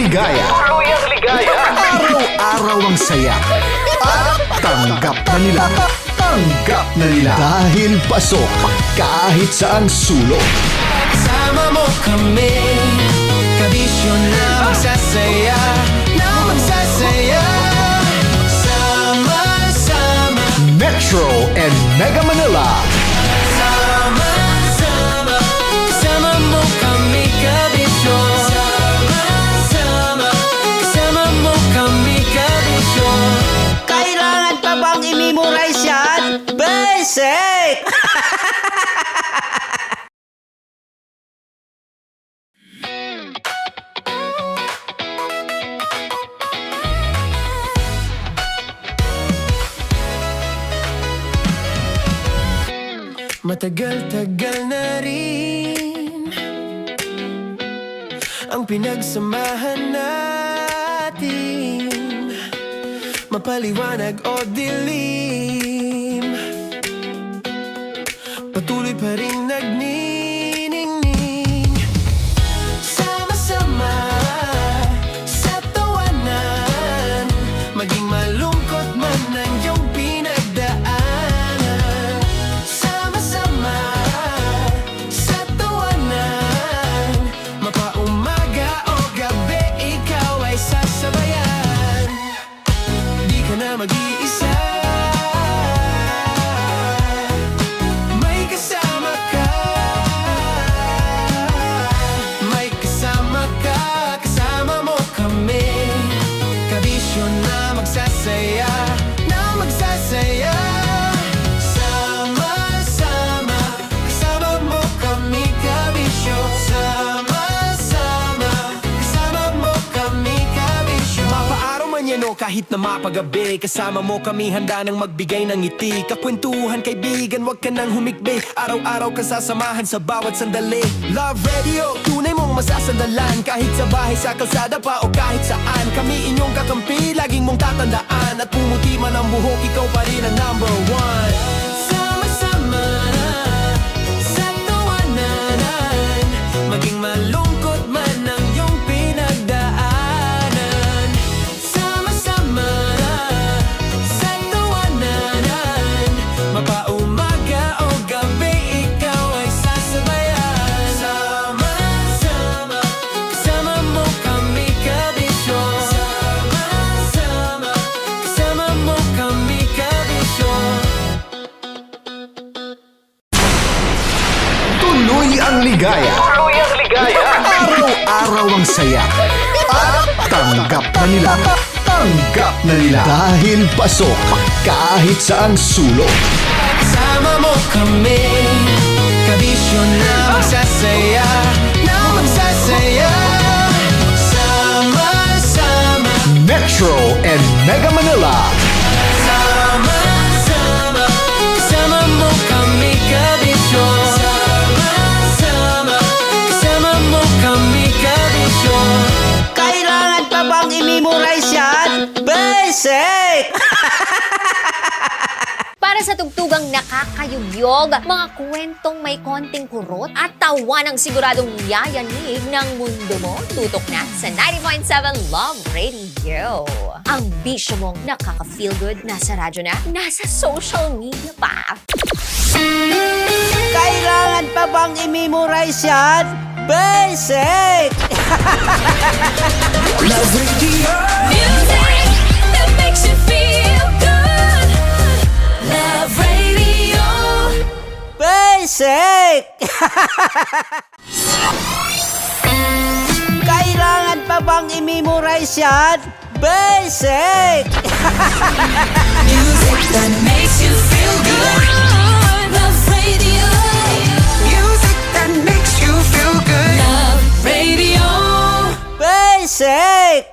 ligaya. Araw-araw ang saya. At tanggap na nila. Dahil pasok kahit saang sulok. Sama mo kami, kabisyo na magsasaya, sama-sama. Metro and Mega Manila. Sama-sama, kasama mo kami, kabisyo. Sama-sama, kasama mo kami, kabisyo. Kailangan pa bang i-memorize yan? Basic! Matagal-tagal na rin ang pinagsamahan natin, mapaliwanag o dilim, patuloy pa rin nagniningning. Sama-sama sa tawanan, maging malungkot man ang iyong pinagdaanan. Sama-sama sa tawanan, mapaumaga o gabi, ikaw ay sasabayan. Di ka na mag-iisa, may kasama ka. May kasama ka, kasama mo kami, kabisyo na magsasaya, sama-sama, kasama mo kami, kabisyo. Sama-sama, kasama mo kami, kabisyo. Mapaaraw man yan o kahit na mapagabi, kasama mo kami, handa nang magbigay ng ngiti. Kakwentuhan, kaibigan, wag ka nang humikbi. Araw-araw ka sasamahan sa bawat sandali. Love Radio, tunay mong masasandalan. Kahit sa bahay, sa kalsada pa o kahit saan, kami inyong kakampi, laging mong tatandaan. At pumuti man ang buhok, ikaw pa rin ang number one. Sama-sama sa tawanan, maging malungkot man ang iyong pinagdaanan. Sama-sama sa tawanan, mapaumaga o gabi, ikaw ay sasabayan. Sama-sama, kasama mo kami, kabisyo. Sama-sama, kasama mo kami, kabisyo. Tuloy ang ligaya. Araw-araw ang saya. At tanggap na nila. Dahil pasok kahit saang sulok. Sama mo kami, kabisyo na magsasaya, sama-sama. Metro and Mega Manila. Sama-sama, kasama mo kami, kabisyo. Sama-sama, kasama mo kami, kabisyo. Kailangan pa bang i-memorize yan? Basic! Para sa tugtugang nakakayugyog, mga kwentong may konting kurot at tawa ng siguradong yayanig ng mundo mo, tutok na sa 90.7 Love Radio. Ang bisyo mong nakaka-feel good, nasa radyo na, nasa social media pa. Kailangan pa bang i-memorize yan? Basic! Love Radio. Music that makes you feel good. Love Radio. Basic! Kailangan pa bang i-memorize yan? Basic! Music that makes you feel good. Love Radio. Music that makes you feel good. Love Radio. Basic!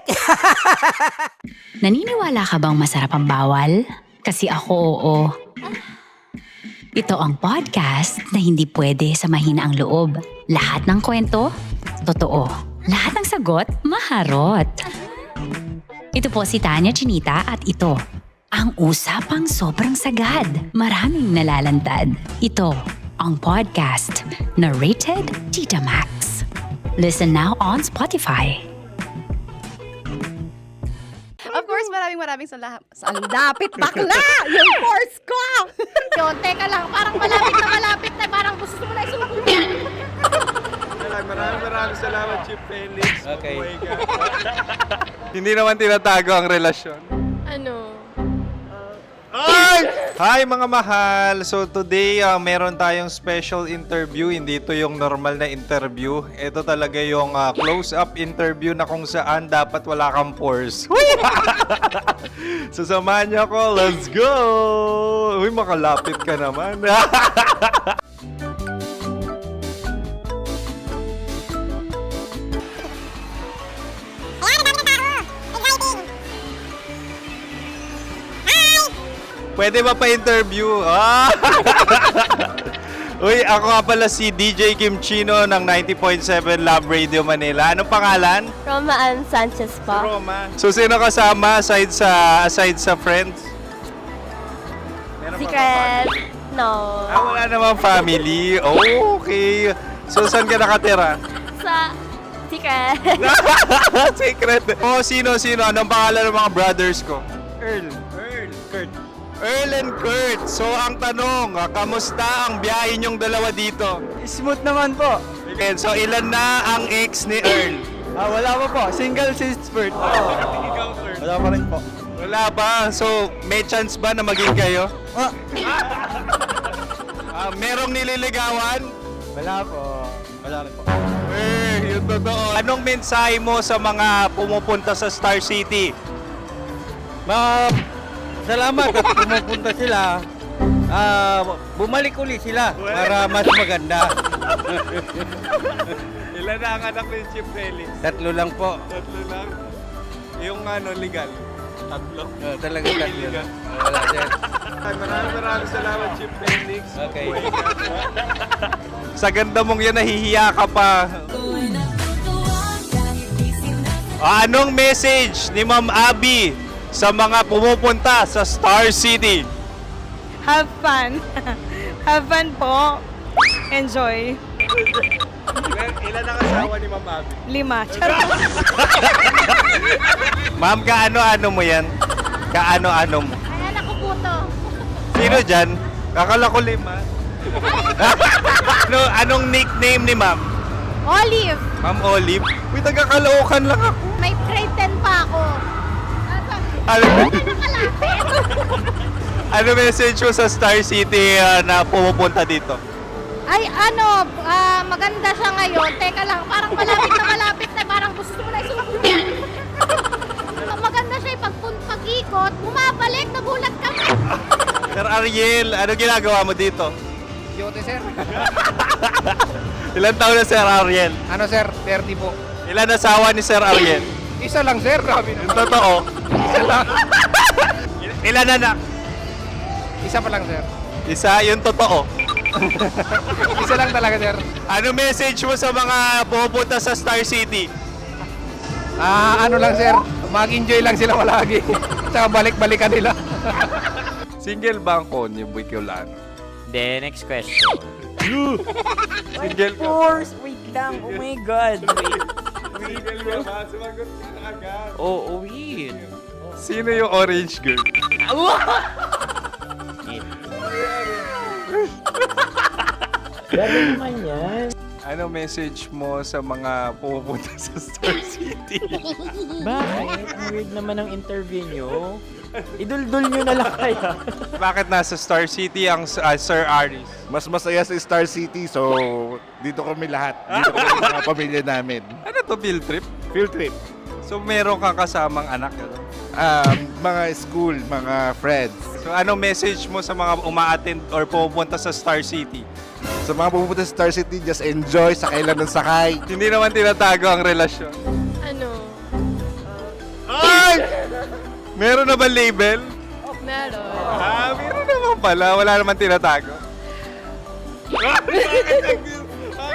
Naniniwala ka bang masarap ang bawal? Kasi ako, oo. Ito ang podcast na hindi pwede sa mahina ang loob. Lahat ng kwento, totoo. Lahat ng sagot, maharot. Ito po si Tanya Chinita at ito, ang usapang sobrang sagad. Maraming nalalantad. Ito, ang podcast na Rated Tita Max. Listen now on Spotify. maraming lapit bakla! Yung force ko! Yun, teka lang, parang malapit na, parang gusto mo na isulat. Maraming salamat, Chief Felix. Okay. Hindi naman tinatago ang relasyon. Ano? Hi mga mahal! So today, meron tayong special interview. Hindi ito yung normal na interview. Ito talaga yung close-up interview na kung saan dapat wala kang pores. So samahan niyo ako. Let's go! Uy, makalapit ka naman. Pwede ba pa-interview? Uy, ako nga pala si DJ Kim Chino ng 90.7 Love Radio Manila. Anong pangalan? Roma Ann Sanchez po. Roma. So, sino kasama aside sa friends? Meron pa ba Secret. No. wala namang family. Oh, okay. So, saan ka nakatira? Sa secret. Secret. Oh, sino? Anong pangalan ng mga brothers ko? Earl, Kurt. Earl and Kurt. So, ang tanong, kamusta ang biyahe niyong dalawa dito? Smooth naman po. Okay, so, ilan na ang ex ni Earl? Wala pa po. Single since birth. Wala pa rin po. Wala ba? So, may chance ba na maging kayo? Merong nililigawan? Wala po. Wala rin po. Yung totoo. Anong mensahe mo sa mga pumupunta sa Star City? Salamat at pumupunta sila. Bumalik uli sila para mas maganda. Ilan na ang anak ni Chief Felix? 3 lang po. 3 lang. Yung legal? 3. Talaga 3 lang. Wala sir. Maraming salamat, Chief Felix. Okay. Sa ganda mong yan, nahihiya ka pa. Anong message ni Ma'am Abby sa mga pumupunta sa Star City? Have fun. Have fun po. Enjoy. Ilan ang asawa ni Ma'am Abby? 5. Ma'am, kaano-ano mo yan? Kaano-ano mo? Ayan ako po to. Sino dyan? Kakala ko 5. Anong nickname ni Ma'am? Olive. Ma'am Olive? Uy, taga-Caloocan lang ako. May grade 10 pa ako. Ano message mo sa Star City na pumupunta dito? Ay, maganda siya ngayon. Teka lang, parang malapit na, parang gusto mo na isulat. Maganda siya pag-ikot, bumabalik, nagulat ka. Sir Ariel, ano ginagawa mo dito? Yote sir. Ilan taon na Sir Ariel? Ano sir? 30 po. Ilan asawa ni Sir Ariel? Isa lang sir. Yung totoo. Isa lang. Ilan anak? Isa pa lang sir. Isa, yung totoo. Isa lang talaga sir. Ano message mo sa mga pumupunta sa Star City? Ano lang sir. Mag-enjoy lang sila palagi. Tsaka balik-balikan nila. Single ba ang konyo, Boy Kiolano? Then, next question. Single ka? Wait lang. Oh my God. Single ka ba? Sumagot ka na agad. Oh, wait. Sino yung orange girl? Grabe naman yan. Ano message mo sa mga pumupunta sa Star City? Bakit? Ang weird naman ang interview nyo. Idul-dul nyo na lang kaya. Bakit nasa Star City ang Sir Aris? Mas masaya sa Star City, so dito kami lahat. Dito kami mga pamilya namin. Ano to, field trip? Field trip. So meron kang kasamang anak? Ano? Mga school, mga friends. So ano message mo sa mga uma-attend or pumupunta sa Star City? Sa mga pupunta sa Star City, just enjoy, sakay lang ng sakay. Hindi naman tinatago ang relasyon. Ano? Ay! Meron na ba label? Meron. Meron naman pala. Wala naman tinatago.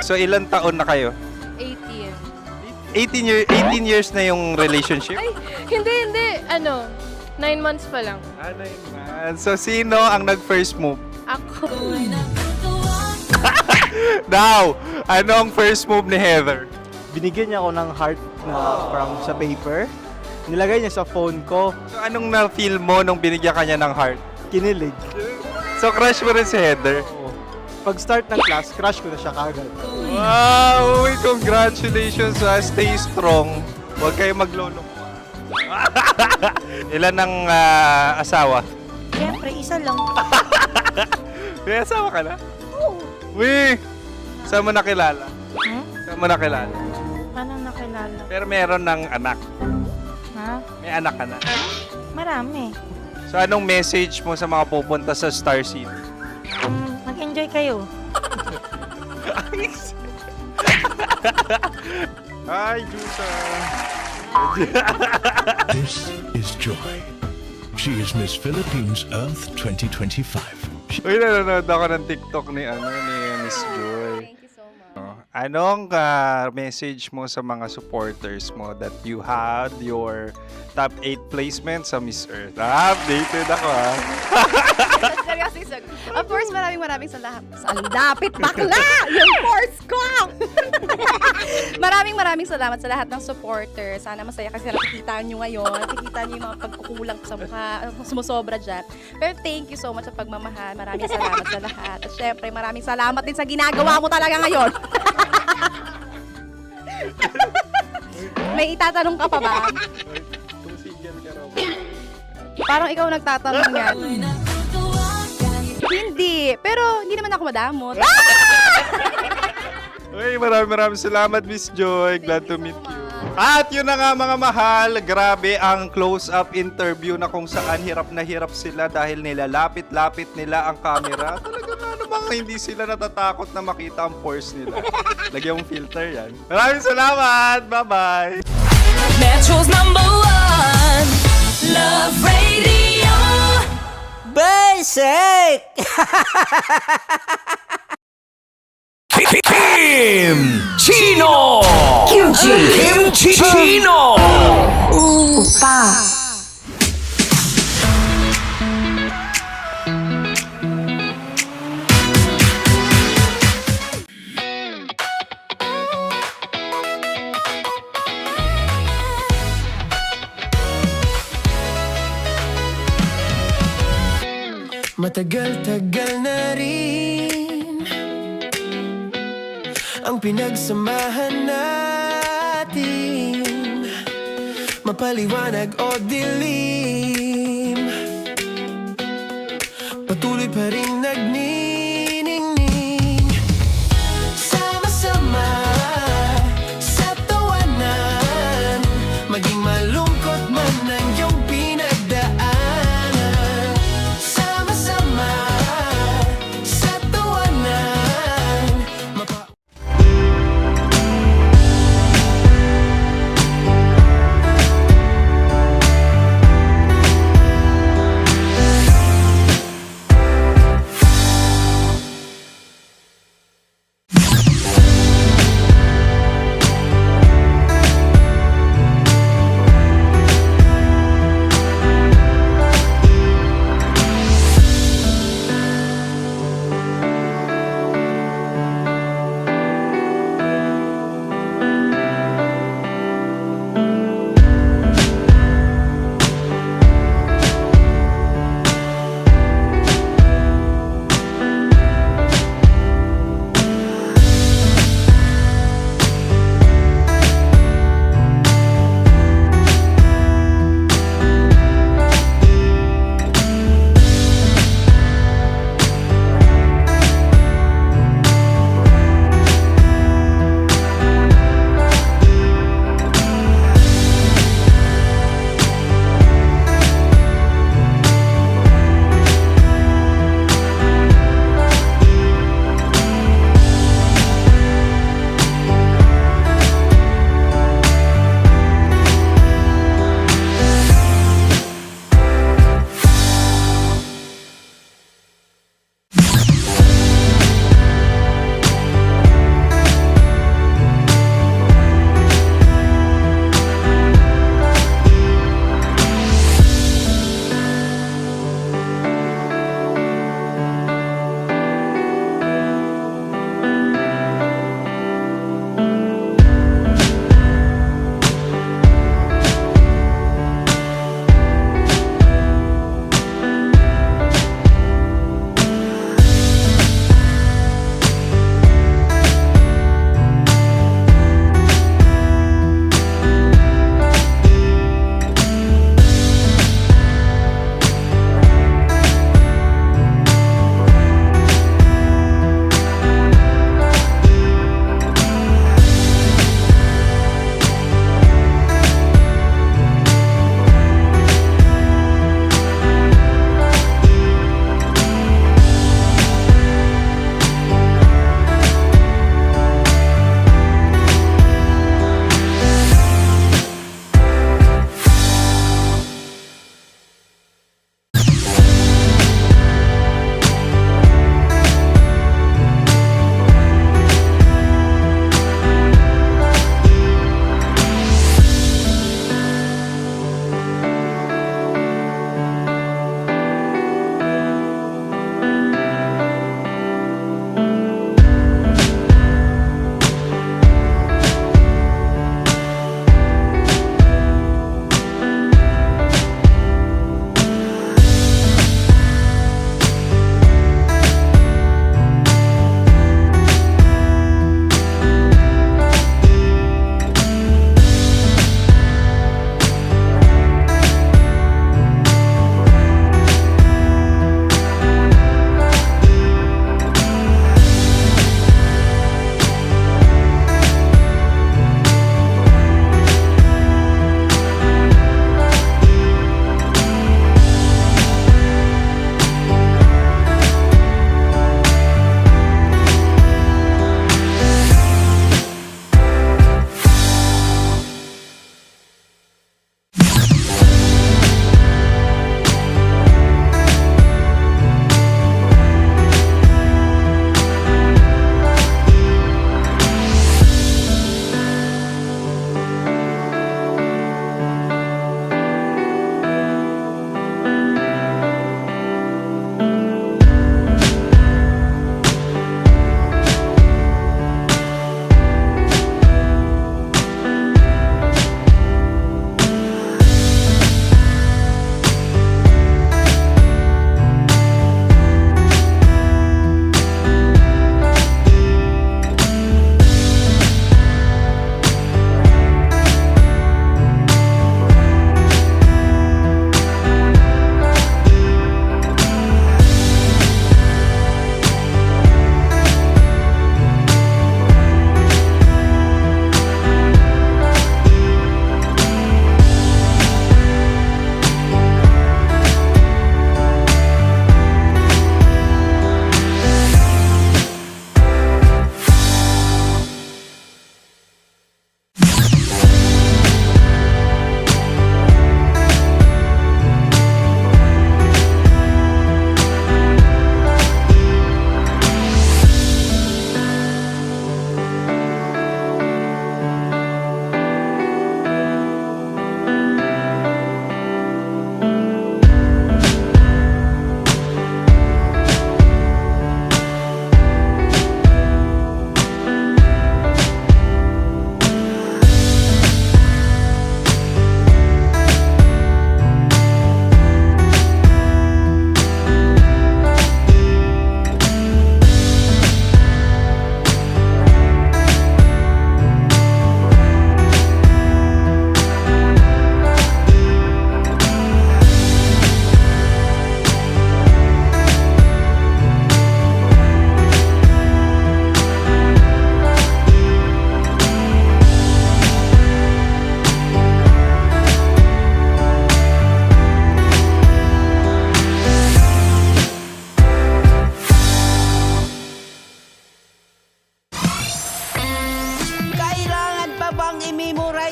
So ilan taon na kayo? 18. 18 years na yung relationship? Ay, hindi. 9 months pa lang. 9 months. So sino ang nag-first move? Ako. Now, anong first move ni Heather? Binigyan niya ako ng heart na from sa paper Nilagay niya sa phone ko. So, anong na-feel mo nung binigyan ka niya ng heart? Kinilig. So, crush mo rin si Heather? Oo. Pag start ng class, crush ko na siya kagad. Wow! Uy, congratulations ha. Stay strong. Huwag kayo maglolo. Ilan ang asawa? Siyempre, isa lang. May asawa ka na? Oo. Uy! Saan mo nakilala? Saan mo nakilala? Paano nakilala? Pero meron ng anak. Ha? May anak ka na. Marami. So, anong message mo sa mga pupunta sa Star City? Mag-enjoy kayo. Hi, Juta! This is Joy. She is Miss Philippines Earth 2025. Uy, nanonood ako ng TikTok ni Miss Joy. Thank you so much. Anong message mo sa mga supporters mo that you had your top 8 placement sa Miss Earth? Updated ako ha. Of course, maraming salamat. Ang dapit bakla! Yung course ko! maraming salamat sa lahat ng supporter. Sana masaya kasi nakikita nyo ngayon. Nakikita nyo yung mga pagkukulang sa mukha, sumusobra dyan. Pero thank you so much sa pagmamahal. Maraming salamat sa lahat. At syempre, maraming salamat din sa ginagawa mo talaga ngayon. May itatanong ka pa ba? Parang ikaw nagtatanong yan. Hindi. Pero hindi naman ako madamot. Uy, maraming salamat, Miss Joy. Glad to meet you. At yun na nga mga mahal, grabe ang close-up interview na kung saan hirap na hirap sila dahil nilalapit-lapit nila ang camera. Talaga nga namang hindi sila natatakot na makita ang pores nila. Lagyan mong filter yan. Maraming salamat! Bye-bye! Metro's #1 Love Radio. Basic! Kim Chino! Kim Chino! Matagal-tagal na rin ang pinagsamahan natin, mapaliwanag o dilim, patuloy pa rin nagniningning, sama-sama sa tawanan, maging malungkot man ang iyong pinagdaanan, sama-sama sa tawanan,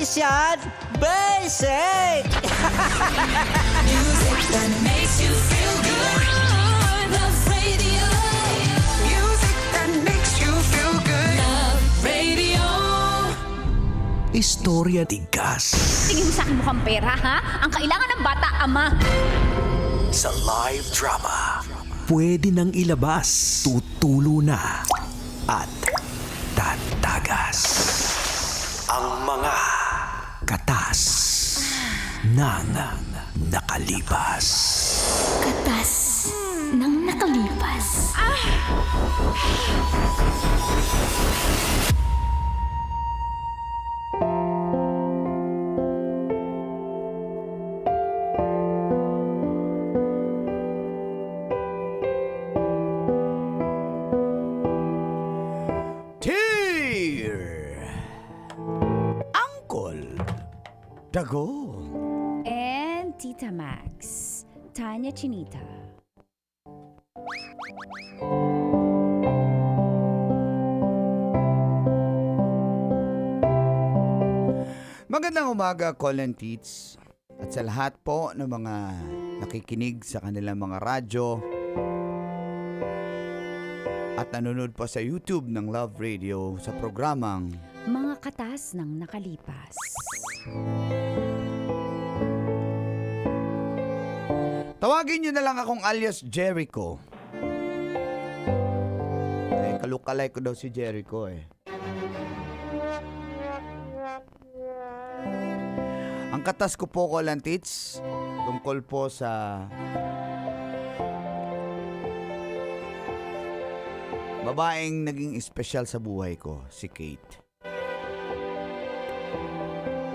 memorize yan? Basic! Music that makes you feel good. Love Radio. Music that makes you feel good. Love Radio. Istorya tigas Tingin mo sa akin mukhang pera, ha? Ang kailangan ng bata, ama. sa live drama. Pwede nang ilabas, tutulo na at tatagas ang mga katas ng nakalipas. Katas ng nakalipas. Uncle Dago. And Tita Max, Tanya Chinita. Magandang umaga, Colin Teats. At sa lahat po ng mga nakikinig sa kanilang mga radyo at nanonood po sa YouTube ng Love Radio sa programang Mga katas ng nakalipas. tawagin nyo na lang akong alias Jericho. Kalukalay ko daw si Jericho eh. Ang katas ko po, Colin Teats, tungkol po sa babaeng naging espesyal sa buhay ko, si Kate.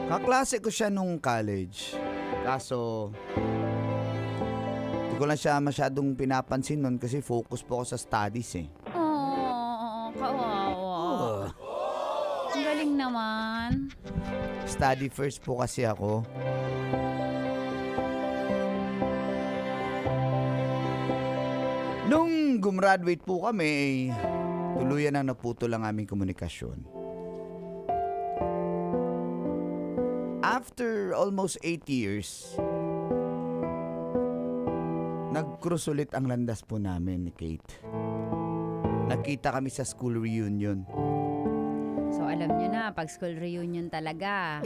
Kaklase ko siya nung college. Kaso, hindi ko lang siya masyadong pinapansin nun kasi focus po ako sa studies eh. Kawawa. Ang galing naman. Study first po kasi ako. Nung gumraduate po kami, tuluyan na naputol ang aming komunikasyon. After almost 8 years, nag-cross ulit ang landas po namin ni Kate. Nagkita kami sa school reunion. So alam nyo na, pag school reunion talaga,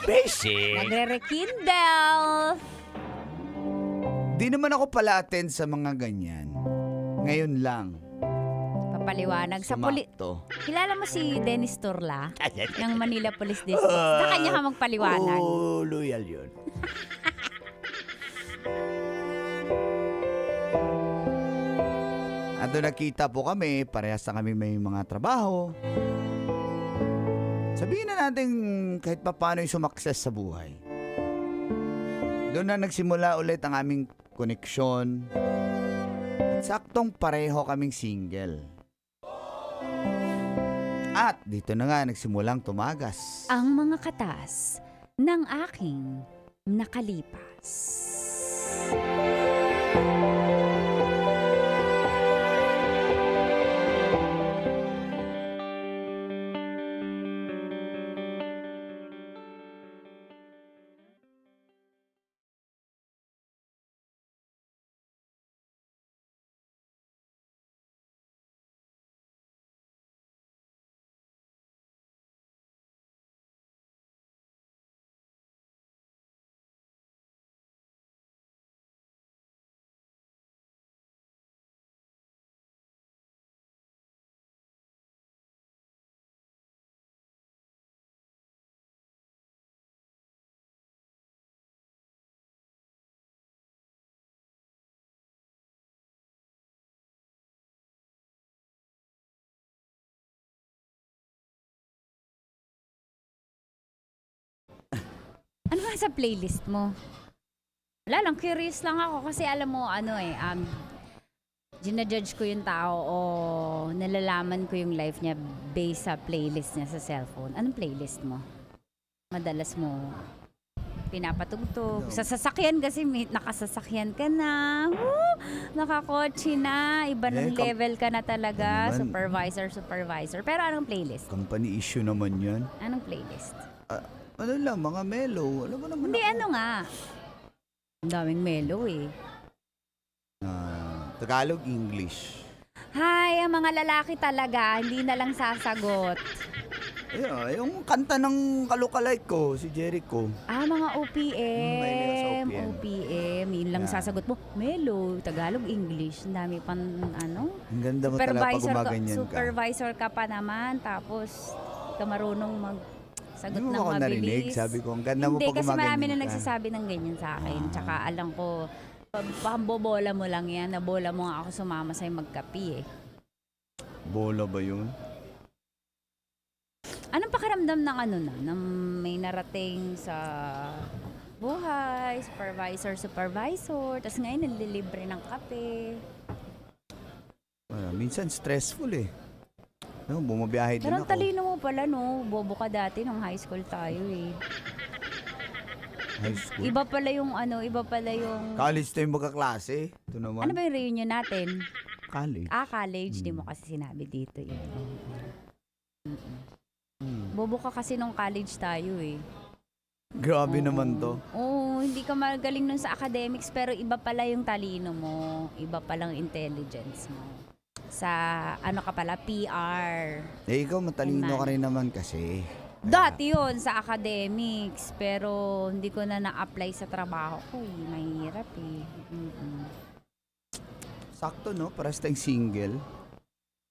Basic! nagre-rekindle. Di naman ako pala attend sa mga ganyan. Ngayon lang. Papaliwanag sa Sumakto. Kilala mo si Dennis Turla ng Manila Police District? Sa kanya ka magpaliwanag. Oh, loyal yun. At doon nakita po kami, parehas na kami may mga trabaho. Sabihin na natin kahit pa paano yung sumakses sa buhay. Doon na nagsimula ulit ang aming koneksyon. At saktong pareho kaming single. At dito na nga nagsimulang tumagas. Ang mga katas ng aking nakalipas. Ano nga sa playlist mo? Wala lang, curious lang ako kasi alam mo, ginajudge ko yung tao o nalalaman ko yung life niya based sa playlist niya sa cellphone. Anong playlist mo? Madalas mo pinapatugtog. Sa sasakyan kasi, nakasasakyan ka na. Woo! Nakakotse na. Iba ng level ka na talaga. Supervisor. Pero anong playlist? Company issue naman yan. Anong playlist? Ano lang, mga mellow. Alam mo naman Hindi, ako. ano nga. Ang daming mellow eh. Tagalog, English. Hi, ang mga lalaki talaga, hindi na lang sasagot. Ayun, yung kanta ng kalukalike ko, si Jericho. Mga Mahilig ako sa OPM. OPM. OPM. Yun lang Yeah. sasagot mo. Mellow, Tagalog, English. Ang dami pang ano. Ang ganda mo talaga pag gumaganyan ka. Supervisor ka pa naman. Tapos, ka marunong magsagot Hindi mo ng ako narinig? mabilis. Sabi ko, ang ganda mo Hindi, pag kasi marami gumaganyan na ka. nagsasabi ng ganyan sa akin. Tsaka alam ko, pambobola mo lang yan. Nabola mo nga ako sumama sa'yo magkapi eh. Bola ba yun? Anong pakiramdam ng ano na, ng may narating sa buhay, supervisor, tapos ngayon nalilibre ng kape. Minsan stressful eh. No, bumabiyahe din Pero ang ako. talino mo pala, no? Bobo ka dati nung high school tayo eh. High school. Iba pala yung iba pala yung... College tayo magkaklase. Ito naman. Ano ba yung reunion natin? College. College. Di mo kasi sinabi dito yun. Bobo ka kasi nung college tayo eh. Grabe naman to. Oo, hindi ka magaling nun sa academics pero iba pala yung talino mo. Iba palang intelligence mo. Sa ano ka pala, PR. Eh, ikaw matalino Amen. ka rin naman kasi. Dati yun sa academics pero hindi ko na na-apply sa trabaho ko eh. Mahirap eh. Sakto no, paras tayong single.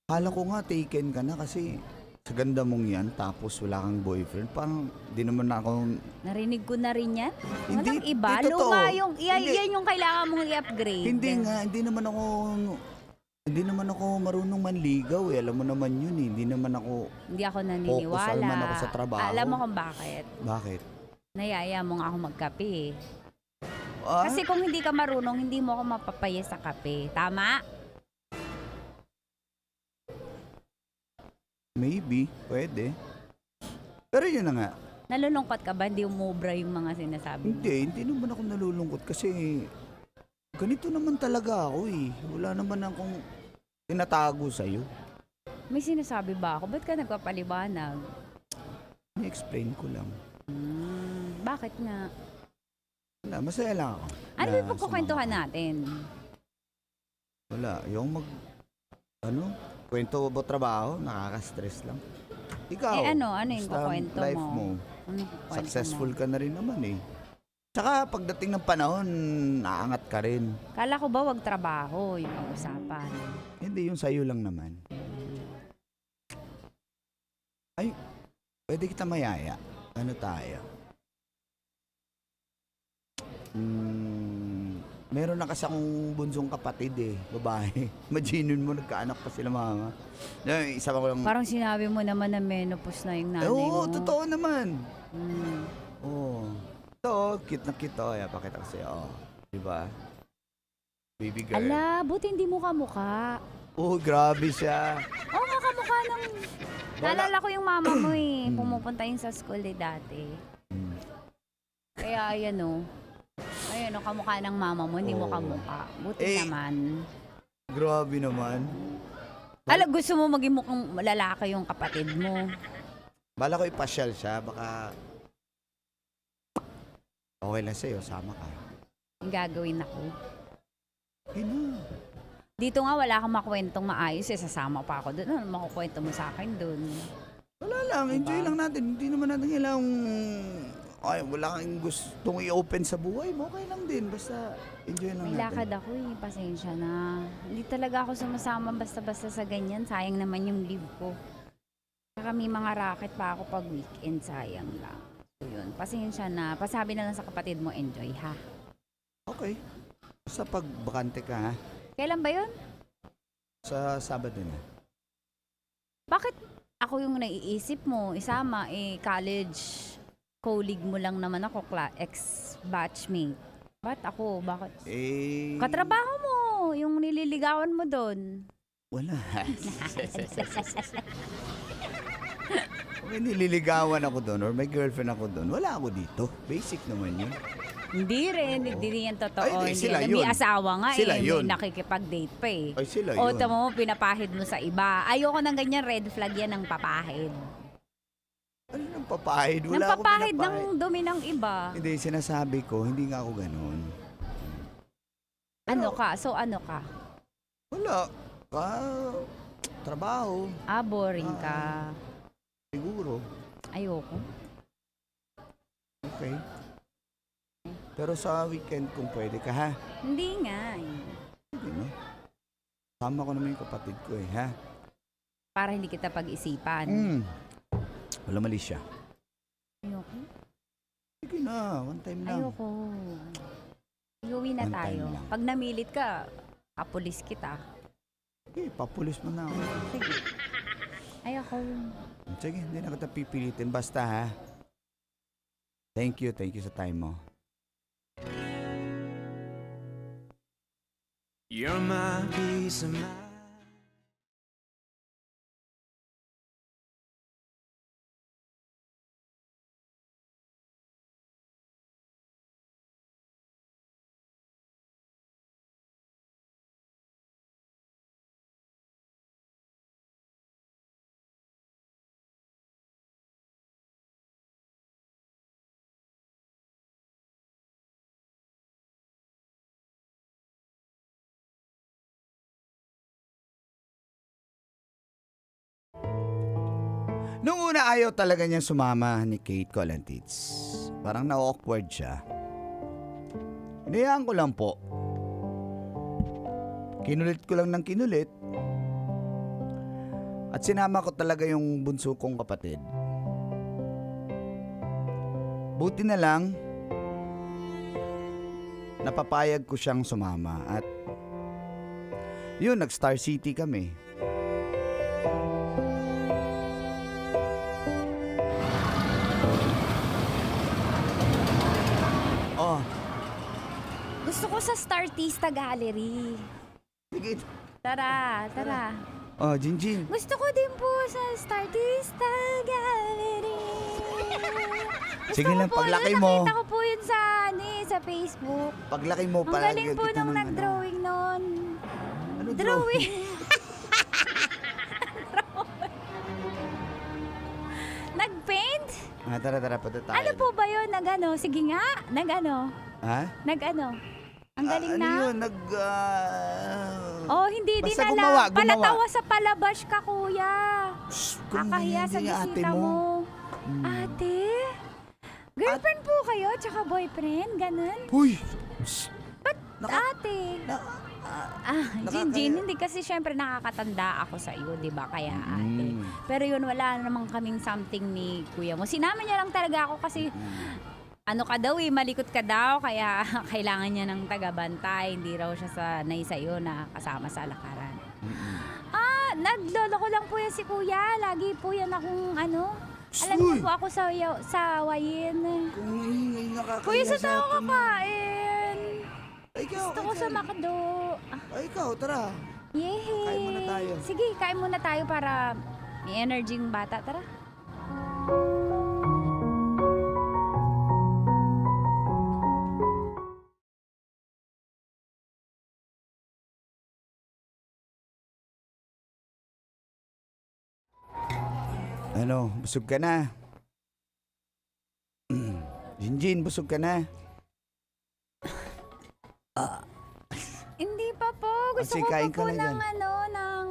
Kala ko nga taken ka na kasi sa ganda mong yan tapos wala kang boyfriend. Parang di naman ako... Narinig ko na rin yan. Hindi, Walang iba. hindi totoo. Luma yung, Hindi. yan yung kailangan mong i-upgrade. Hindi nga, hindi naman ako marunong manligaw eh. Alam mo naman yun eh. Hindi naman ako... Hindi ako Focus naniniwala. naman ako sa trabaho. Alam mo kung bakit? Bakit? Nayaya mo nga ako magkape eh. Ah, Kasi kung hindi ka marunong, hindi mo ako mapapaya sa kape. Tama? maybe, pwede. Pero yun na nga. Nalulungkot ka ba? Hindi umubra yung mga sinasabi mo? Hindi naman ako nalulungkot kasi ganito naman talaga ako eh. Wala naman akong tinatago sa'yo. May sinasabi ba ako? Ba't ka nagpapaliwanag? I-explain ko lang. Bakit nga? Wala, masaya lang ako. Ano na yung pagkukwentuhan sumama. natin? Wala, yung kwento about trabaho, nakaka-stress lang. Ikaw, Ano yung basta kukwento life mo? mo? Ano yung kukwento Successful mo? ka na rin naman eh. Tsaka pagdating ng panahon, naangat ka rin. Kala ko ba wag trabaho yung pag-usapan? Hindi, yung sa'yo lang naman. Ay, pwede kita mayaya. Ano tayo? Meron na kasi akong bunsong kapatid eh, babae. Imaginin mo, nagkaanak pa sila mama. Isa pa ko lang... Parang sinabi mo naman na menopause na yung nanay Oo, mo. totoo naman. Mm. Oo. Ito, cute na cute. Oh, yeah, pakita ko sa'yo. Oh, diba? Baby girl. Ala, buti hindi mo kamukha. Oh, grabe siya. Oo nga, kamukha ng... Naalala ko yung mama mo eh. Pumupunta yun sa school eh dati. Kaya ayan o. Ayan o, kamukha ng mama mo, hindi mo kamukha. Buti naman. Grabe naman. Ala, gusto mo maging mukhang lalaki yung kapatid mo. Bala ko ipasyal siya, baka... Okay lang sa'yo, sama ka. Yung gagawin ako. Okay na. Dito nga wala kang makwentong maayos eh. Sasama pa ako doon. Ano makukwento mo sa akin doon? Wala lang, enjoy lang natin. Hindi naman natin kailangang... Ay, wala kang gustong i-open sa buhay mo. Okay lang din, basta enjoy lang May natin. lakad ako eh. Pasensya na. Hindi talaga ako sumasama basta-basta sa ganyan. Sayang naman yung leave ko. Saka may mga racket pa ako pag weekend. Sayang lang. So yun, pasensya na. Pasabi na lang sa kapatid mo, enjoy ha. Okay. Basta pag bakante ka ha, Kailan ba yun? sa Sabado na. Bakit ako yung naiisip mo? Isama college colleague mo lang naman ako, ex-batchmate. Ba't ako? Bakit? Katrabaho mo, yung nililigawan mo doon. Wala. Kung nililigawan ako doon or may girlfriend ako doon, wala ako dito. Basic naman yun. Hindi rin, hindi yan totoo. Ay, Hindi sila yan. yun. May asawa nga Sila yun. may nakikipag-date pa eh. Ay, sila O, yun. tama mo, pinapahid mo sa iba. Ayoko ng ganyan, red flag yan ng papahid. Ano nang nagpapahid. Wala akong Nagpapahid ng pinapahid. dumi ng iba. Hindi, sinasabi ko, hindi nga ako ganun. Ano ka? So ano ka? Wala. Trabaho. Boring ka. Siguro. Ayoko. Okay. Pero sa weekend kung pwede ka, ha? Hindi nga. Hindi, no? Sama ko naman yung kapatid ko, ha? Para hindi kita pag-isipan. Wala mali siya. Ayoko. Sige na, one time lang. Ayoko. Iuwi na One time tayo. lang. Pag namilit ka, kapulis kita. Sige, papulis mo na ako. Sige. Ayoko. Sige, hindi na kita pipilitin. Basta, ha? Thank you sa time mo. You're my peace of mind. Nung una ayaw talaga niyang sumama ni Kate Colantits. Parang na-awkward siya. Hinayaan ko lang po. Kinulit ko lang ng kinulit. At sinama ko talaga yung bunso kong kapatid. Buti na lang, napapayag ko siyang sumama. At yun, nag-Star City kami. Gusto ko sa Startista Gallery. Sige. Tara. Jinjin. Gusto ko din po sa Startista Gallery. Sige lang, paglaki mo. Nakita ko po yun sa Facebook. Paglaki mo, Ang galing po nung nag-drawing nun. Ano Drawing. Nag-paint? Tara, punta tayo. Ano po ba yun? Nag-ano? Sige nga. Nag-ano? Ha? Nag-ano? Ang galing ano na. yun? Oh, hindi din basta alam. gumawa. Palatawa sa palabash ka, kuya. Kakahiya sa hindi nga ate bisita mo. mo. Ate? Girlfriend po kayo, tsaka boyfriend? Ganun? Huy! Ba't ate? Jinjin, hindi kasi syempre nakakatanda ako sa iyo, di ba? Kaya ate. Pero yun, wala namang kaming something ni kuya mo. Sinama niya lang talaga ako kasi ano ka daw malikot ka daw, kaya kailangan niya ng tagabantay. Hindi raw siya sanay sa iyo na kasama sa lakaran. Naglolo ko lang po yan si kuya. Lagi po yan akong alam niyo po ako sa wayin. Kung ingay nakakahiya Kuya, sa tao atin. kakain. Ikaw, Gusto ko sa McDo. ikaw, tara. Yehey! Kain muna tayo. Sige, kain muna tayo para may energy yung bata. Tara. Busog ka na? Jinjin, busog ka na? Hindi pa po. Gusto Sige, ko pa kain ka po na ng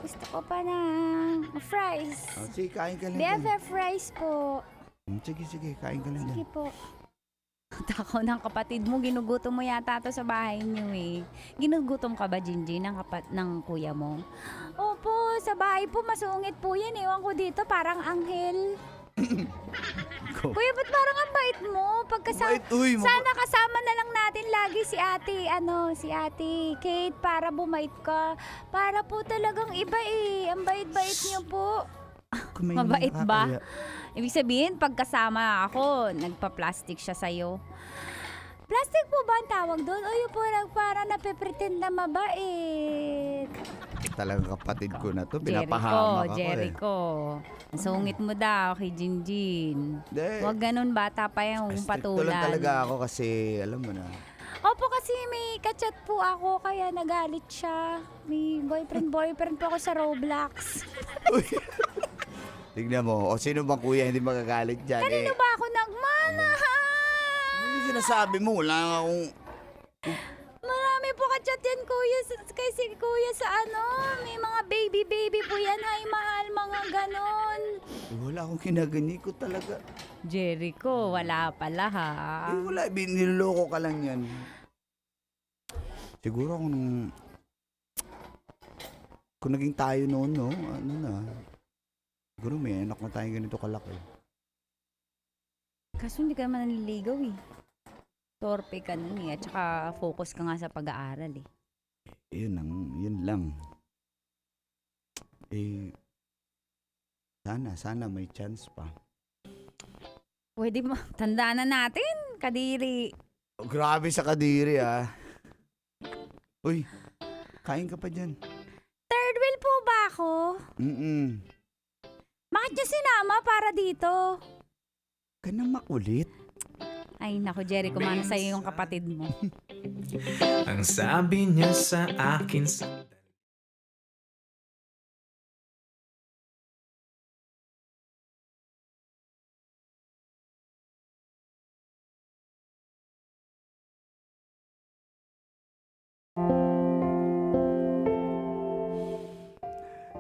gusto ko pa ng fries. Sige, kain ka lang. BFF fries po. Sige, kain ka lang. Sige po. Tako ng kapatid mo, ginugutom mo yata to sa bahay niyo eh. Ginugutom ka ba, Jinjin, ng kuya mo? Opo, sa bahay po, masungit po yan. Ewan ko dito, parang anghel. Kuya, ba't parang ang bait mo? Sana kasama na lang natin lagi si ate Kate para bumait ka. Para po talagang iba eh. Ang bait-bait niyo po. Mabait ba? Ibig sabihin, pagkasama ako, nagpa-plastic siya sa'yo. Plastic po ba ang tawag doon? O yun po, para napipretend na mabait. Talagang kapatid ko na to, pinapahamak ako Jericho. Ang sungit mo daw kay Jinjin. Huwag ganun, bata pa yung patulan. Stricto lang talaga ako kasi, alam mo na. Opo, kasi may kachat po ako, kaya nagalit siya. May boyfriend po ako sa Roblox. Tignan mo. O sino bang kuya hindi magagalit dyan? Kanino ba ako nagmanahan? Ano yung sinasabi mo? Wala nga akong... Marami po ka-chat yan, kuya. Kay si kuya sa ano. May mga baby po yan. Hi, mahal. Mga ganon. Wala akong kinaganyi ko talaga. Jericho, wala pala ha. Wala. Niloloko ka lang yan. Siguro kung naging tayo noon, no? Ano na. Siguro may anak na tayo ganito kalaki. Kaso hindi ka naman nanliligaw eh. Torpe ka nun eh. At saka focus ka nga sa pag-aaral eh. Yun lang. Sana may chance pa. Pwede mo, tandaan na natin, Kadiri. Oh, grabe sa Kadiri, ah. Uy, kain ka pa dyan. Third wheel po ba ako? Bakit niyo sinama para dito? Ka nang makulit. Ay, naku, Jericho, mana sa'yo yung kapatid mo. Ang sabi niya sa akin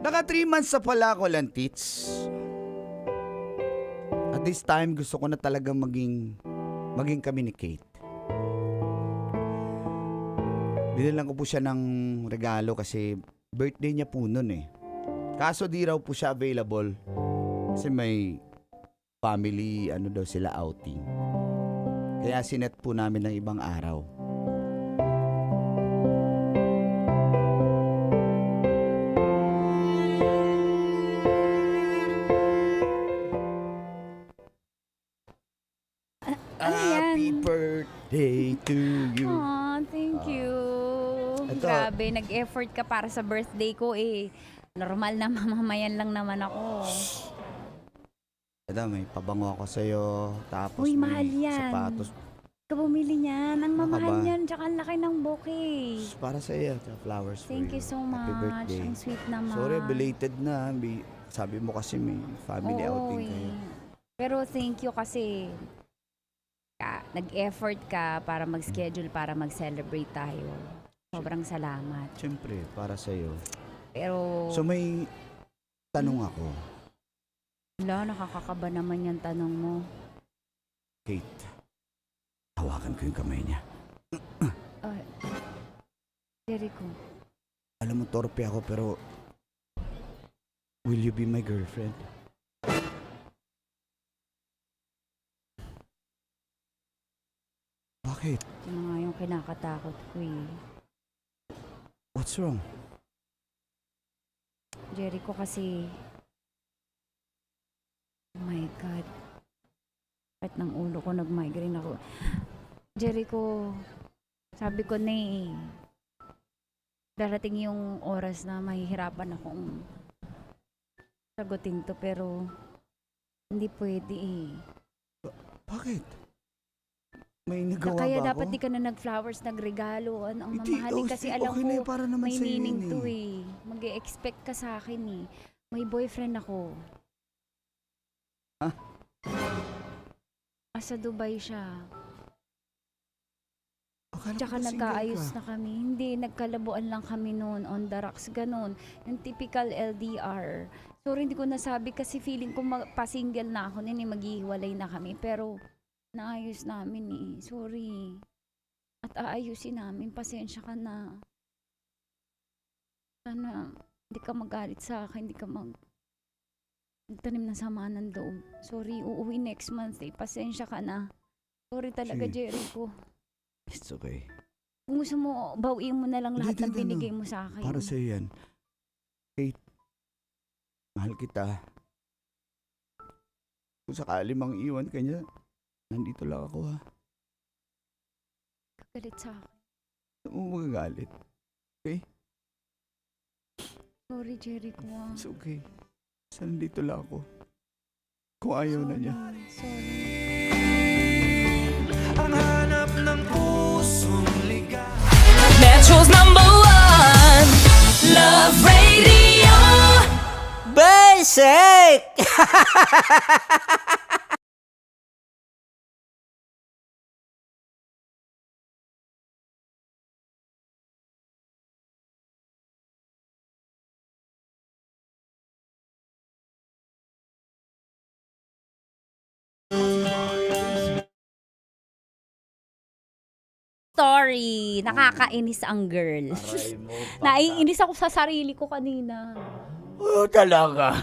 Naka 3 months na pala ako, Lantits. At this time, gusto ko na talaga maging communicate. Binilan ko po siya ng regalo kasi birthday niya po nun eh. Kaso di raw po siya available kasi may family, daw sila outing. Kaya sinet po namin ng ibang araw. Happy birthday to you. Aw, thank you. Ito. Grabe, nag-effort ka para sa birthday ko eh. Normal na mamamayan lang naman ako. Ito, may pabango ako sa'yo. Tapos Uy, may mahal yan. sapatos. Ka bumili niyan. Ang Ano ka mamahal ba? niyan. Tsaka ang laki ng bouquet. Para sa'yo. Flowers for Thank you so much. Happy birthday. Ang sweet naman. Sorry, belated na. Sabi mo kasi may family outing eh. kayo. Pero thank you kasi nag-effort ka para mag-schedule, para mag-celebrate tayo. Sobrang salamat. Siyempre, para sa'yo. Pero, So may tanong ako. wala, nakakakaba naman yung tanong mo. Kate, hawakan ko yung kamay niya. Jericho, Alam mo, torpe ako pero will you be my girlfriend? Bakit? yun na nga yung kinakatakot ko eh. What's wrong? Jericho kasi, oh my God. Kahit ng ulo ko, nag-migraine ako. Jericho, sabi ko na eh, darating yung oras na mahihirapan akong sagutin to pero hindi pwede eh. Bakit? May nagawa Kaya ba dapat ako? di ka na nag-flowers, nagregalo, ang Hindi, mamahalin kasi okay alam na ko yun, para naman may sa'yo meaning yun to eh. Mag-e-expect ka sa akin eh. May boyfriend ako. Ha? Sa Dubai siya. Akala ko Tsaka ba single nagkaayos ka? na kami. Hindi, nagkalabuan lang kami noon on the rocks, ganun. Yung typical LDR. So, hindi ko nasabi kasi feeling ko pa-single na ako nun eh, maghihiwalay na kami. Pero, naayos namin eh. Sorry. At aayusin namin. Pasensya ka na. Sana, hindi ka magalit sa akin. Hindi ka magtanim ng sama ng loob. Sorry, uuwi next month eh. Pasensya ka na. Sorry talaga, Sige. Jericho. It's okay. Kung gusto mo, bawiin mo na lang lahat ng Hindi, binigay mo sa akin. Para sa'yo yan. Kate, mahal kita. Kung sakali mang iwan ka niya, nandito lang ako ha. Kagalit sa akin. Huwag mo magagalit. Sorry, Jericho. It's okay. Basta nandito lang ako. Kung ayaw na niya. Sorry. ang hanap ng pusong ligaw. Metro's #1 Love Radio. Bay basic! Story. Nakakainis ang girl. Naiinis ako sa sarili ko kanina. Oo, talaga.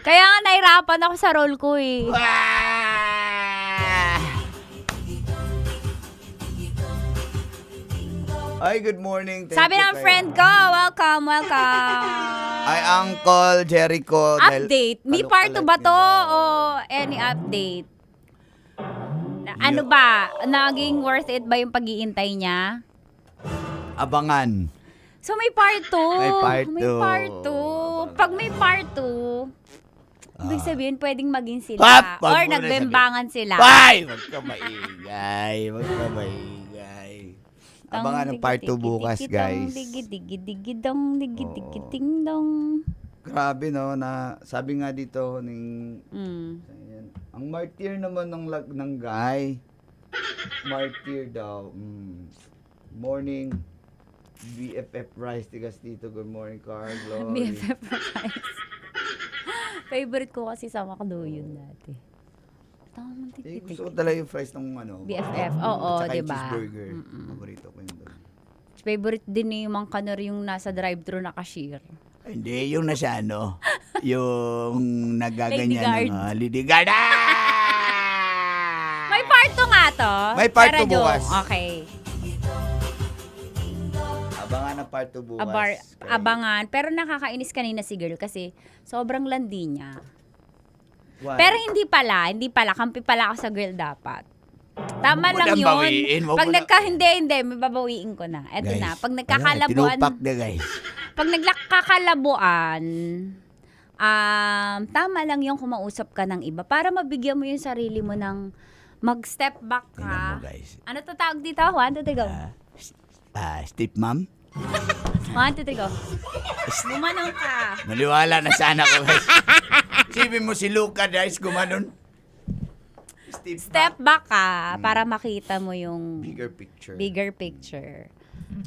Kaya nga nahirapan ako sa role ko eh. Ay, good morning. Thank Sabi you ng kayo. friend ko, welcome. Ay, Uncle Jericho. dahil Update. May part 2 ba kalukalat to niya daw. o any update? Ano ba? Naging worth it ba yung pag-iintay niya? Abangan. So may part 2. May part May two. part 2. Pag may part 2, ibig sabihin pwedeng maging sila. Wag mo Or na nagbembangan sila. Ay, wag ka maingay. Wag ka maingay. Abangan ng part 2 bukas, guys. Digidong, digidong. Grabe, no? Sabi nga dito ning... Mm. Ayan. Ang martyr naman ng guy. Martyr daw. Morning. BFF Rice, tigas dito. Good morning, Carl. Glory. BFF Rice. Favorite ko kasi sa McDo yun dati. Gusto ko talaga yung fries ng BFF, oo, tsaka yung diba? cheeseburger. Paborito ko yun doon. Favorite din ni Mang Kanor yung nasa drive-thru na cashier. Hindi, yung nasa yung nagaganyan Lady ng Lady Guard. May part 2 nga to. May part Tara, 2 bukas. Jo. Okay. Abangan ang part 2 bukas. Abangan. Pero nakakainis kanina si girl kasi sobrang landi niya. Why? Pero hindi pala. Kampi pala ako sa girl dapat. Tama Huwag mo lang nang yun. bawiin, huwag Pag mo hindi, may babawiin ko na. Eto Guys, na, pag nagkakalabuan, tinupak na, guys. pag nagkakalabuan, tama lang yung kumausap ka ng iba para mabigyan mo yung sarili mo ng mag-step back Tingnan ka. mo, guys. Ano to tawag dito? 1, 2, 3, go. Steve Ma'am? 1, 2, 3, go. Gumanong ka. Maniwala na sana ko, guys. Sipin mo si Luca, guys, gumanon. Step back ka para makita mo yung Bigger picture.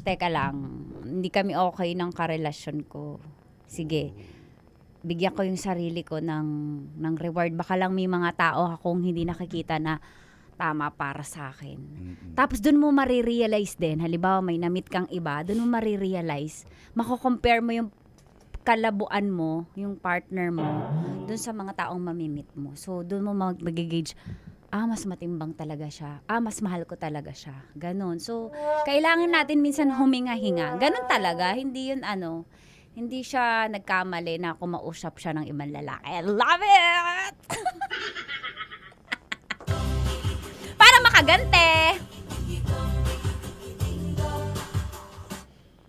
Teka lang, hindi kami okay ng karelasyon ko. Sige, bigyan ko yung sarili ko ng reward. Baka lang may mga tao akong hindi nakikita na tama para sa akin. Tapos dun mo marirealize din, halimbawa may na-meet kang iba, dun mo marirealize, mako-compare mo yung kalabuan mo, yung partner mo, dun sa mga taong mamimit mo. So, dun mo mag-gauge, mas matimbang talaga siya. Mas mahal ko talaga siya. Ganon. So, kailangan natin minsan huminga-hinga. Ganon talaga. Hindi yun hindi siya nagkamali na kumausap siya ng ibang lalaki. I love it! Para makagante!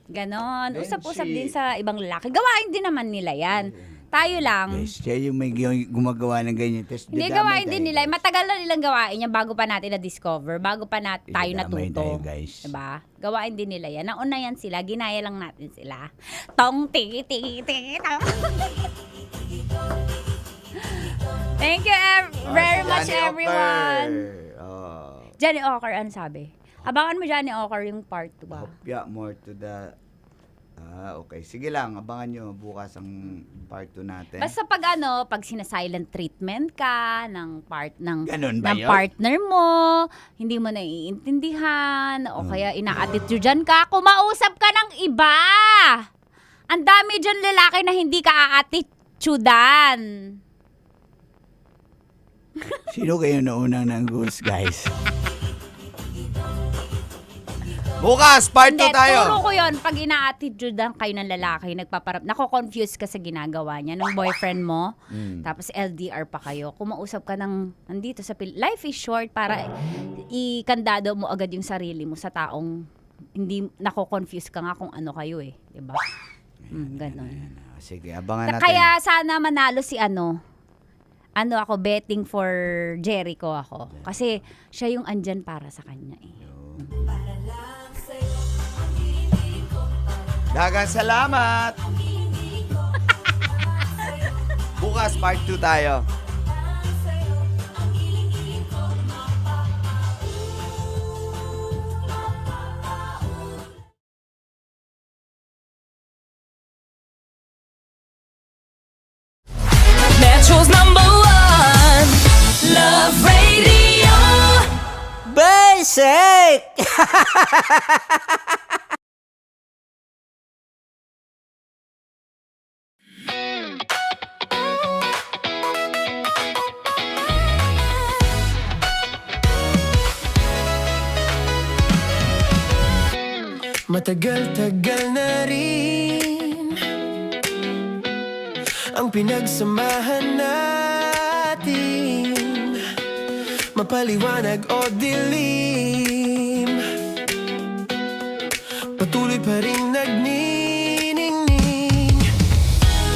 Ganon. Usap-usap din sa ibang lalaki. Gawain din naman nila yan. Tayo lang. Yes, siya yung may gumagawa ng ganyan. Hindi, gawain din nila. Matagal na nilang gawain yan bago pa natin na-discover. Bago pa tayo natuto. Tayo, guys. Diba? Gawain din nila yan. Nauna yan sila. Ginaya lang natin sila. Tong, tiki, tiki, tiki, tong. Thank you very much, everyone. Johnny Ocker, ano sabi? Abangan mo, Johnny Ocker, yung part 2 ba? Yeah, more to the... okay. Sige lang, abangan nyo bukas ang part 2 natin. Basta pag sina-silent treatment ka ng Ganun ba ng yun? partner mo, hindi mo naiintindihan, o kaya ina-attitudean ka, kumausap ka ng iba. Ang dami dyan lalaki na hindi ka a-attitudean. Sino kayo naunang ng goals, guys? Bukas, part 2 tayo. Turo ko yun. Pag ina-attitudean kayo ng lalaki, nako-confuse ka sa ginagawa niya, ng boyfriend mo, tapos LDR pa kayo, kumausap ka nandito sa life is short para ikandado mo agad yung sarili mo sa taong hindi nako-confuse ka nga kung ano kayo eh. Diba? Ganon. Sige, abangan natin. Kaya sana manalo si ako, betting for Jericho ako. Kasi siya yung andyan para sa kanya eh. Dagang salamat! bukas, part 2 tayo. Metro's #1 Love Radio. Basic! Matagal-tagal na rin ang pinagsamahan natin, mapaliwanag o dilim, patuloy pa rin nagniningning.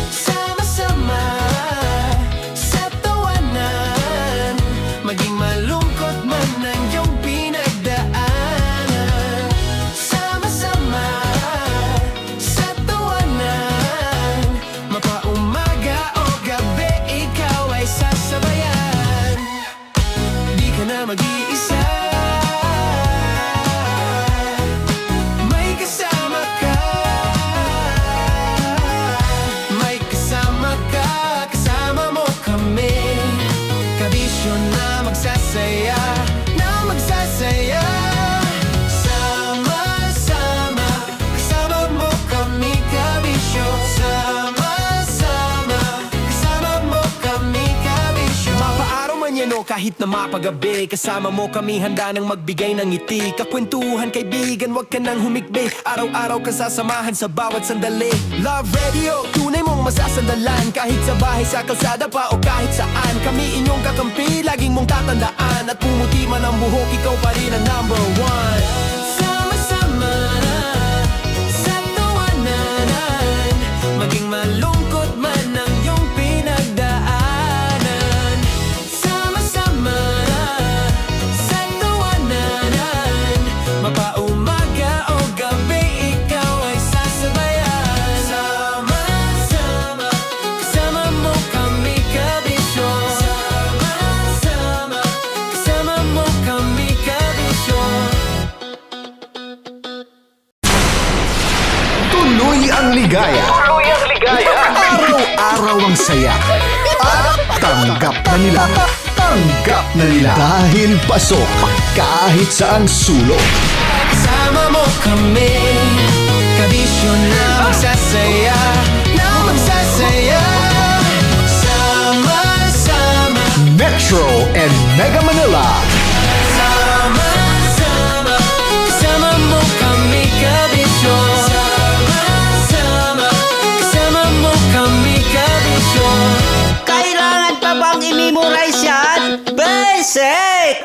Sama-sama sa tawanan, maging malungkot man ang iyong pinagdaanan. Sama-sama sa tawanan, mapaumaga o gabi, ikaw ay sasabayan. Di ka na mag-iisa, may kasama ka. May kasama ka, kasama mo kami. Kabisyo na magsasaya, na magsasaya. Sama-sama, kasama mo kami, kabisyo. Sama-sama, kasama mo kami, kabisyo. Mapaaraw man yan o kahit na mapagabi, kasama mo kami, handa nang magbigay ng ngiti. Kakwentuhan, kaibigan, wag ka nang humikbi. Araw-araw ka sasamahan sa bawat sandali. Love Radio, tunay mong masasandalan. Kahit sa bahay, sa kalsada pa o kahit saan, kami inyong kakampi, laging mong tatandaan. At pumuti man ang buhok, ikaw pa rin ang #1. Sama-sama sa tawanan, maging malungkot man ang iyong pinagdaanan. Sama-sama sa tawanan, mapaumaga o gabi, ikaw ay sasabayan. Sama-sama, kasama mo kami, kabisyo. Sama-sama, kasama mo kami, kabisyo. Tuloy ang ligaya. Araw-araw ang saya. At tanggap na nila. Tanggap na nila. Dahil pasok kahit saan sulok. Kasama mo kami, kabisyo na magsasaya, na magsasaya. Sama-sama, Metro and Mega Manila. sama-sama, kasama mo kami, kabisyo. Sama-sama, kasama mo kami, kabisyo. Kailangan pa bang i-memorize yan? Basic!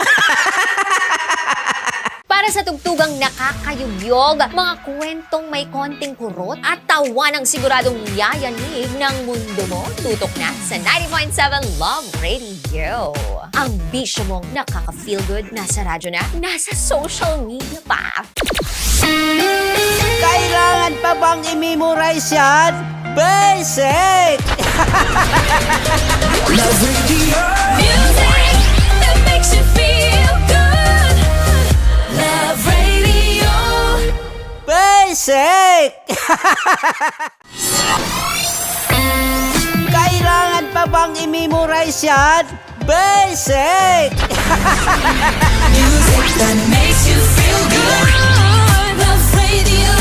Para sa tugtugang nakakayugyog, mga kwentong may konting kurot at tawa ng siguradong yayanig ng mundo mo, tutok na sa 90.7 Love Radio. Ang bisyo mong nakaka-feel good, nasa radyo na, nasa social media pa. Kailangan pa bang i-memorize yan? Basic! Love Radio. Music that makes you feel good. Love Radio. Basic! Kailangan pa bang i-memorize yan? Basic! Music that makes you feel good. Love Radio.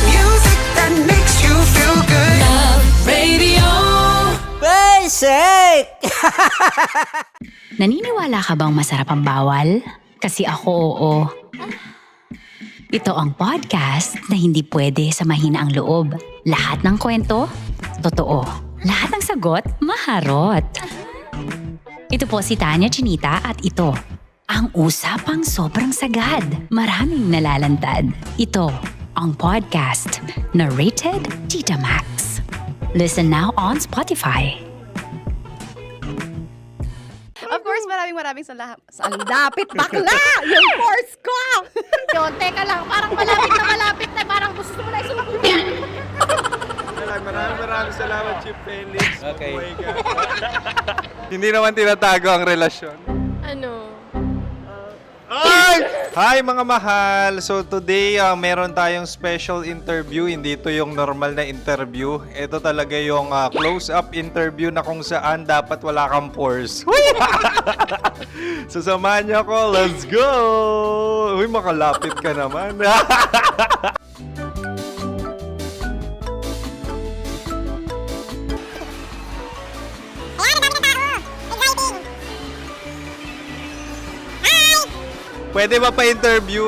Music that makes you feel good. Love Radio. Basic! Naniniwala ka bang masarap ang bawal? Kasi ako oo. Ito ang podcast na hindi pwede sa mahina ang loob. Lahat ng kwento, totoo. Lahat ng sagot, maharot. Ito po si Tanya Chinita at ito, ang usapang sobrang sagad. Maraming nalalantad. Ito, ang podcast na rated Tita Max. Listen now on Spotify. Of course, maraming salamat. Ang lapit bakla! Yung course ko! Yun, teka lang, parang malapit na, parang gusto mo na isumakutin. Maraming salamat, Chief Felix. Okay. Buhay ka. Hindi naman tinatago ang relasyon. Ano? Hi mga mahal! So today, meron tayong special interview. Hindi ito yung normal na interview. Ito talaga yung close-up interview na kung saan dapat wala kang pores. So samahan niyo ako. Let's go! Uy, makalapit ka naman. Pwede ba pa-interview?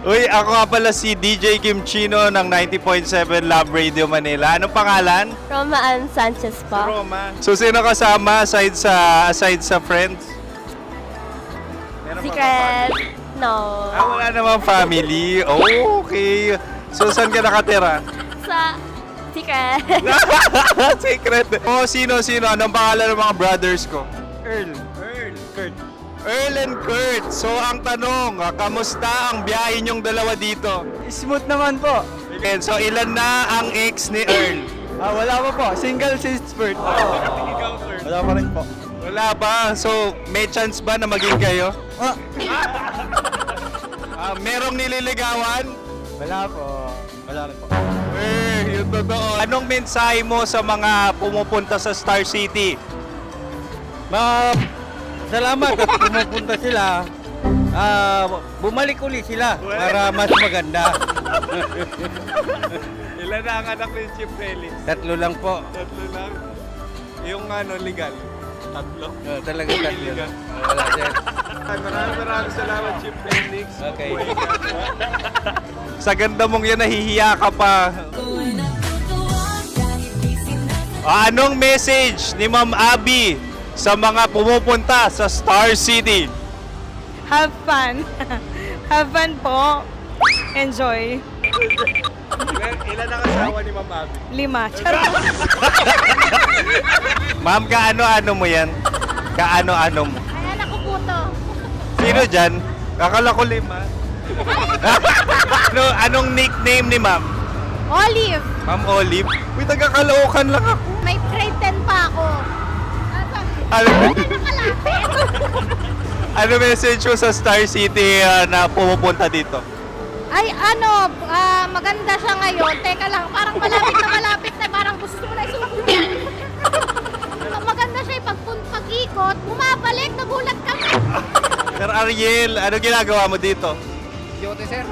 Uy, ako nga pala si DJ Kim Chino ng 90.7 Love Radio Manila. Anong pangalan? Roma Ann Sanchez po. Roma. So, sino kasama aside sa friends? Meron pa ba family? No. Wala namang family. Oh, okay. So, saan ka nakatira? Sa secret. Secret. Oh, sino? Anong pangalan ng mga brothers ko? Earl, Kurt. Earl and Kurt. So, ang tanong, kamusta ang biyahe niyong dalawa dito? Smooth naman po. Okay, so, ilan na ang ex ni Earl? Wala pa po. Single since birth. Ikaw, Kurt. Wala pa rin po. Wala pa. So, may chance ba na maging kayo? Merong nililigawan? Wala po. Wala rin po. Yung totoo. Anong mensahe mo sa mga pumupunta sa Star City? Salamat at pumupunta sila. Bumalik uli sila para mas maganda. Ilan na ang anak ni Chief Felix? 3 lang po. 3 lang. Yung legal? 3? Talaga 3 lang. Wala dyan. Maraming salamat, Chief Felix. Okay. Buhay ka. Sa ganda mong yan, nahihiya ka pa. Anong message ni Ma'am Abby sa mga pumupunta sa Star City? Have fun. Have fun po. Enjoy. Ilan ang asawa ni Ma'am Abby? 5. Charot. Ma'am, kaano-ano mo yan? Kaano-ano mo? Ayan ako po to. Sino dyan? Akala ko 5. Anong nickname ni Ma'am? Olive. Ma'am Olive? Uy, taga-Caloocan lang ako. May grade 10 pa ako. Ano message mo sa Star City na pumupunta dito? Ay, maganda siya ngayon. Teka lang, parang malapit na, parang gusto mo na maganda siya pag-ikot, bumabalik, nagulat kami. Sir Ariel, ano ginagawa mo dito? Yote, sir.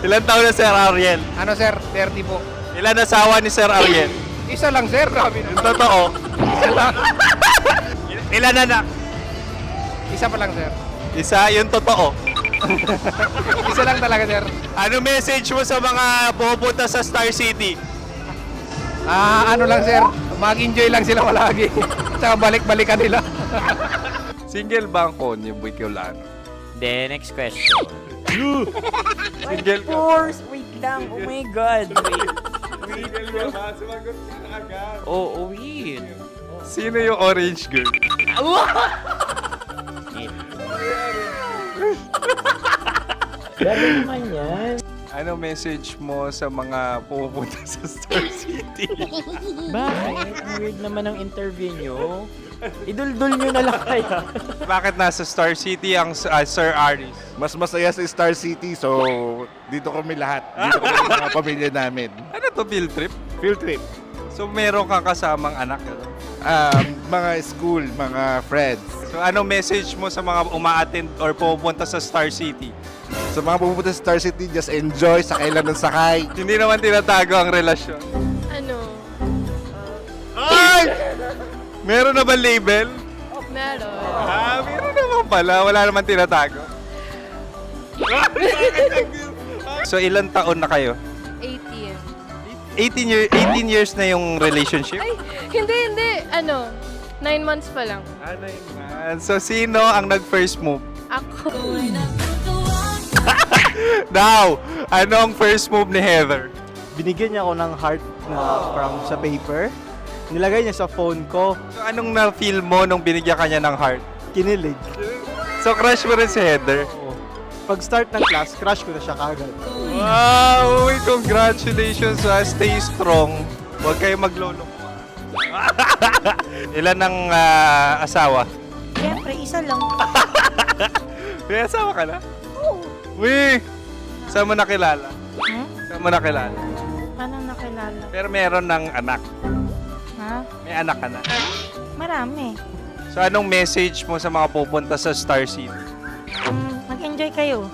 Ilan taon na Sir Ariel? Ano, sir? 30 po. Ilan asawa ni Sir Ariel? Isa lang, sir. Grabe Yung totoo. Isa lang. Ilan anak? Isa pa lang, sir. Isa, yung totoo. Isa lang talaga, sir. Ano message mo sa mga pumupunta sa Star City? Ano lang, sir. Mag-enjoy lang sila palagi. Tsaka balik-balikan nila. Single ba ang konyo, Boy Kiolano? Then, next question. Single ka? Wait lang. Oh my God. Single ka ba? Sumagot ka na agad. Oh, wait. Sino yung orange girl? Grabe naman yan. Ano message mo sa mga pumupunta sa Star City? Bakit? Ang weird naman ang interview nyo. Iduldul nyo na lang kaya. Bakit nasa Star City ang Sir Aris? Mas masaya sa Star City, so dito kami lahat. Dito kami mga pamilya namin. Ano to, field trip? Field trip. So meron kang kasamang anak? Ano? Mga school, mga friends. So ano message mo sa mga uma-attend or pumupunta sa Star City? Sa mga pupunta sa Star City, just enjoy, sakay lang ng sakay. Hindi naman tinatago ang relasyon. Ano? Ay! Meron na ba label? Meron. Meron naman pala. Wala naman tinatago. So ilan taon na kayo? 18. 18 years na yung relationship? Ay, hindi. 9 months pa lang. Ano yun? So sino ang nag-first move? Ako. Now, anong first move ni Heather? Binigyan niya ako ng heart na from sa paper. Nilagay niya sa phone ko. So anong na-feel mo nung binigyan ka niya ng heart? Kinilig. So crush mo rin si Heather? Oo. Pag start ng class, crush ko na siya kagad. Wow! Uy, congratulations. Stay strong. Huwag kayo magloloko. Ilan ang asawa? Siyempre, isa lang. May asawa ka na? Oo. Uy! Saan mo nakilala? Saan mo nakilala? Paano nakilala? Pero meron ng anak. Ha? May anak ka na. Marami. So anong message mo sa mga pupunta sa Star City? Mag-enjoy kayo.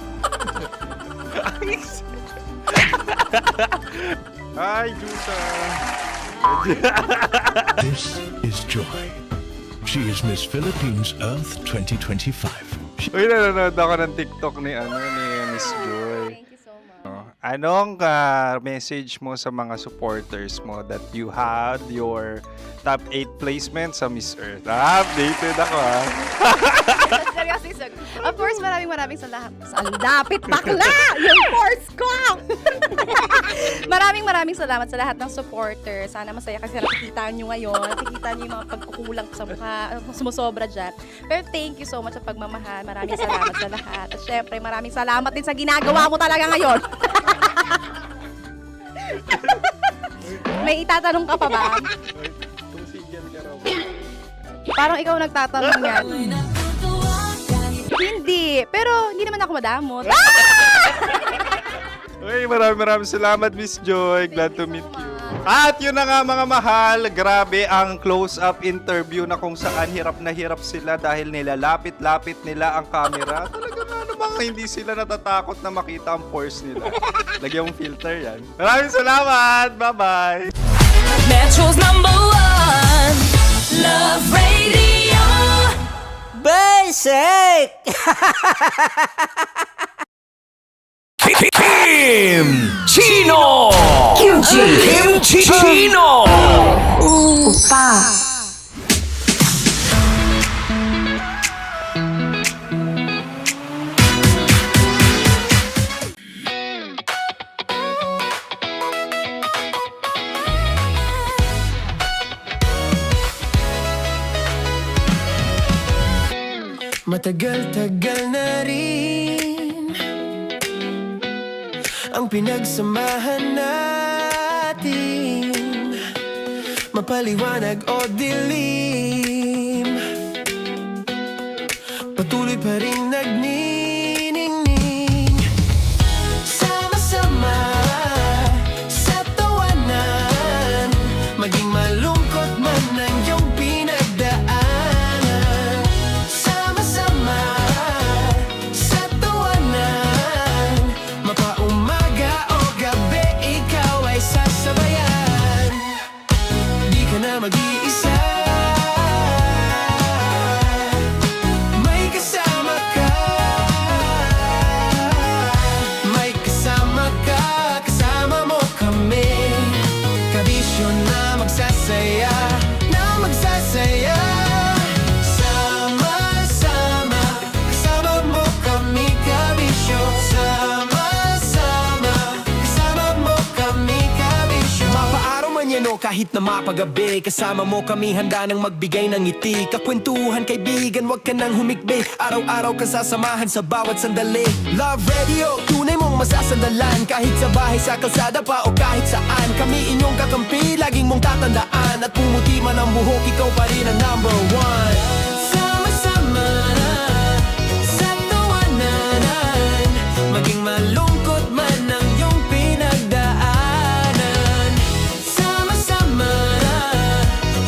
Hi, Jusa! This is Joy. She is Miss Philippines Earth 2025. Uy, nanonood ako ng TikTok ni Miss Joy. Thank you so much. Anong message mo sa mga supporters mo that you had your top 8 placement sa Miss Earth? Updated ako Seryously, of course, maraming salamat. Dapit bakla! Yung course ko! maraming salamat sa lahat ng supporter. Sana masaya kasi nakikita nyo ngayon. Nakikita nyo yung mga pagkukulang sa mukha, sumusobra dyan. Pero thank you so much sa pagmamahal. Maraming salamat sa lahat. At syempre, maraming salamat din sa ginagawa mo talaga ngayon. May itatanong ka pa ba? Parang ikaw nagtatanong yan. Hindi. Pero hindi naman ako madamot. Uy, maraming salamat, Miss Joy. Glad to meet you. At yun na nga mga mahal, grabe ang close-up interview na kung saan hirap na hirap sila dahil nilalapit-lapit nila ang camera. Talaga nga namang hindi sila natatakot na makita ang pores nila. Lagyan mong filter yan. Maraming salamat! Bye-bye! Metro's #1 Love Radio. Basic! Chino! Kimchi Chino! Matagal-tagal na rin ang pinagsamahan natin, mapaliwanag o dilim, patuloy pa rin nagniningning. Sama-sama sa tawanan, maging malungkot man ang iyong pinagdaanan. Sama-sama sa tawanan, mapaumaga o gabi, ikaw ay sasabayan. Di ka na mag-iisa, may kasama ka. May kasama ka, kasama mo kami. Kabisyo na magsasaya, na magsasaya. Sama-sama, kasama mo kami, kabisyo. Sama-sama, kasama mo kami, kabisyo. Mapaaraw man yan o kahit na mapagabi, kasama mo kami, handa nang magbigay ng ngiti. Kakwentuhan, kaibigan, wag ka nang humikbi. Araw-araw ka sasamahan sa bawat sandali. Love Radio, tunay mong masasandalan. Kahit sa bahay, sa kalsada pa o kahit saan, kami inyong kakampi, laging mong tatandaan. At pumuti man ang buhok, ikaw pa rin ang #1. Sama-sama sa tawanan, maging malungkot man ang iyong pinagdaanan. Sama-sama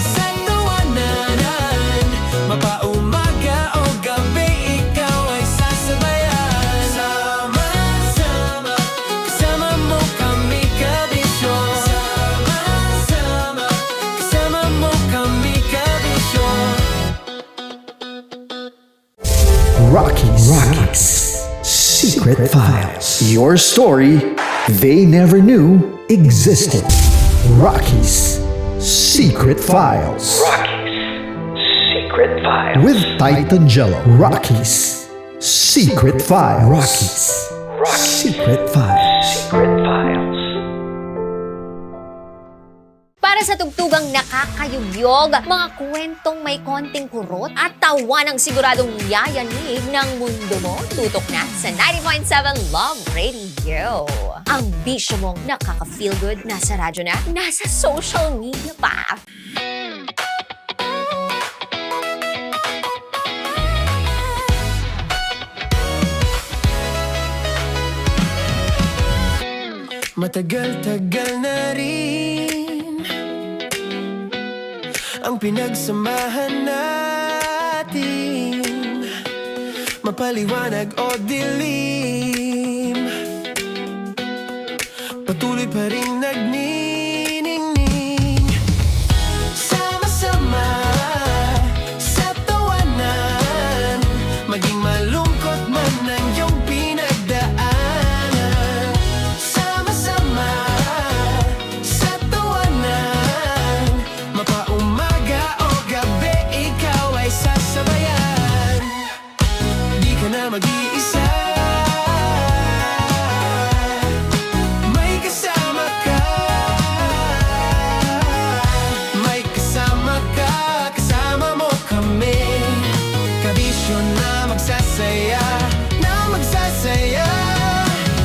sa tawanan, mapaumaga o gabi, ikaw ay sasabayan. Sama-sama, kasama mo kami, kabisyo. Sama-sama, kasama mo kami, kabisyo. Rockies. Secret Files. Your story they never knew existed. Rockies. Secret Files. Secret Files. With Titan Jello. Rockies. Secret Files. Rockies. Secret Files. Secret Files. Para Para sa tugtugang nakakayugyog, mga kwentong may konting kurot at tawa ng siguradong yayanig ng mundo mo, tutok na sa 90.7 Love Radio. Ang bisyo mong nakaka-feel good, nasa radyo na, nasa social media pa. Matagal-tagal na rin ang pinagsamahan natin, mapaliwanag o dilim, patuloy pa rin nagniningning. Sama-sama sa tawanan, maging malungkot man ang iyong pinagdaanan. Sama-sama sa tawanan, mapaumaga o gabi, ikaw ay sasabayan. Di ka na mag-iisa, may kasama ka. May kasama ka, kasama mo kami. Kabisyo na magsasaya, na magsasaya.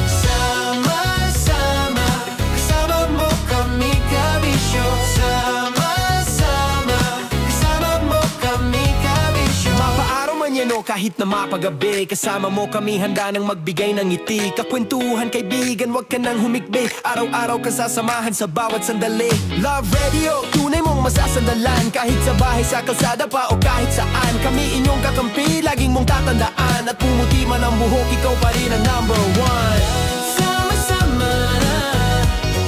Sama-sama, kasama mo kami, kabisyo. Sama-sama, kasama mo kami, kabisyo. Mapaaraw man yan o kahit na mapagabi, kasama mo kami, handa nang magbigay ng ngiti. Kakwentuhan, kaibigan, wag ka nang humikbi. Araw-araw ka sasamahan sa bawat sandali. Love Radio, tunay mong masasandalan. Kahit sa bahay, sa kalsada pa o kahit saan, kami inyong kakampi, laging mong tatandaan. At pumuti man ang buhok, ikaw pa rin ang number one. Sama-sama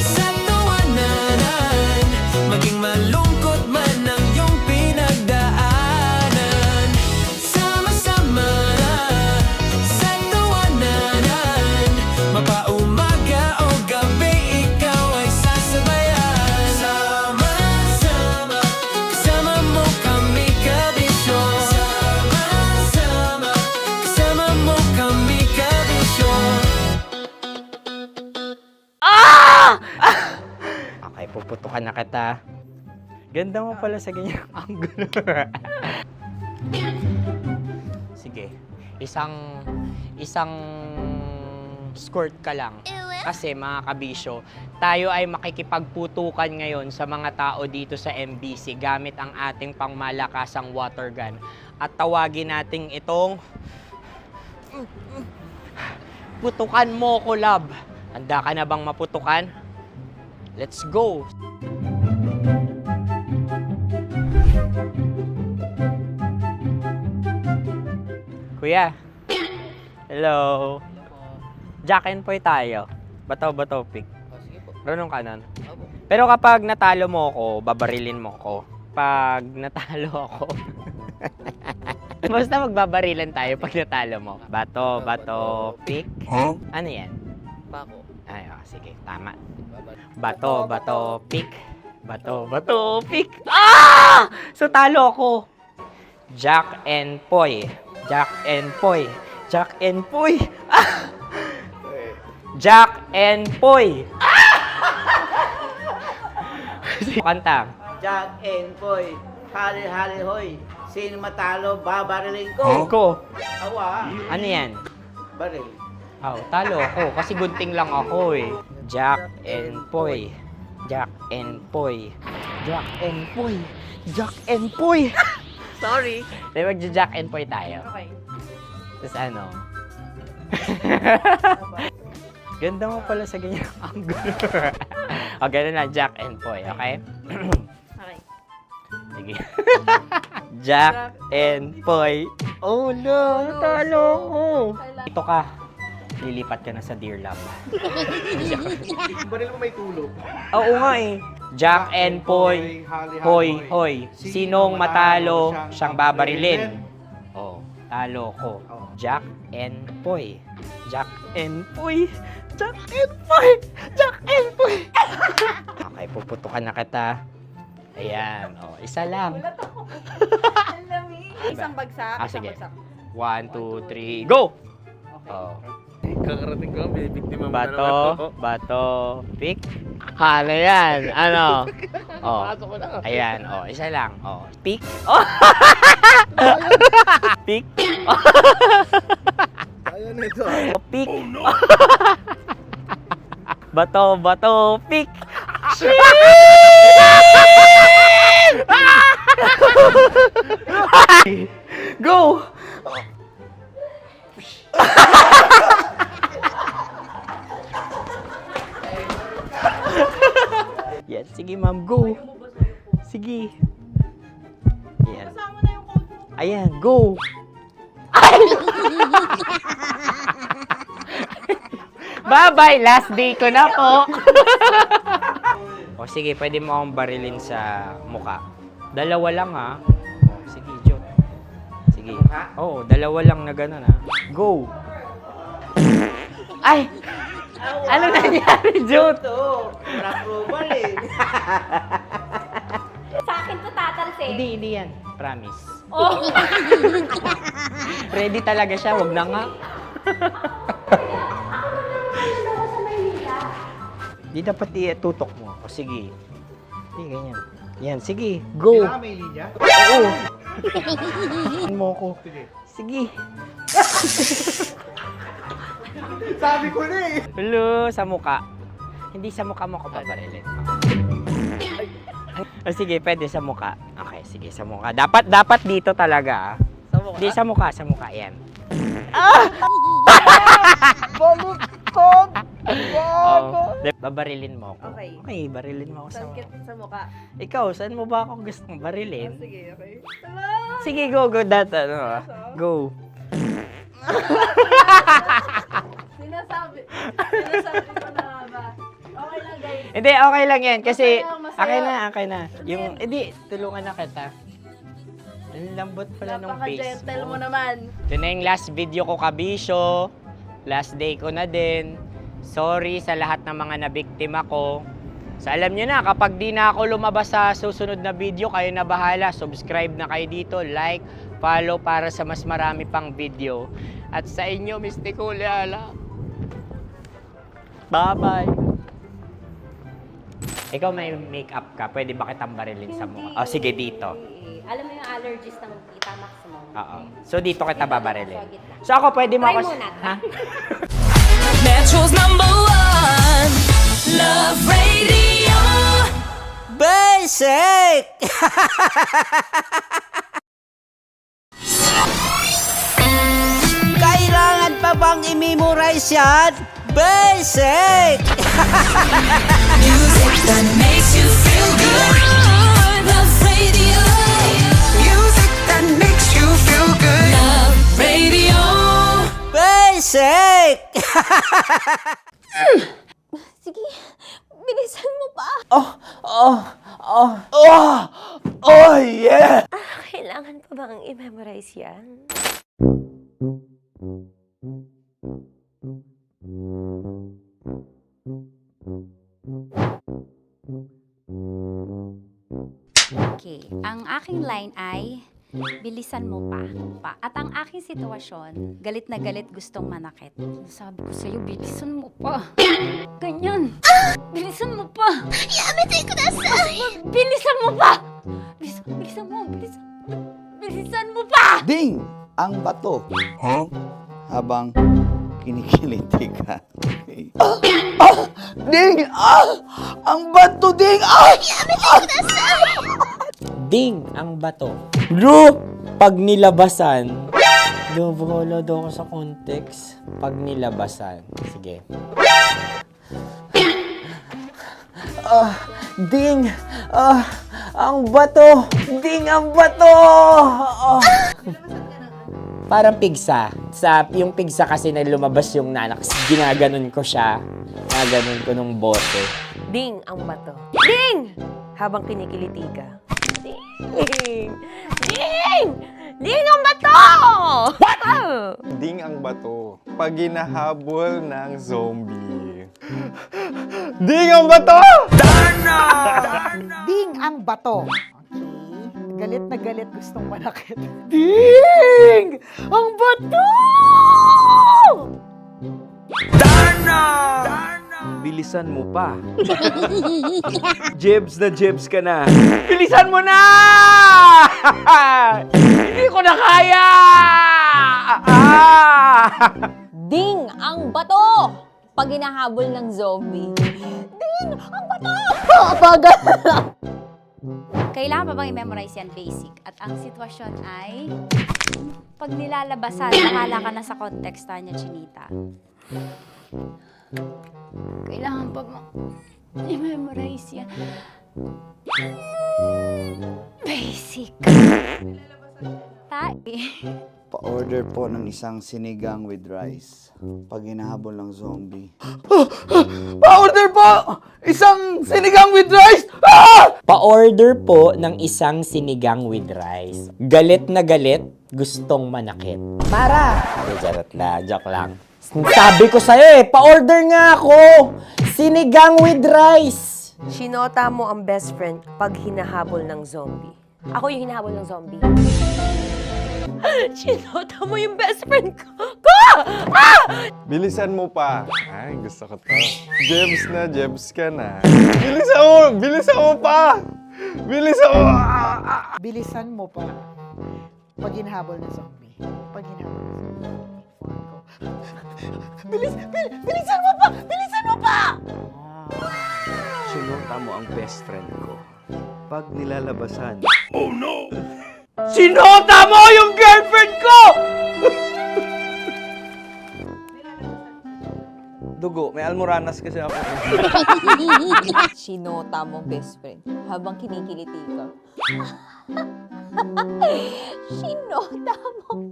sa tawanan, maging malungkot man ang iyong pinagdaanan. Sama-sama sa tawanan, mapaumaga o gabi, ikaw ay sasabayan. Sama-sama, kasama mo kami, kabisyo. Sama-sama, kasama mo kami, kabisyo. Okay, puputukan na kita. Ganda mo pala sa ganyang angulo. Sige, isang skirt ka lang. Kasi mga kabisyo, tayo ay makikipagputukan ngayon sa mga tao dito sa MBC gamit ang ating pangmalakasang water gun. At tawagin natin itong putukan mo ko, love. Handa ka na bang maputukan? Let's go! Kuya. Hello. Jack and Poy tayo. Bato-bato pick. Runong ka nun. Pero kapag natalo mo ako, babarilin mo ako. Pag natalo ako, basta magbabarilan tayo pag natalo mo. Bato, pick. Huh? Ano yan? Bako. Ay, oh, sige, tama. Bato, pick. Bato, pick. Ah! So, talo ako. Jack and Poy. Jack and Poy. Jack and Poy. Ah! Jack and Poy. Ah! Kanta. Jack and Poy, hali-hali hoy. Sino matalo, babariling Huh? Ko. Awa. Ano yan? Baril. Oh, talo ako kasi gunting lang ako eh. Jack and Poy. Jack and Poy. Jack and Poy. Jack and Poy. Sorry. Di magja-Jack and Poy tayo. Okay. Tapos ano? Ganda mo pala sa ganyang angulo. O, ganun na, Jack and Poy, okay? Okay. Sige. Jack and Poy. Oh no, talo ko. Ito ka. Lilipat ka na sa Dear Love. Baril mo may tulog. Oo nga eh. Jack and Poy. Hoy, hoy. Sinong matalo, siyang babarilin. Oh, talo ko. Jack and Poy. Jack and Poy. Jack and Poy. Jack and Poy. Okay, puputukan na kita. Ayan. Oh, isa lang. Isang bagsak. Sige. 1, 2, 3, go! Oh. Kakarating ko, binibiktima mo Bato, pick. Ano yan? Ano? Oh. Ayan, oh. Isa lang. Oh. Pick. Oh. Pick. Ayaw na ito. Pick. Bato, pick. Go! Yan, sige ma'am, go. Sige. Ayan. Ayan, go. Bye-bye, last day ko na po. O sige, pwede mo akong barilin sa muka. Dalawa lang ha. O, sige, Jot. Sige. Oo, dalawa lang na gano'n ha. Go. Ay! Ano nangyari, Jot? Approval eh. Sa akin to tatalsik. Hindi yan. Promise. Oh. Ready talaga siya, wag na nga. Di dapat itutok mo. O sige. Hindi, ganyan. Yan, sige. Go. Kailangan may linya? Oo. mo ko. Sige. Sabi ko na eh. Hello, sa muka. Hindi sa muka mo ko paparilin. O sige, pwede sa muka. Okay, sige, sa muka. Dapat dito talaga. Sa muka? Hindi, sa muka, yan. Baluktot! Oh, babarilin mo ako. Okay. Okay, barilin mo ako sa muka. Sa mukha. Ikaw, saan mo ba ako gustong barilin? Sige, okay. Sige, go. Go. Sinasabi ko na ba? Okay lang, guys. Hindi, okay lang yan. Kasi, Okay lang, masaya. okay na. Yung, hindi, tulungan na kita. Ang lambot pala ng face Napaka-gentle mo. mo naman. Ito na yung last video ko, kabisyo. Last day ko na din. Sorry sa lahat ng mga nabiktima ko. So alam nyo na, kapag di na ako lumabas sa susunod na video, kayo na bahala. Subscribe na kayo dito, like, follow para sa mas marami pang video. At sa inyo, Mistiko Leala. Bye-bye. Ikaw may makeup ka, pwede ba kitang barilin sa mukha? O sige, dito. Alam mo yung allergies ng Tita Max mo? Oo. So dito kita babarilin. So ako pwede mo Try ako... muna. Ha? Metro's #1 Love Radio. Basic! Kailangan pa bang i-memorize yan? Basic! Music that makes you feel good. Love Radio. Music that makes you feel good. Love Radio. Basic! Sige, bilisan mo pa. Oh, yeah! Kailangan pa bang i-memorize yan? Okay, ang aking line ay, bilisan mo pa. At ang aking sitwasyon, galit na galit gustong manakit. Sabi ko sa'yo, bilisan mo pa. Ganyan. Bilisan mo pa. Yamitay ko na sa... Bilisan mo pa. Bilisan mo pa. Ding! Ang bato. Huh? Habang kinikiliti ka. Ding! Ang bato, Ding! Ding ang bato. Bro, pag nilabasan. Wala daw ako sa context. Pag nilabasan. Sige. Ding! Ang bato! Ding ang bato! Parang pigsa. Yung pigsa kasi na lumabas yung nanak. Ginaganon ko siya. Ginaganon ko nung bote. Ding ang bato. Ding! Habang kinikiliti ka. Ding! Ding! Ding ang bato! What? Ding ang bato. Pag hinahabol ng zombie. Ding ang bato! Ding ang bato. Okay. Galit na galit gustong manakit. Ding! Ang bato! Dana! Bilisan mo pa. Jebs na jebs ka na. Bilisan mo na! Hindi ko na kaya! Ding ang bato! Pag hinahabol ng zombie. Ding ang bato! Kailangan pa bang i-memorize yan basic? At ang sitwasyon ay, pag nilalabasan, nakala ka na sa context niya, Chinita. Kailangan pa bang i-memorize yan? Basic. Pa-order po ng isang sinigang with rice. Pag hinahabol ng zombie. Pa-order po! Isang sinigang with rice! Pa-order po ng isang sinigang with rice. Galit na galit, gustong manakit. Mara! Hindi, charot na. Joke lang. Sabi ko sa'yo pa-order nga ako! Sinigang with rice! Sinota mo ang best friend pag hinahabol ng zombie. Ako yung hinahabol ng zombie. Sinota mo yung best friend ko! Bilisan mo pa. Ay, gusto ko to. Jebs na jebs ka na. Bilisan mo! Bilisan mo pa! Bilisan mo! Bilisan mo pa. Pag hinahabol ng zombie. Pag hinahabol ng zombie. Bilisan mo pa! Bilisan mo pa! Sinota mo ang best friend ko. Pag nilalabasan. Sinota mo yung girlfriend ko! Dugo, may almoranas kasi ako. Sinota mo best friend habang kinikiliti ka. Sinota mo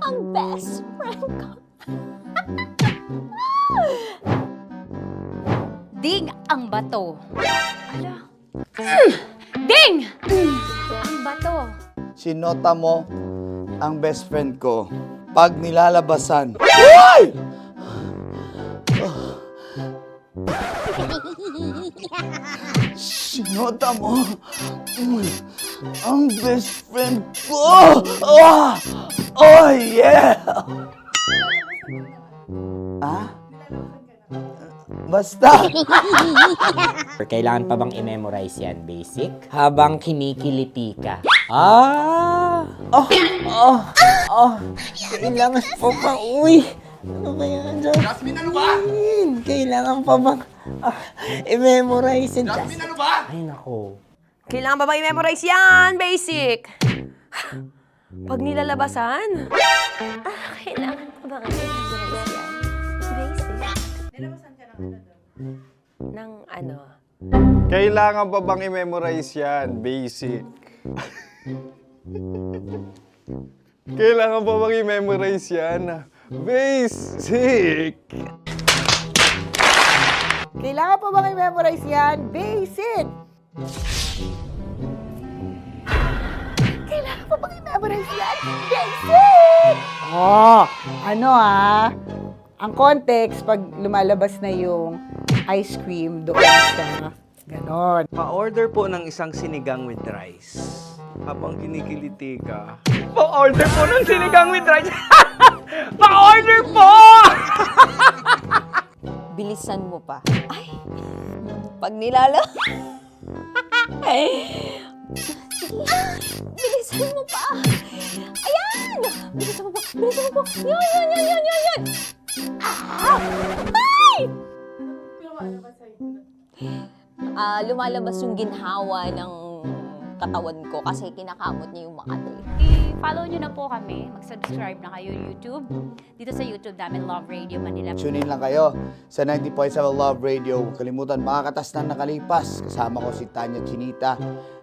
ang best friend ko. Ding ang bato. Ala. Ding! Ang bato. Sinota mo ang best friend ko. Pag nilalabasan. Sinota mo ang best friend ko. Oh yeah! Basta! Kailangan pa bang i-memorize yan, basic? Habang kinikiliti ka. Kailangan pa bang, uy! Ano ba yan, Jasmine, ano ba? Kailangan pa bang i-memorize yan? Jasmine, ano ba? Ay, nako. Kailangan ba i-memorize yan? Basic! Pag nilalabasan? Kailangan pa ba i-memorize yan? Basic. Nilalabasan ka ng ano? Kailangan pa bang i-memorize yan? Basic. Kailangan pa bang i-memorize yan? Basic. Kailangan pa bang i-memorize yan? Basic! Kailangan pa bang i-memorize yan? Basic! Ang context, pag lumalabas na yung ice cream doon sa ganon. Pa-order po ng isang sinigang with rice. Habang kinikiliti ka. Pa-order po ng sinigang with rice! Pa-order po! Bilisan mo pa. Ay! Pag nilala... Bilisan mo pa! Ayan! Bilisan mo pa! Bilisan mo pa! Yan! Ay! Lumalabas yung ginhawa ng katawan ko kasi kinakamot niya yung Makati. I-follow nyo na po kami. Mag-subscribe na kayo YouTube. Dito sa YouTube namin, Love Radio Manila. Tune in lang kayo sa 90.7 Love Radio. Huwag kalimutan, makakatas na nakalipas. Kasama ko si Tanya Chinita.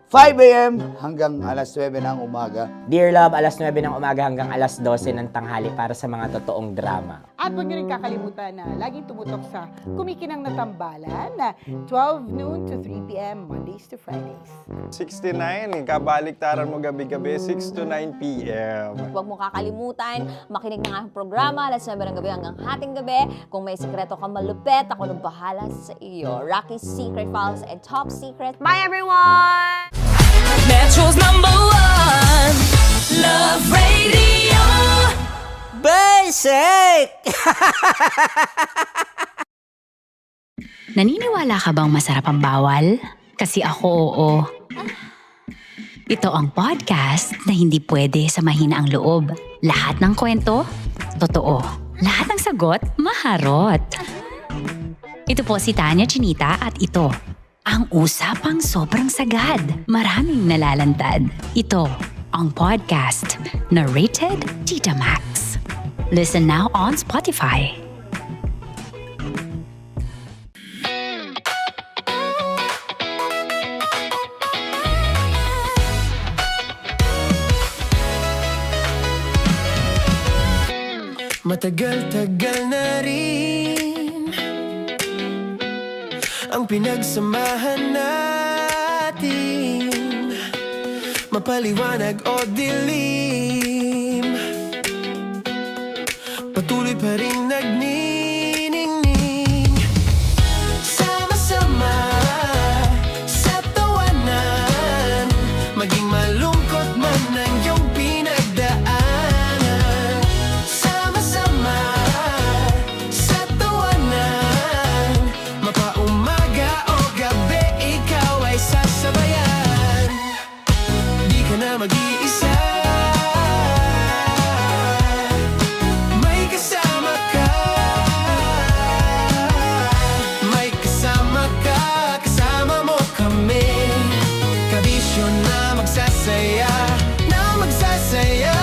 5 a.m. hanggang alas 9 ng umaga. Dear Love, alas 9 ng umaga hanggang alas 12 ng tanghali para sa mga totoong drama. At huwag nyo rin kakalimutan na laging tumutok sa Kumikinang na Tambalan na 12 noon to 3 p.m. Mondays to Fridays. 69, kabaliktaran mo gabi-gabi, 6 to 9 p.m. Huwag mo kakalimutan, makinig ng aking programa, alas 9 ng gabi hanggang hating gabi. Kung may sekreto ka malupet, ako nang bahala sa iyo. Rocky's Secret Files and Top Secret. Bye, everyone! Metro's #1 Love Radio. Basic! shake! Naniniwala ka bang masarap ang bawal? Kasi ako, oo. Ito ang podcast na hindi pwede sa mahina ang loob. Lahat ng kwento, totoo. Lahat ng sagot, maharot. Ito po si Tanya Chinita at ito, ang usapang sobrang sagad. Maraming nalalantad. Ito, ang podcast na rated Tita Max. Listen now on Spotify. Matagal-tagal na rin ang pinagsamahan natin, mapaliwanag o dilim, patuloy pa rin nagniningning. Sama-sama sa tawanan, maging malungkot man ang iyong pinagdaanan. Sama-sama sa tawanan, mapaumaga o gabi, ikaw ay sasabayan. Di ka na mag-iisa, may kasama ka. May kasama ka, kasama mo kami. Kabisyo na magsasaya, na magsasaya.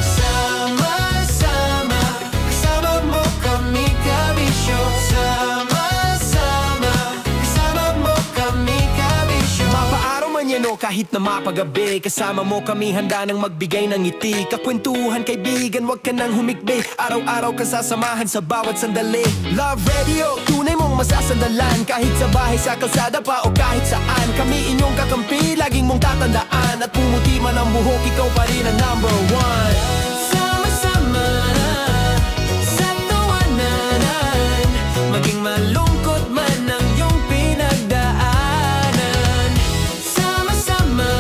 Sama-sama, kasama mo kami, kabisyo. Sama-sama, kasama mo kami, kabisyo. Mapaaraw man yan o kahit na mapagabi, kasama mo kami, handa nang magbigay ng ngiti. Kakwentuhan, kaibigan, wag ka nang humikbi. Araw-araw ka sasamahan sa bawat sandali. Love Radio, tunay mong masasandalan. Kahit sa bahay, sa kalsada pa o kahit saan, kami inyong kakampi, laging mong tatandaan. At pumuti man ang buhok, ikaw pa rin ang number one. Sama-sama sa tawanan, maging malungkot man ang iyong pinagdaanan. Sama-sama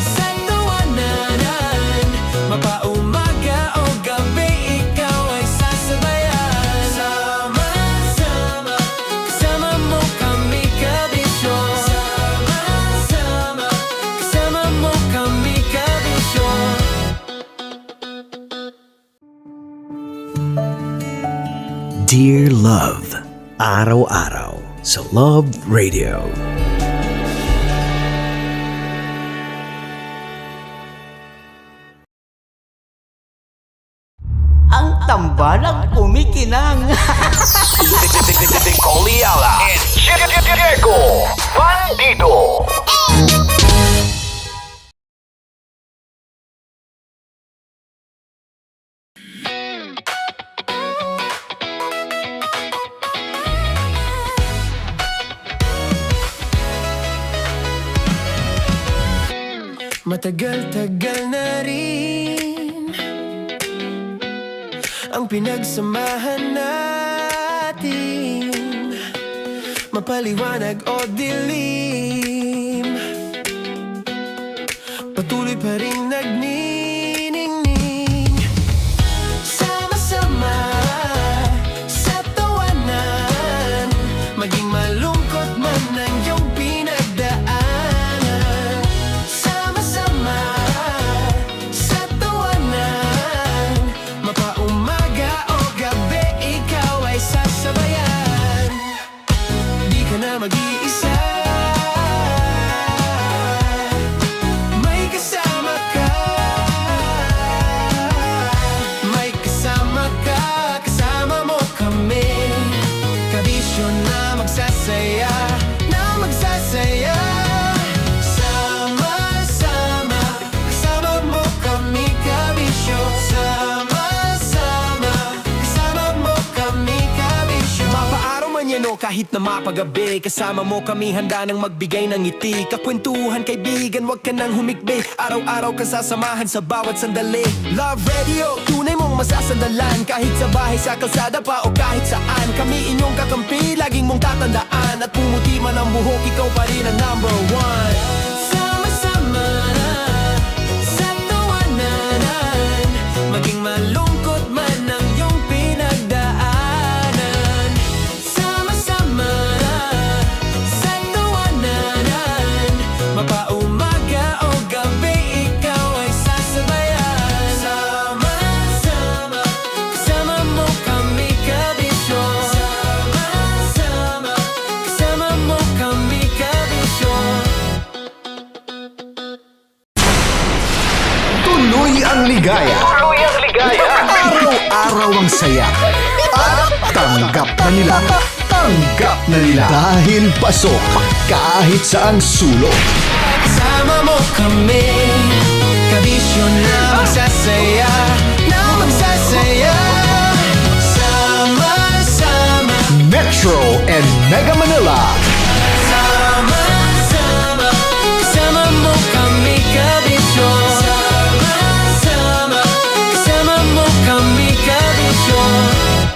sa tawanan, mapaumaga o gabi, ikaw ay sasabayan. Sama-sama, kasama mo kami, kabisyo. Sama-sama, kasama mo kami, kabisyo. Dear Love, araw-araw sa Love Radio. Ang tambalang kumikinang. Coliala and Diego Bandido. Matagal-tagal na rin ang pinagsamahan natin, mapaliwanag o dilim, patuloy pa rin nagniningning. Sama-sama sa tawanan, maging malungkot man ang iyong pinagdaanan. Sama-sama sa tawanan, mapaumaga o gabi, ikaw ay sasabayan. Di ka na mag-iisa, may kasama ka. May kasama ka, kasama mo kami. Kabisyo na magsasaya, na magsasaya. Sama-sama, kasama mo kami, kabisyo. Sama-sama, kasama mo kami, kabisyo. Mapaaraw man yan o kahit na mapagabi, kasama mo kami, handa nang magbigay ng ngiti. Kakwentuhan, kaibigan, wag ka nang humikbi. Araw-araw ka sasamahan sa bawat sandali. Love Radio, tunay mong masasandalan. Kahit sa bahay, sa kalsada pa o kahit saan, kami inyong kakampi, laging mong tatandaan. At pumuti man ang buhok, ikaw pa rin ang number one. Sama-sama sa tawanan, maging malungkot Tuluyang ligaya. Araw-araw ang saya. At tanggap na nila. Tanggap na nila. Dahil pasok kahit saang sulok. Sama mo kami, kabisyo na magsasaya, sama-sama. Metro and Mega Manila. Sama-sama, kasama mo kami, kabisyo. Sama-sama, kasama mo kami, kabisyo.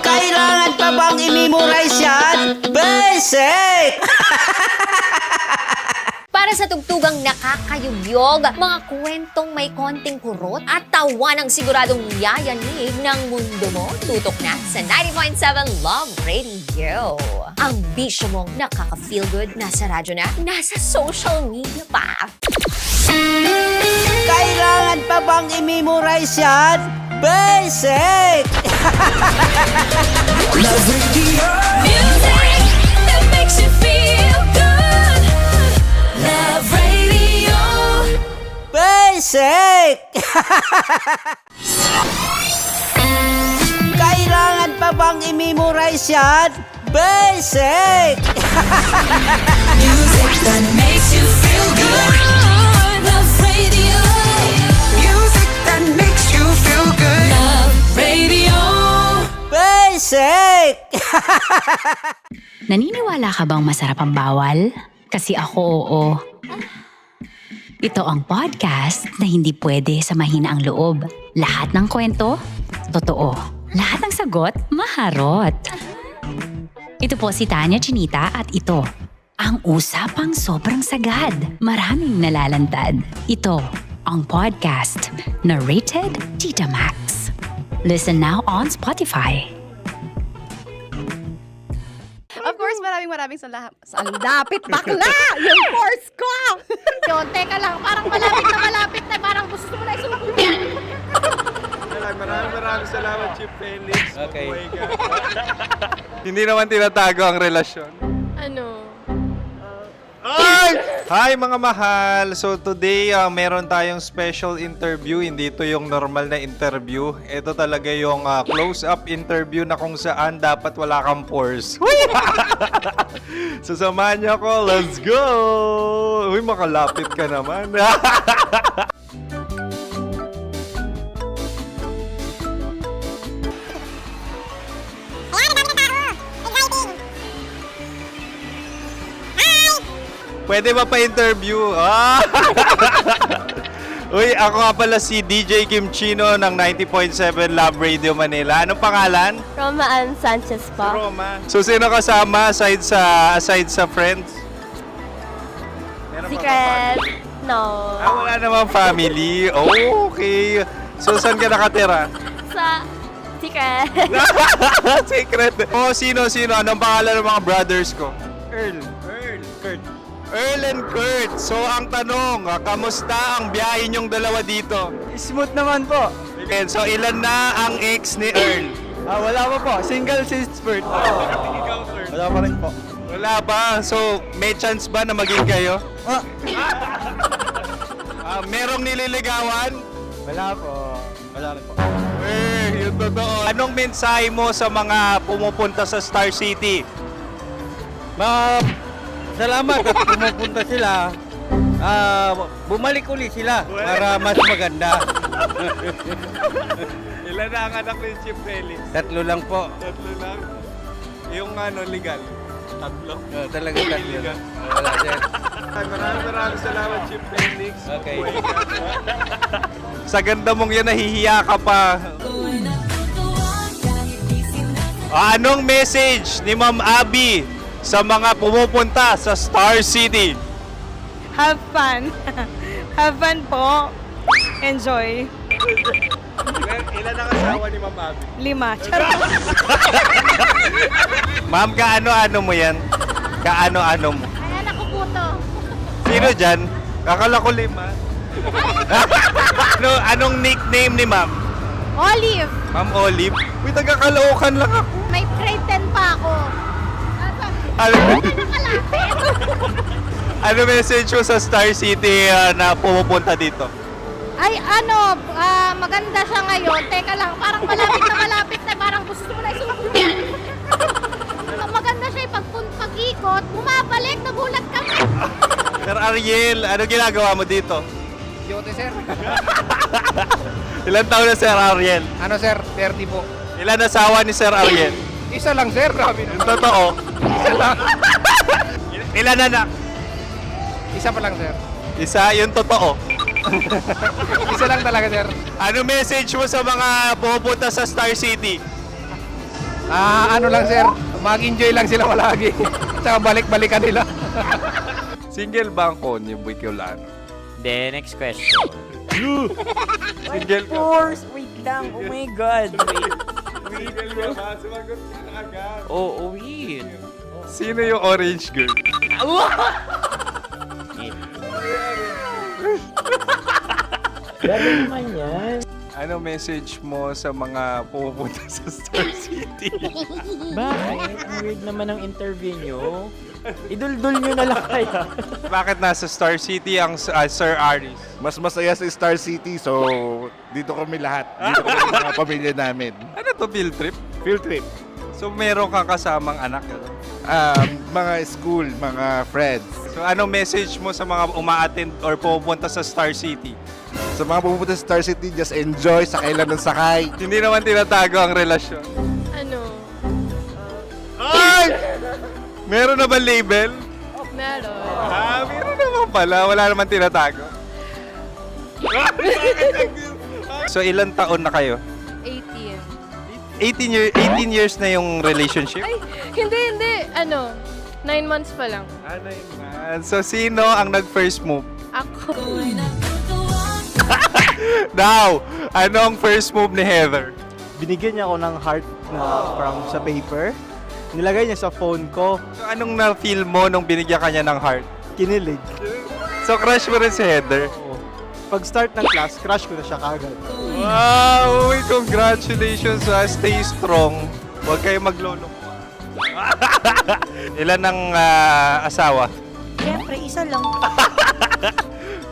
Kailangan pa bang i-memorize yan? Basic! Para sa tugtugang nakakayugyog, mga kwentong may konting kurot at tawa ng siguradong yayanig ng mundo mo, tutok na sa 90.7 Love Radio. Ang bisyo mong nakaka-feel good, nasa radyo na, nasa social media pa. Kailangan pa bang i-memorize yan? Basic! Love Radio. Music that makes you feel good. Love Radio. Basic! Kailangan pa bang i-memorize yan? Basic! Music that makes you feel good. Love Radio. Music that makes you feel good. Love Radio. Basic! Naniniwala ka bang masarap ang bawal? Kasi ako oo. Ito ang podcast na hindi pwede samahin ang loob. Lahat ng kwento, totoo. Lahat ng sagot, maharot. Ito po si Tanya Chinita at ito, ang usapang sobrang sagad. Maraming nalalantad. Ito, ang podcast na Rated Tita Max. Listen now on Spotify. Of course, maraming lapit bakla! Yung course ko! Yun, teka lang, parang malapit na, parang gusto mo na isumakunin. Maraming salamat, Chief Felix. Okay. Hindi naman tinatago ang relasyon. Ano? Hi mga mahal! So today, meron tayong special interview. Hindi ito yung normal na interview. Ito talaga yung close-up interview na kung saan dapat wala kang pores. So samahan niyo ako. Let's go! Uy, makalapit ka naman. Pwede ba pa-interview? Uy, ako nga pala si DJ Kim Chino ng 90.7 Love Radio Manila. Anong pangalan? Roma Ann Sanchez po. Roma. So, sino kasama aside sa friends? Meron Secret. No. Wala namang family. Oh, okay. So, saan ka nakatira? Sa Secret. Secret. Oh, sino? Anong pangalan ng mga brothers ko? Earl, Kurt. Earl and Kurt. So, ang tanong, kamusta ang biyahe niyong dalawa dito? Smooth naman po. Okay, so, ilan na ang ex ni Earl? Wala pa po. Single since birth. Wala pa rin po. Wala pa. So, may chance ba na maging kayo? Merong nililigawan? Wala po. Wala rin po. Yung totoo. Anong mensahe mo sa mga pumupunta sa Star City? Salamat at pumupunta sila. Bumalik uli sila para mas maganda. Ilan na ang anak ni Chief Felix? 3 lang po. 3 lang? Yung legal? 3? Talaga 3 lang. Wala dyan. Maraming salamat, Chief Felix. Okay. Sa ganda mong yan, nahihiya ka pa. Anong message ni Ma'am Abby sa mga pumupunta sa Star City? Have fun. Have fun po. Enjoy. Ilan ang asawa ni Ma'am Abby? 5. Charot. Ma'am, kaano-ano mo yan? Kaano-ano mo? Ayan ako po to. Sino dyan? Kakala ko 5. Anong nickname ni Ma'am? Olive. Ma'am Olive? Uy, taga-Caloocan lang ako. May grade 10 pa ako. Ano message mo sa Star City na pumupunta dito? Ay, ano, maganda siya ngayon. Teka lang, parang malapit na, parang gusto mo na isulat. Maganda siya, pag-ikot, bumabalik, nagulat ka. Sir Ariel, ano ginagawa mo dito? Yote, sir. Ilan taon na Sir Ariel? Ano, sir? 30 po. Ilan asawa ni Sir Ariel? Isa lang, sir. Grabe na. Yung totoo. Isa lang. Ilan anak? Isa pa lang, sir. Isa, yung totoo. Isa lang talaga, sir. Ano message mo sa mga pupunta sa Star City? Ano lang, sir. Mag-enjoy lang sila palagi. Tsaka balik-balikan nila. Single ba ang Connie Bicolano? Then, next question. Single ka? course! Wait lang. Oh my God. Wait. Single ka ba? Sumagot ka na agad. Oo, wait. Sino yung orange girl? Grabe naman yan. Ano message mo sa mga pupunta sa Star City? Bakit? Ang weird naman ng interview nyo. Idul-dul nyo na lang kaya. Bakit nasa Star City ang Sir Aris? Mas masaya sa Star City, so dito kami lahat. Dito kami sa mga pamilya namin. Ano to, field trip? Field trip. So meron kang kasamang anak? Ano? Mga school, mga friends. So ano message mo sa mga uma-attend or pupunta sa Star City? Sa mga pupunta sa Star City, just enjoy, sakay lang ng sakay. Hindi naman tinatago ang relasyon. Ano? Ay! Meron na ba label? Meron. Meron naman pala. Wala naman tinatago. So ilan taon na kayo? 18. 18 years na yung relationship? Ay, hindi. Ano, 9 months pa lang. Ano yun? So sino ang nag-first move? Ako. Now, ano ang first move ni Heather? Binigyan niya ako ng heart na from sa paper. Nilagay niya sa phone ko. So anong na-feel mo nung binigyan ka niya ng heart? Kinilig. So crush mo rin si Heather? Pag start ng class, crush ko na siya kagad. Wow! Uy, congratulations! Stay strong. Huwag kayo maglolo. Ilan ang asawa? Siyempre, isa lang.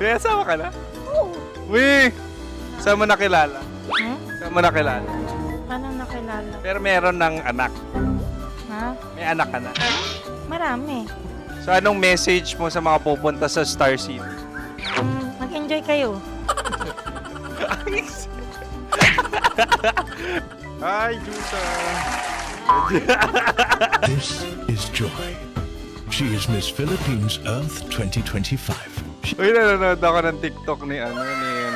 May asawa ka na? Oo. Uy! Saan mo nakilala? Saan mo nakilala? Paano nakilala? Pero meron ng anak. Ha? May anak ka na. Marami. So anong message mo sa mga pupunta sa Star City? Mag-enjoy kayo. Hi, Jusa! This is Joy. She is Miss Philippines Earth 2025. Uy, nanonood ako ng TikTok ni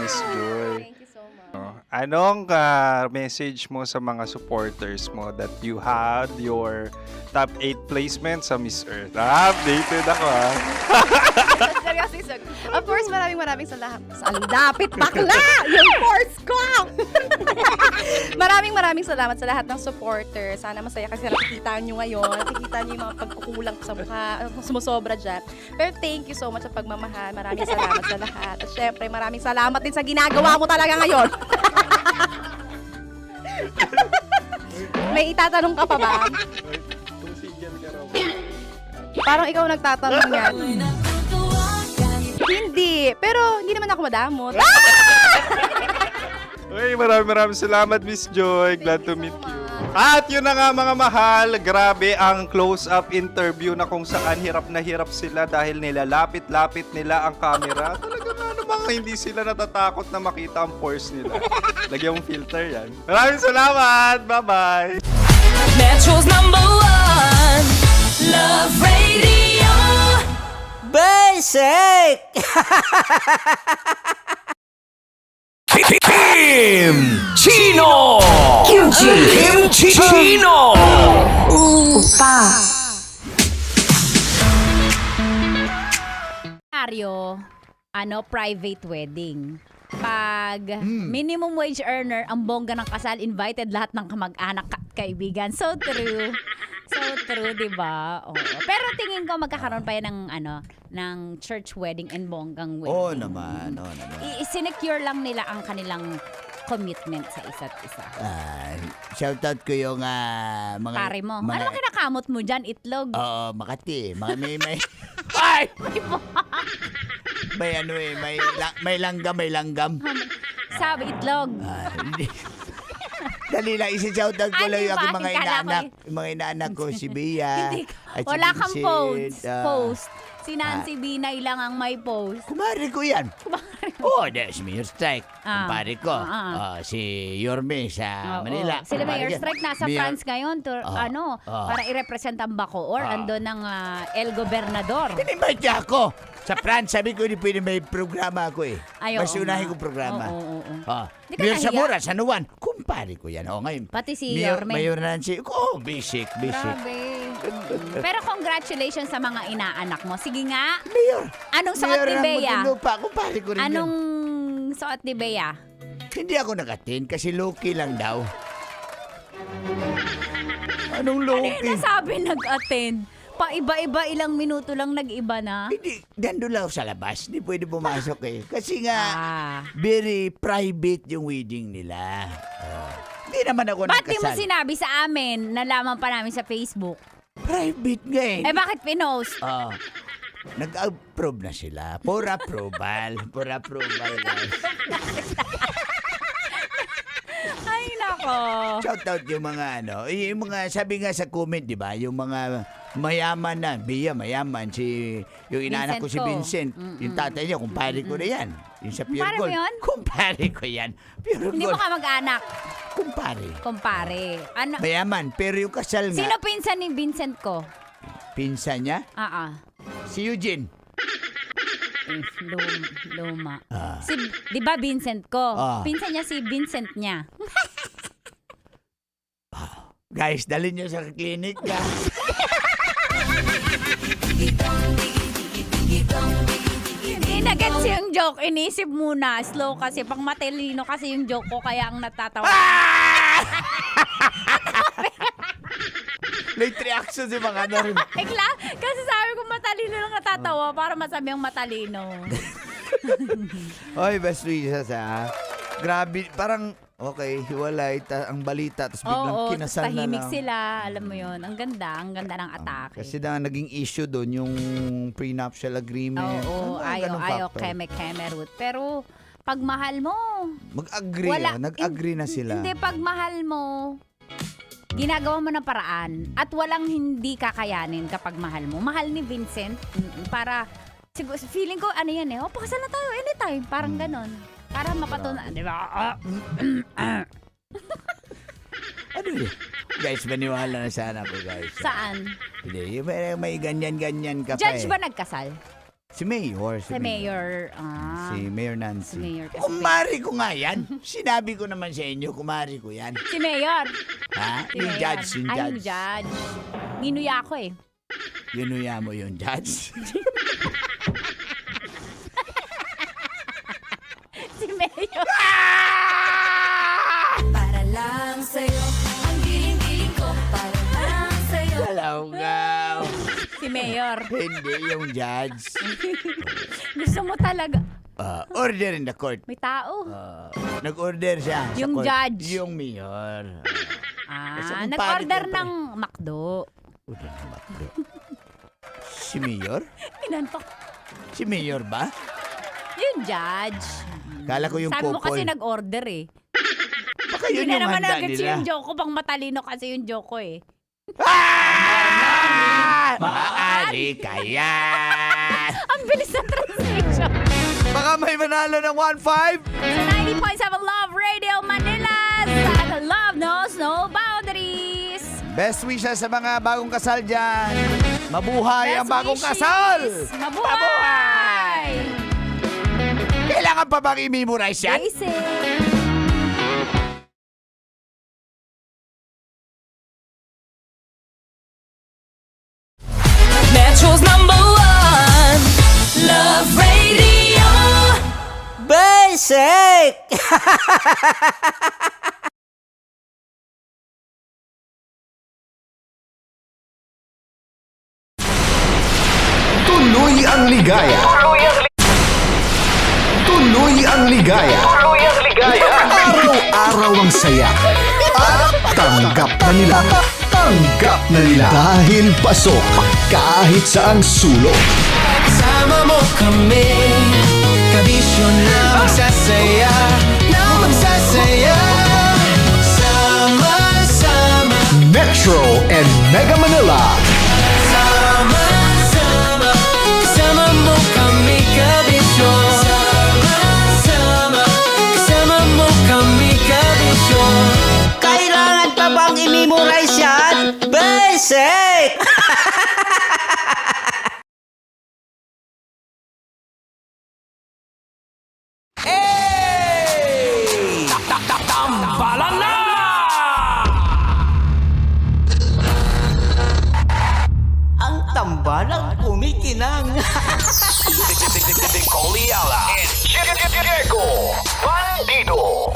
Miss Joy. Thank you so much. Anong message mo sa mga supporters mo that you had your top 8 placement sa Miss Earth? Updated ako Seryoso, of course, maraming salamat. Lapit bakla! Yung course ko! maraming salamat sa lahat ng supporter. Sana masaya kasi nakikita nyo ngayon. Nakikita nyo yung mga pagkukulang sa mukha, sumusobra dyan. Pero thank you so much sa pagmamahal. Maraming salamat sa lahat. At syempre, maraming salamat din sa ginagawa mo talaga ngayon. May itatanong ka pa ba? Parang ikaw nagtatanong yan. Hindi. Pero hindi naman ako madamot. Uy, maraming salamat, Miss Joy. Glad to meet you. At yun na nga mga mahal, grabe ang close-up interview na kung saan hirap na hirap sila dahil nilalapit-lapit nila ang camera. Talaga nga namang hindi sila natatakot na makita ang pores nila. Lagyan mong filter yan. Maraming salamat! Bye-bye! Metro's #1 Love Radio. Basic! Kim Chino! Kimchi Chino! Private wedding. Pag minimum wage earner, ang bongga ng kasal, invited lahat ng kamag-anak at kaibigan. So true. So true, di ba? Oo. Pero tingin ko magkakaroon pa yan ng church wedding and bonggang wedding. Oo naman. I-sinecure lang nila ang kanilang commitment sa isa't isa. Shoutout ko yung mga... Pare mo. Ano kinakamot mo dyan? Itlog? Oo, Makati. May... Ay! may ano eh, may langgam. Sabi itlog. Hindi. Dali lang, isi-shoutout ko Ano lang yung ba? aking mga Akala ko inaanak. Yung mga inaanak ko, si Bea. Hindi at si wala kang Vincent, post. Si Nancy Binay lang ang may post. Kumari ko yan. That's Mayor Strike. Kumpare ko. Si Yorme sa Manila. Sila Kumpare Mayor ko. Strike nasa Mayor- France ngayon para i-represent ang Bacoor. Andun ng El Gobernador. Inimbite niya ako. Sa France, sabi ko, hindi pwede may programa ako eh. Ay, Mas oo unahin nga. ko programa. Oo. Di ka Mayor nahiya? Zamora, San Juan. Kumpare ko yan. Ngayon. Pati si Mayor, Yorme. Mayor Nancy. Basic. Grabe. Pero congratulations sa mga inaanak mo. Sige nga. Mayor. Anong suot Mayor ni ng Bea? Muntinlupa. Kumpare ko rin Anong yun. suot ni Bea? Hindi ako nakatin kasi low-key lang daw. Anong low-key? Ano sabi nag-attend? Pa-iba-iba, ilang minuto lang nag-iba na. Hindi, nandun lang ako sa labas. Hindi pwede pumasok eh. Kasi nga, very private yung wedding nila. Hindi naman ako Ba't nagkasal. di mo sinabi sa amin? Nalaman pa namin sa Facebook. Private nga eh. Bakit pinost? Nag-approve na sila. For approval. Guys. Ay, nako. Shout out yung mga yung mga sabi nga sa comment, di ba? Yung mga mayaman na, Bea mayaman, yung inaanak ko si Vincent, yung tatay niya, kumpare ko na yan. Yung sa Pure Kumpare mo Gold. yun? Kumpare ko yan. Pure Hindi mo Gold. ka mag-anak. Kumpare. Ano? Mayaman, pero yung kasal nga. Sino pinsan ni Vincent ko? Pinsan niya? Si Eugene. Luma. Di ba Vincent ko? Pinsan niya si Vincent niya. Guys, dalhin niyo sa clinic ka. Hindi na gets yung joke. Inisip muna. Slow kasi. Pang matalino kasi yung joke ko. Kaya ang natatawa. Late reaction si mga rin. Kasi sabi ko matalino lang natatawa para masabi ang matalino. Oy, best wishes Grabe, parang okay, hiwalay ang balita tapos biglang kinasal na tahimik lang. sila. Alam mo yon, ang ganda ng atake. Kasi naging issue doon yung prenuptial agreement. Ayaw keme root. Pero pag mahal mo, nag-agree na sila. Hindi, pag mahal mo, ginagawa mo ng paraan at walang hindi kakayanin kapag mahal mo. Mahal ni Vincent para siguro feeling ko ano yan pakasal na tayo anytime, parang ganon. Para mapatunan, di ba? Ano yun? Guys, maniwala na sana ako, guys. Saan? Hindi, may ganyan-ganyan ka Judge pa ba nagkasal? Si Mayor. Si Mayor. Si Mayor Nancy. Si Mayor. Kumari ko nga yan. Sinabi ko naman sa inyo, kumari ko yan. Si Mayor. Ha? Si Yung Mayor. judge. Yung judge. Ginuya ako eh. Ginuya mo yung judge. Si Mayor. Para lang sa'yo, ang giling-giling ko, para lang sa'yo. Galawgaw. Si Mayor. Hindi, yung judge. Gusto mo talaga. Order in the court. May tao. Nag-order siya sa Yung court. judge. Yung mayor. Kasi Nag-order kumpare ko, ng McDo. Order ng McDo. Si Mayor? Inantok. Si Mayor ba? Yung judge. Kala ko yung Sabi mo couple. kasi nag-order eh. Baka yun Hindi na yung naman handa agad nila. yung joke ko. Pang matalino kasi yung joke ko eh. Maaari kaya. Ang bilis ng translation. Baka may manalo ng 1.5. Sa 90.7 Love Radio Manila. Sa Love Knows No Boundaries. Best wishes sa mga bagong kasal dyan. Mabuhay Best ang bagong wishes. kasal. Mabuhay! Kailangan pa bang i-memorize yan? Basic. Metro's #1 Love Radio. Basic! Tuloy ang ligaya. Tuloy ang ligaya. Araw-araw ang saya. At tanggap na nila. Tanggap na nila. Dahil pasok kahit saang sulok. Kasama mo kami, kabisyo na magsasaya, na magsasaya. Sama-sama, Metro and Mega Manila. sama-sama, kasama mo kami, kabisyo. Sama-sama, kasama mo kami, kabisyo. Kailangan pa bang i-memorize yan? Basic! Tambalan na! Ang tambalang kumikinang. Nicole Ayala and Diego Bandido.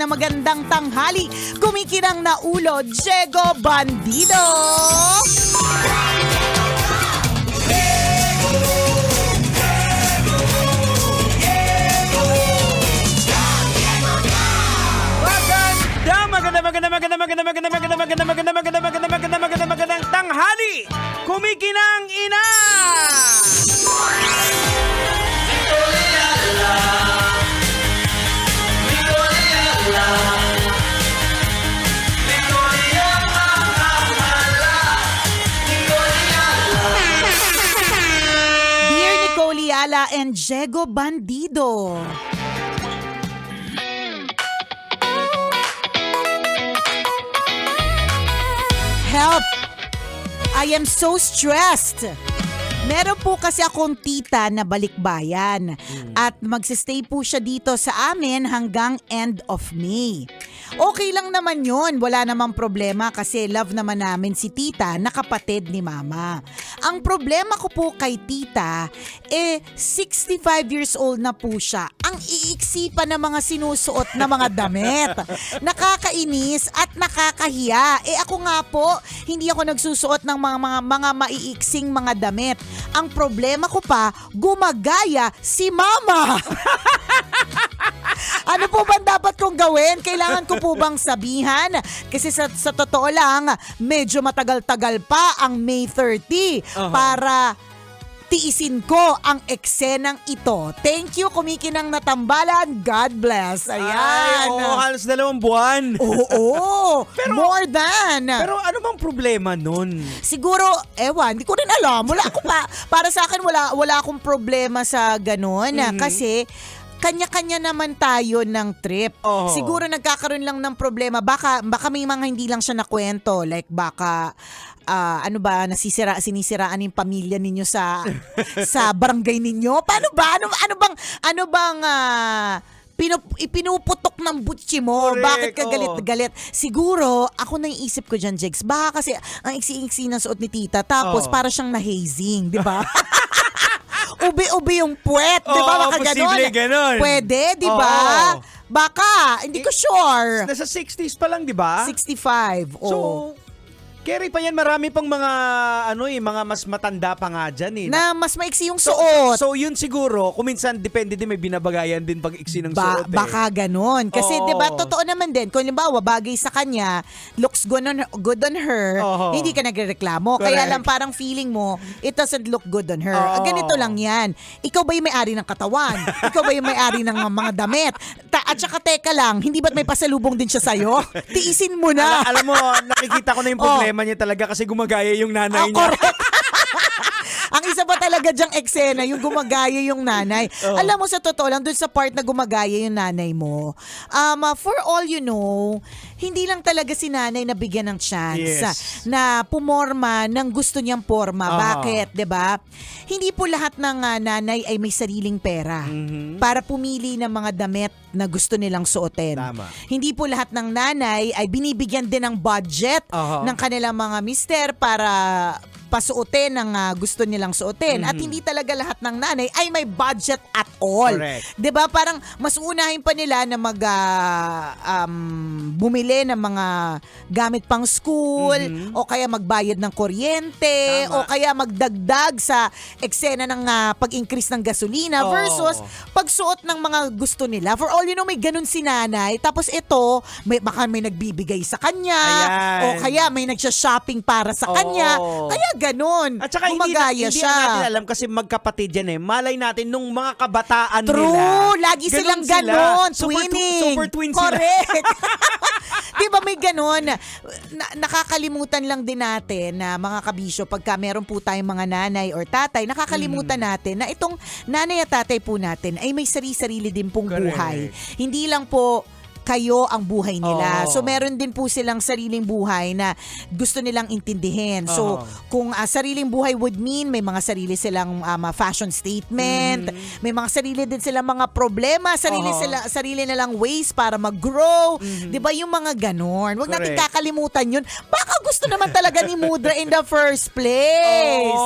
Magandang tanghali. Kumikinang na ulo, Diego Bandido. Magandang tanghali. Kumikinang ina. Dear Nicole Ayala and Diego Bandido. Help! I am so stressed. Meron po kasi akong tita na balikbayan at magsistay po siya dito sa amin hanggang end of May. Okay lang naman yun, wala namang problema kasi love naman namin si tita na kapatid ni mama. Ang problema ko po kay tita, 65 years old na po siya. Ang iiksi pa ng mga sinusuot na mga damit. Nakakainis at nakakahiya. Ako nga po, hindi ako nagsusuot ng mga maiiksing mga damit. Ang problema ko pa, gumagaya si mama. Ano po ba dapat kong gawin? Kailangan ko po bang sabihan? Kasi sa totoo lang, medyo matagal-tagal pa ang May 30 para tiisin ko ang eksenang ito. Thank you, Kumikinang Natambalan. God bless. Ayan. Ay, oo, halos 2 buwan. Oo, more than. Pero ano bang problema nun? Siguro, hindi ko rin alam. Wala ako para sa akin, wala akong problema sa ganun. Kasi, kanya-kanya naman tayo ng trip. Siguro nagkakaroon lang ng problema. Baka may mga hindi lang siya nakwento. Like baka, sinisiraan yung pamilya ninyo sa barangay ninyo? Paano ba? Ano bang pinuputok ng butsi mo? Correct, Bakit ka galit-galit? Siguro, ako naiisip ko dyan, Jex, baka kasi ang iksi-iksi ng suot ni tita, tapos para siyang na-hazing, di ba? Ubi-ubi yung puwet, di ba? Baka ganon. Pwede, di ba? Baka, hindi ko sure. Nasa 60s pa lang, di ba? 65, So, carry pa yan, marami pang mga mga mas matanda pa nga dyan na mas maiksi yung suot. So yun siguro, kung minsan depende din, may binabagayan din pag iksi ng suot. Baka ganon. Kasi diba, totoo naman din, kung halimbawa bagay sa kanya, looks good on her, hindi ka nagrereklamo. Kaya lang parang feeling mo, it doesn't look good on her. Ganito lang yan. Ikaw ba yung may-ari ng katawan? Ikaw ba yung may-ari ng mga damit? At saka teka lang, hindi ba't may pasalubong din siya sa'yo? Tiisin mo na. Alam mo, nakikita ko na yung problema niya talaga kasi gumagaya yung nanay niya. Correct. Ang isa pa talaga dyang eksena, yung gumagaya yung nanay. Alam mo, sa totoo lang, dun sa part na gumagaya yung nanay mo, for all you know, hindi lang talaga si nanay nabigyan ng chance na pumorma ng gusto niyang porma. Bakit? 'Di ba? Hindi po lahat ng nanay ay may sariling pera para pumili ng mga damit na gusto nilang suotin. Tama. Hindi po lahat ng nanay ay binibigyan din ng budget ng kanilang mga mister para pasuotin ng gusto nilang suotin. At hindi talaga lahat ng nanay ay may budget at all. Correct. 'Di ba? Parang mas unahin pa nila na bumili ng mga gamit pang school o kaya magbayad ng kuryente o kaya magdagdag sa eksena ng pag-increase ng gasolina versus pagsuot ng mga gusto nila. For all you know, may ganun si nanay. Tapos ito, baka may nagbibigay sa kanya Ayan. o kaya may nagsha-shopping para sa kanya. Kaya ganun. At saka gumagaya hindi siya. natin alam kasi magkapatid yan eh. Malay natin nung mga kabataan nila. True! Lagi silang ganon. Twinning. Super twin sila. Correct. Di ba may ganon? Nakakalimutan lang din natin na mga kabisyo, pagka meron po tayong mga nanay or tatay, nakakalimutan natin na itong nanay at tatay po natin ay may sarili-sarili din pong buhay. Hindi lang po kayo ang buhay nila. So meron din po silang sariling buhay na gusto nilang intindihin. So kung sariling buhay would mean may mga sarili silang fashion statement, may mga sarili din silang mga problema, sarili nilang ways para mag-grow. 'Di ba yung mga ganon? Huwag natin kakalimutan yun. Baka gusto naman talaga ni Mudra in the first place.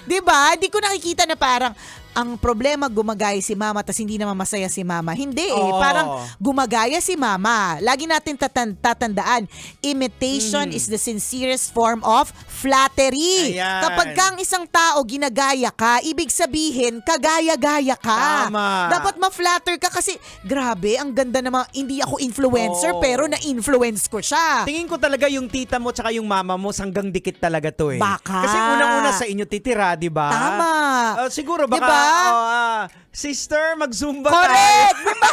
'Di ba? Di ko nakikita na parang ang problema gumagaya si mama tas hindi naman masaya si mama. Hindi parang gumagaya si mama. Lagi natin tatandaan, imitation is the sincerest form of flattery. Ayan. Kapag kang isang tao ginagaya ka, ibig sabihin kagaya-gaya ka. Tama. Dapat ma-flatter ka kasi grabe, ang ganda naman. Hindi ako influencer pero na-influence ko siya. Tingin ko talaga yung tita mo tsaka yung mama mo sanggang dikit talaga to eh. Baka. Kasi unang-una sa inyo titira, di ba? Tama. Siguro baka, Diba? Sister, mag-zumba Correct! tayo. Diba?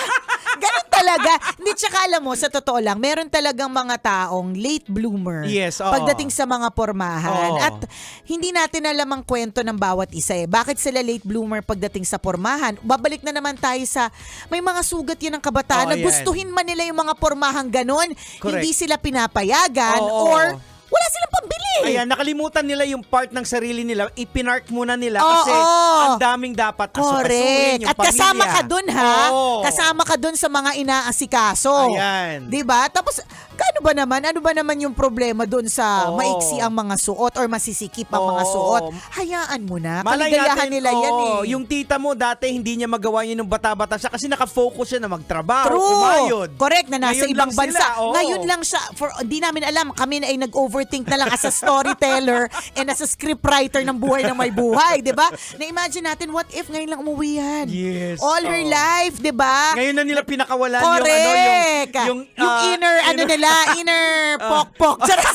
Ganun talaga. Hindi, tsaka alam mo, sa totoo lang, meron talagang mga taong late bloomer Yes, oo. pagdating sa mga pormahan. Oo. At hindi natin alam ang kwento ng bawat isa eh. Bakit sila late bloomer pagdating sa pormahan? Babalik na naman tayo sa may mga sugat yan ng kabataan na Yan. gustuhin man nila yung mga pormahan ganun. Correct. Hindi sila pinapayagan Oo. or wala silang pambili. Ayan, nakalimutan nila yung part ng sarili nila. Ipinark muna nila Oo. kasi ang daming dapat Correct. asukasuin, yung At kasama pamilya. ka dun ha. Oo. Kasama ka dun sa mga inaasikaso. Ayan. 'Di ba? Tapos ano ba naman yung problema dun sa Oo. maiksi ang mga suot or masisikip ang mga Oo. suot? Hayaan mo na. Malay Kaligayahan natin, nila yan eh. Yung tita mo dati hindi niya magawa yun nung bata-bata siya kasi nakafocus siya na magtrabaho, True. kumayod. Correct, na nasa Ngayon ibang lang bansa. sila, oo. Ngayon lang siya, di namin alam, kami ay nag-overthink na lang as a storyteller and as a scriptwriter ng buhay ng may buhay, di ba? Na-imagine natin, what if ngayon lang umuwi yan? Yes. All her life, di ba? Ngayon na nila pinakawalan Correct. yung inner pok-pok. Charas.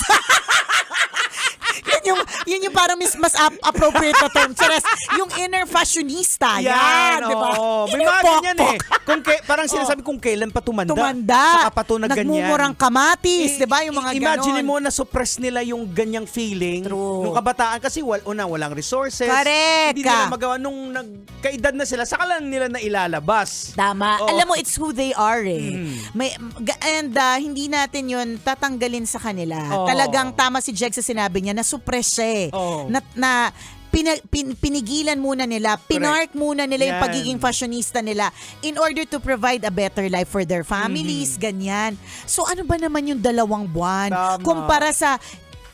Yun yung parang mas appropriate na term. Charas. Yung inner fashionista. Yan, di ba? oo. May Inner mga ganyan eh. pok-pok. Parang sinasabi kung kailan pa tumanda. Tumanda. Saka pa to na ganyan. Nagmumurang kamatis, di ba? Yung mga Imagine ganon. mo na suppress nila yung ganyang feeling nung kabataan kasi walang resources. Correct. Hindi nila magawa nung nagkaedad na sila, saka lang nila na ilalabas. Tama. Oo. Alam mo, it's who they are eh. Hindi natin yun tatanggalin sa kanila. Oo. Talagang tama si Jeg sa sinabi niya na suppress siya eh. Oo. Pinigilan muna nila, pinark muna nila yung Yan. pagiging fashionista nila in order to provide a better life for their families, ganyan. So ano ba naman yung 2 buwan Tama. kumpara sa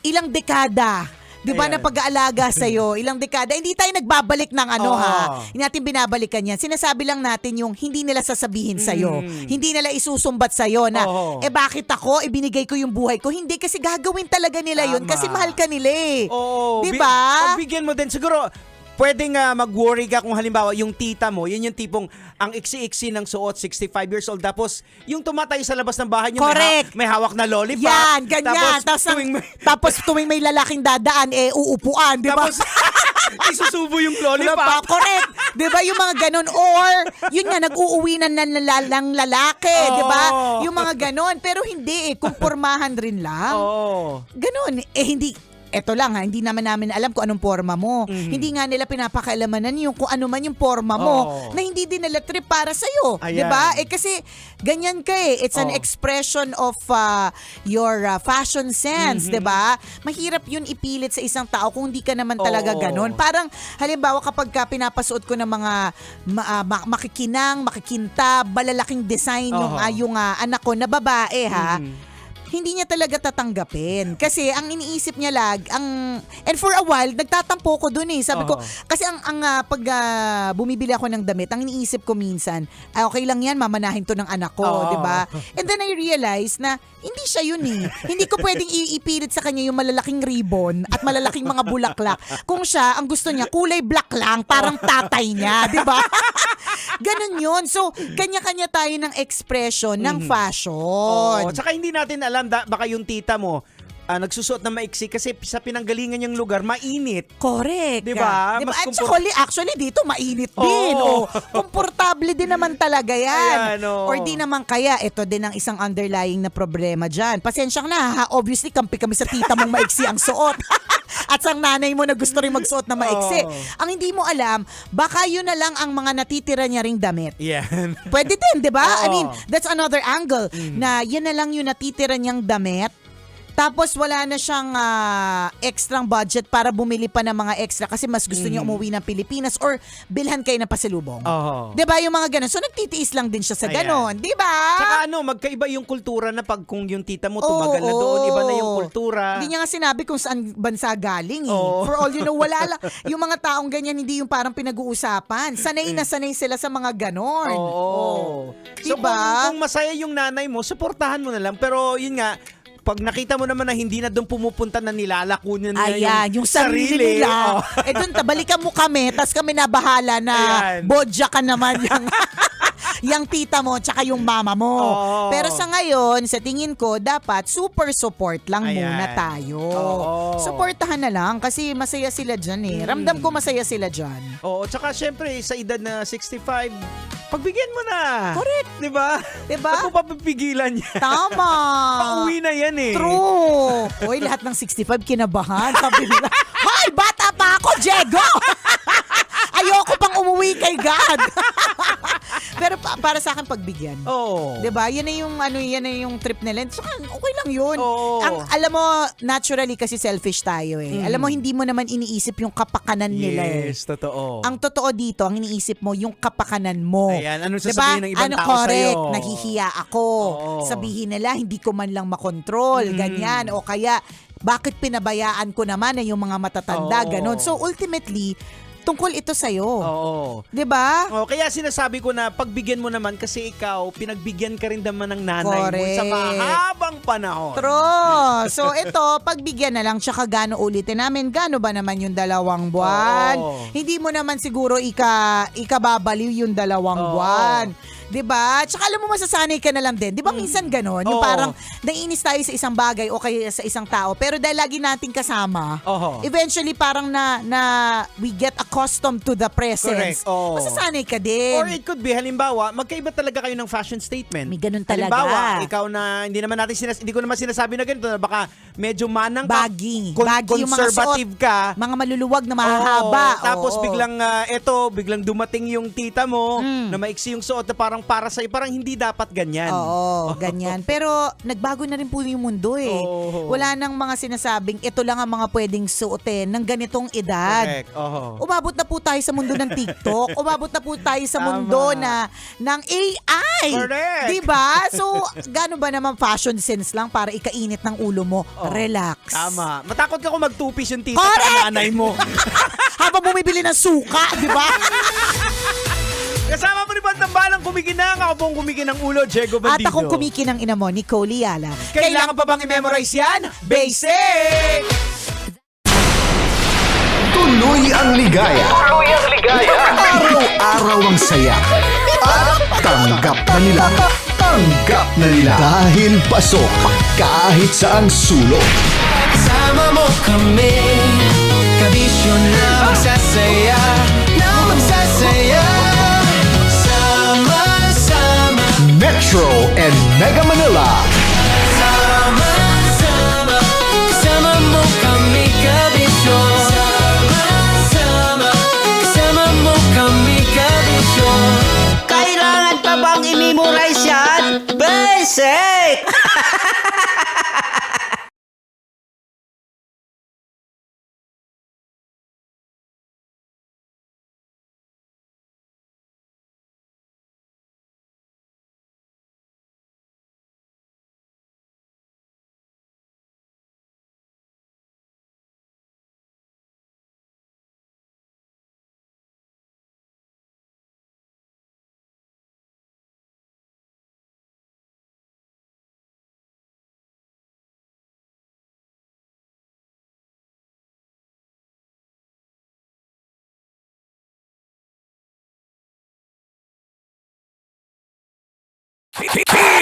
ilang dekada? Di ba Ayan. na pag-aalaga sa'yo, ilang dekada, hindi tayo nagbabalik ng Oo. Hindi natin binabalikan yan. Sinasabi lang natin yung hindi nila sasabihin sa'yo. Hindi nila isusumbat sa'yo na, Oo. bakit ako, ibinigay ko yung buhay ko. Hindi, kasi gagawin talaga nila yun Tama. kasi mahal ka nila eh. Oo. Di ba? Pagbigyan mo din, siguro, pwedeng mag-worry ka kung halimbawa yung tita mo, yun yung tipong ang iksi-iksi ng suot, 65 years old, tapos yung tumatay sa labas ng bahay niyo, Correct. may hawak na lollipop. Yan, ganyan. Tapos tuwing may lalaking dadaan, uupuan, di ba? Tapos, isusubo yung lollipop. Correct. Di ba yung mga ganun? Or, yun nga, nag-uuwi na ng lalaki, di ba? Yung mga ganun. Pero hindi eh, kumpormahan rin lang. Ganun. Eto lang hindi naman namin alam kung anong forma mo. Hindi nga nila pinapakaalamanan yung kung ano man yung forma mo na hindi din nila trip para sa'yo. Ayan. Diba? Kasi ganyan ka eh. It's an expression of your fashion sense. Diba? Mahirap yun ipilit sa isang tao kung hindi ka naman talaga ganun. Parang halimbawa kapag pinapasuot ko ng mga makikinang, makikintab, malalaking design yung anak ko na babae ha. hindi niya talaga tatanggapin. Kasi ang iniisip niya and for a while, nagtatampo ko dun eh. Sabi ko, kasi pag bumibili ako ng damit, ang iniisip ko minsan, okay lang yan, mamanahin to ng anak ko, di ba? And then I realized na, hindi siya yun eh. Hindi ko pwedeng ipilit sa kanya yung malalaking ribbon at malalaking mga bulaklak. Kung siya, ang gusto niya, kulay black lang, parang tatay niya, di ba? Ganun yun. So, kanya-kanya tayo ng expression ng fashion. Tsaka hindi natin alam, baka yung tita mo, nagsusuot na maiksi kasi sa pinanggalingan niyang lugar, mainit. Correct. Diba? Diba? Mas At actually, dito mainit din. Komportable din naman talaga yan. Ayan, Or di naman kaya, ito din ang isang underlying na problema dyan. Pasensya ka na, obviously, kampi kami sa tita mong maiksi ang suot. At sa nanay mo na gusto rin magsuot na maiksi. Ang hindi mo alam, baka yun na lang ang mga natitira niya ring damit. Yan. Pwede din, di ba? I mean, that's another angle. Na yan na lang yung natitira niyang damit. Tapos wala na siyang extrang budget para bumili pa ng mga extra kasi mas gusto niya umuwi ng Pilipinas or bilhan kayo ng pasalubong. Diba yung mga ganun? So nagtitiis lang din siya sa ganun. Diba? Tsaka magkaiba yung kultura na pag kung yung tita mo tumagal na doon, iba na yung kultura. Hindi niya nga sinabi kung saan bansa galing eh. For all you know, wala lang. Yung mga taong ganyan, hindi yung parang pinag-uusapan. Sanay na sanay sila sa mga ganun. So kung masaya yung nanay mo, suportahan mo na lang. Pero yun nga, pag nakita mo naman na hindi na doon pumupunta na nilalakunan niya yung sarili nila. Doon, balikan mo kami, tas kami na bahala na bodja ka naman yung tita mo tsaka yung mama mo. Pero sa ngayon, sa tingin ko, dapat super support lang muna tayo. Supportahan na lang kasi masaya sila dyan eh. Ramdam ko masaya sila dyan. Tsaka syempre, sa edad na 65, pagbigyan mo na. Correct. Diba? Ano pa papigilan niya? Tama. Pauwi na yan eh. True. Hoy, lahat ng 65 kinabahan. Sabi nila, hoy, bata pa ako, Diego! Ayoko pang umuwi kay God. Pero para sa akin pagbigyan. 'Di ba? Yan na yung trip nila. Saka okay lang 'yun. Alam mo, naturally kasi selfish tayo eh. Alam mo, hindi mo naman iniisip yung kapakanan nila eh. Yes, totoo. Ang totoo dito, ang iniisip mo yung kapakanan mo. Ayan, ano sasabihin ng ibang tao correct, sa'yo? nahihiya ako. Sabihin nila, hindi ko man lang makontrol, ganyan. O kaya, bakit pinabayaan ko naman na yung mga matatanda, ganon. So ultimately, tungkol ito sa'yo. 'Di ba? Kaya sinasabi ko na pagbigyan mo naman kasi ikaw, pinagbigyan ka rin naman ng nanay mo sa mahabang panahon. True. So ito, pagbigyan na lang, tsaka gano ulitin namin, gano ba naman yung 2 buwan? Hindi mo naman siguro ikababaliw yung 2 buwan. 'Di ba? Tsaka alam mo, masasanay ka na lang din. 'Di ba minsan gano'n? Yung parang naiinis tayo sa isang bagay o kaya sa isang tao, pero dahil lagi nating kasama, eventually parang we get accustomed to the presence. Masasanay ka din. Or it could be, halimbawa, magkaiba talaga kayo ng fashion statement. May ganun talaga. Halimbawa, ikaw na hindi ko naman sinasabi na ganito, na baka medyo manang baggy yung mga conservative suot, ka. mga maluluwag na mahahaba. Tapos biglang dumating yung tita mo na maiksi yung suot na parang para sa'yo, parang hindi dapat ganyan. Ganyan. Pero nagbago na rin po yung mundo eh. Wala nang mga sinasabing ito lang ang mga pwedeng suotin ng ganitong edad. Correct. Umabot na po tayo sa mundo ng TikTok. Umabot na po tayo sa mundo ng AI. Correct. Diba? So, gano ba naman fashion sense lang para ikainit ng ulo mo? Relax. Tama. Matakot ka kung magtupis yung tita sa nanay mo. Habang bumibili ng suka, di ba? Kasama mo ni Bantambalang kumikinang. Ako pong kumikinang ulo, Diego Bandido. At akong kumikinang ina mo, Nicole Yala. Kailangan pa bang i-memorize yan? Basic! Tuloy ang ligaya. Araw-araw ang saya. At tanggap na nila. Tanggap na nila. Dahil pasok kahit saang sulok. Sama mo kami, kabisyo na magsasaya, sama-sama. Metro and Mega Manila. Sama-sama, kasama mo kami, kabisyo. Sama-sama, kasama mo kami, kabisyo. Kailangan pa bang i-memorize yan? Basic!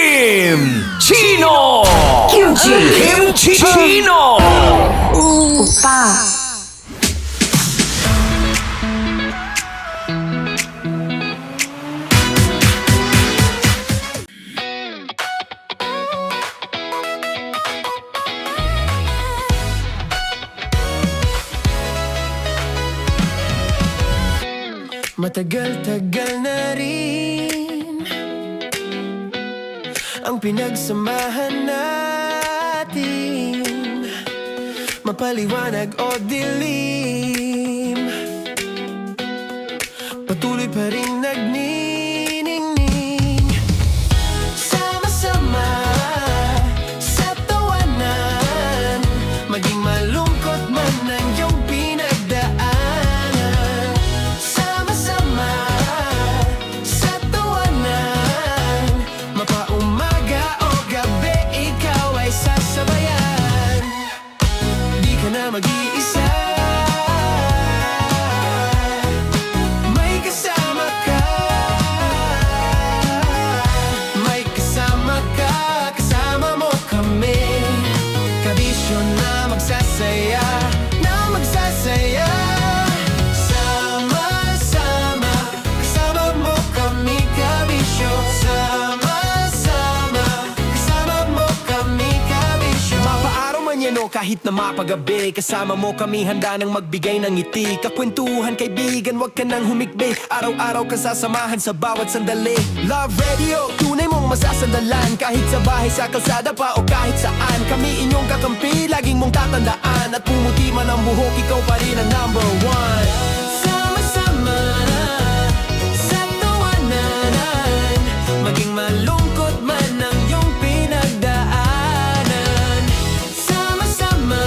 Kim Chino! Kim Chino! Opa. Matagal-tagal na rin ang pinagsamahan natin, mapaliwanag o dilim, patuloy pa rin nagniningning. Sama-sama sa tawanan, maging malungkot man ang iyong pinagdaanan. Sama-sama sa tawanan, mapaumaga o gabi, ikaw ay sasabayan. Di ka na mag-iisa, may kasama ka. May kasama ka, kasama mo kami. Kabisyo na magsasaya, na magsasaya. Sama-sama, kasama mo kami, kabisyo. Sama-sama, kasama mo kami, kabisyo. Mapaaraw man yan o kahit na mapagabi, kasama mo kami, handa nang magbigay ng ngiti. Kakwentuhan, kaibigan, wag ka nang humikbi. Araw-araw ka sasamahan sa bawat sandali. Love Radio, tunay mong masasandalan. Kahit sa bahay, sa kalsada pa o kahit saan, kami inyong kakampi, laging mong tatandaan. At pumuti man ang buhok, ikaw pa rin ang number one. Sama-sama sa tawanan, maging malungkot man ang iyong pinagdaanan. Sama-sama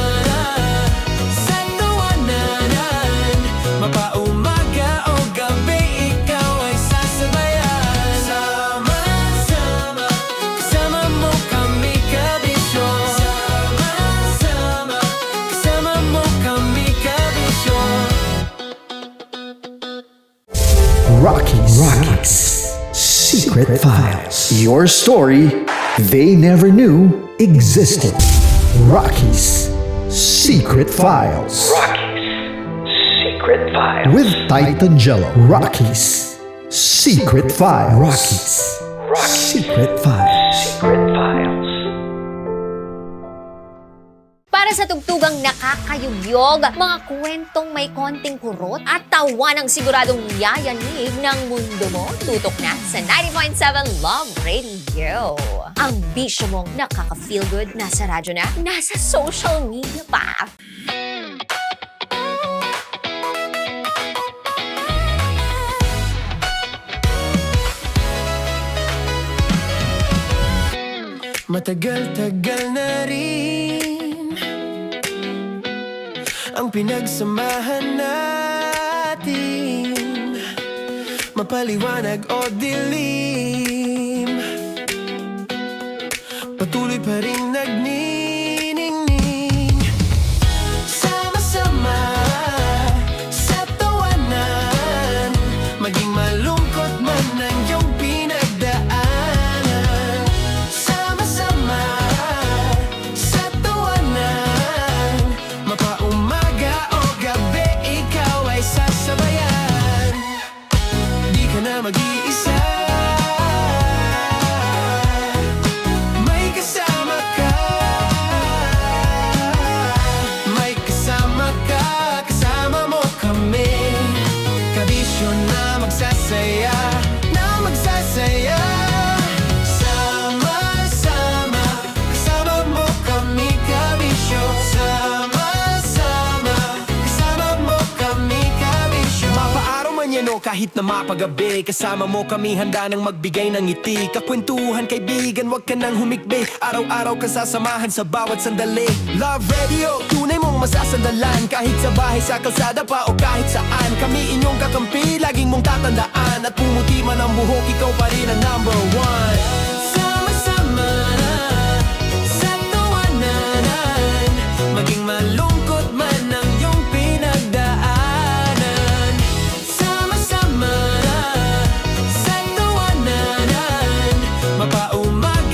sa tawanan, mapaumaga o gabi, ikaw ay sasabayan. Sama-sama, kasama mo kami, kabisyo. Sama-sama, kasama mo kami, kabisyo. Rockies. Secret Files. Your story they never knew existed. Rockies. Secret Files. Secret Files. With Titan Jello. Rockies. Secret Files. Rockies. Secret Files. Secret Files. Para sa tugtugang nakakayugyog, mga kwentong may konting kurot at tawa ng siguradong yayanig ng mundo mo, tutok na sa 90.7 Love Radio. Ang bisyo mong nakaka-feel good, nasa radyo na, nasa social media pa. Matagal-tagal na rin ang pinagsamahan natin, mapaliwanag o dilim, patuloy pa rin nagniningning. Sama-sama sa tawanan, maging malungkot man ang iyong pinagdaanan. Sama-sama sa tawanan, mapaumaga o gabi, ikaw ay sasabayan. Di ka na mag-iisa, may kasama ka. May kasama ka, kasama mo kami. Kabisyo na magsasaya, na magsasaya. Sama-sama, kasama mo kami, kabisyo. Sama-sama, kasama mo kami, kabisyo. Mapaaraw man yan o kahit na mapagabi, kasama mo kami, handa nang magbigay ng ngiti. Kakwentuhan, kaibigan, wag ka nang humikbi. Araw-araw ka sasamahan sa bawat sandali. Love Radio, tunay mong masasandalan. Kahit sa bahay, sa kalsada pa o kahit saan, kami inyong kakampi, laging mong tatandaan. At pumuti man ang buhok, ikaw pa rin ang number one. Sama-sama sa tawanan, maging malungkot man ang iyong pinagdaanan. Sama-sama sa tawanan, mapaumaga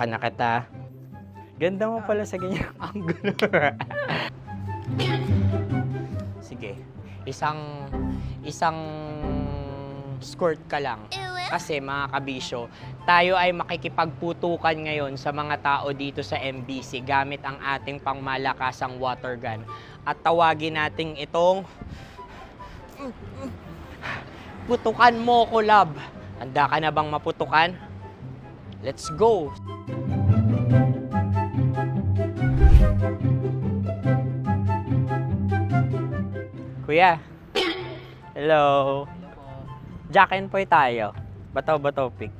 Puputukan na kita. Ganda mo pala sa ganyang angulo. Sige. Isang skirt ka lang. Kasi mga kabisyo, tayo ay makikipagputukan ngayon sa mga tao dito sa MBC gamit ang ating pangmalakasang water gun. At tawagin natin itong putukan mo ko, love. Handa ka na bang maputukan? Let's go! Kuya. Hello. Jack and Poy tayo. Bato-bato pick.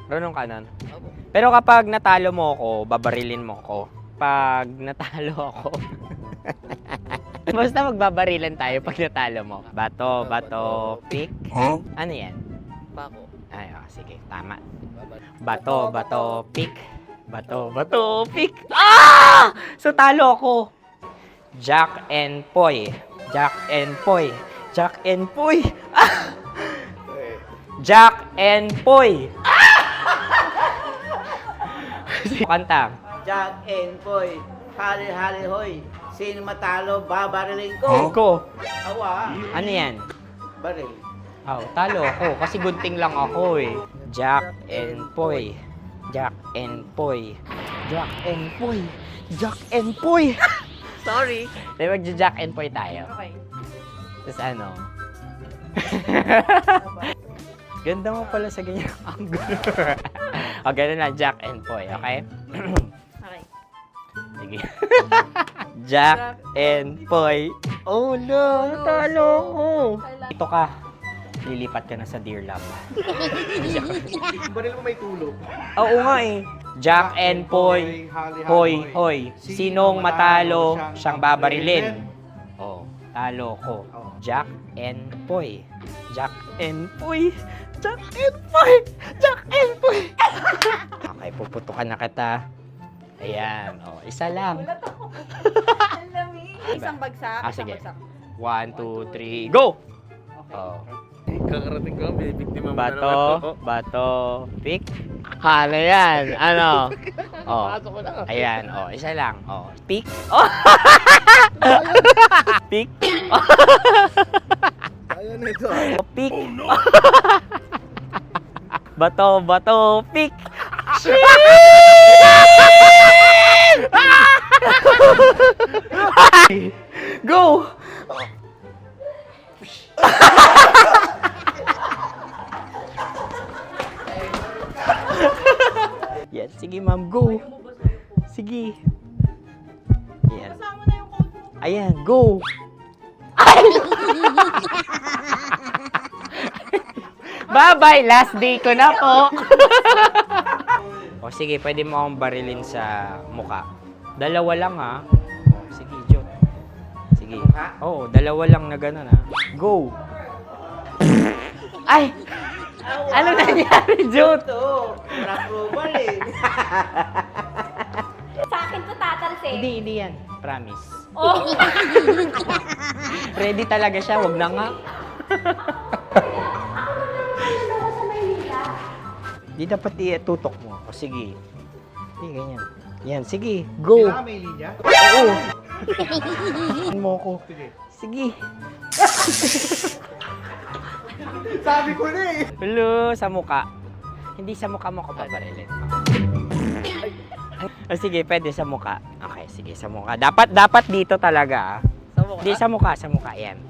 Runong kanan. Pero kapag natalo mo ako, babarilin mo ako. Pag natalo ako, basta magbabarilan tayo pag natalo mo. Bato, pick. Ano yan? Bako. Ay, sige, tama. Bato, pick. Bato, pick. So talo ako. Jack and Poy. Jack and Poy. Jack and Poy. Jack and Poy. Kanta. Jack and Poy, hali-hali hoy. Sino matalo, babarilin ko. Ko. Awa. Ano yan? Baril. Talo ako kasi gunting lang ako eh. Jack and Poy. Jack and Poy. Jack and Poy. Jack and Poy. Sorry. Di ba Jack and Poy tayo? Okay. Tapos ano? Ganda mo pala sa ganyang angulo. O, ganun lang, Jack and Poy, okay? Okay. Sige. Jack and Poy. Oh no, natalo ko. Dito ka. Lilipat ka na sa Dear Love. Baril mo may tulog. Oo nga eh. Jack and Poy. Hoy, hoy. Sinong matalo, siyang babarilin. Oh, talo ko. Jack and Poy. Jack and Poy. Jack and Poy. Jack and Poy. Okay, puputukan na kita. Ayan. Oh, isa lang. Isang bagsak. Sige. 1, 2, 3, go! Oh. Kakarating ko, binibiktima mo Bato, pick. Ano yan? Ano? Oh. Ayan, oh, isa lang. Oh, pick. Oh. Pick. Ayaw na ito. Oh, pick. Bato, pick. Go! Yan, sige ma'am, go. Sige. Yan. Ayan, go. Bye-bye, last day ko na po. O sige, pwede mo akong barilin sa mukha. Dalawa lang ha. O, sige, Jot. Sige. Oo, dalawa lang na gano'n ha. Go. Ay! Ano nangyari, Jot? Approval eh. Sa akin to tatalsik. Hindi yan. Promise. Oh. Ready talaga siya, wag na nga. Di dapat tutok mo. O sige. Hindi, ganyan. Yan, sige. Go. Kailangan may linya? Oo. Mo ko. Sige. Sabi ko na eh. Hello, sa mukha. Hindi sa mukha mo ko paparilin. O sige, pwede sa mukha. Okay, sige, sa mukha. Dapat dito talaga. Sa mukha? Hindi, sa mukha. Yan.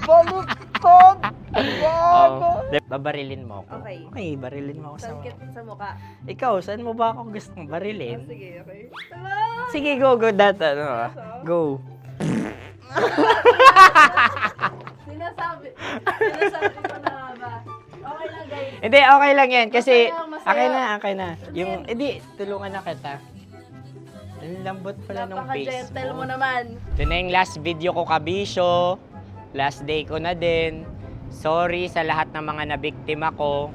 Baluktot! Oh, babarilin mo ako. Okay. Okay, barilin mo ako sa mukha. Sa mukha. Ikaw, saan mo ba ako gustong barilin? Sige, okay. Sige, go. Go. Sinasabi ko na ba? Okay lang, guys. Hindi, okay lang yan. Kasi, Masaya, masaya. okay na. Yung, hindi, tulungan na kita. Ang lambot pala ng face Napaka-gentle mo. mo naman. Ito na yung last video ko, kabisyo. Last day ko na din. Sorry sa lahat ng mga nabiktima ko.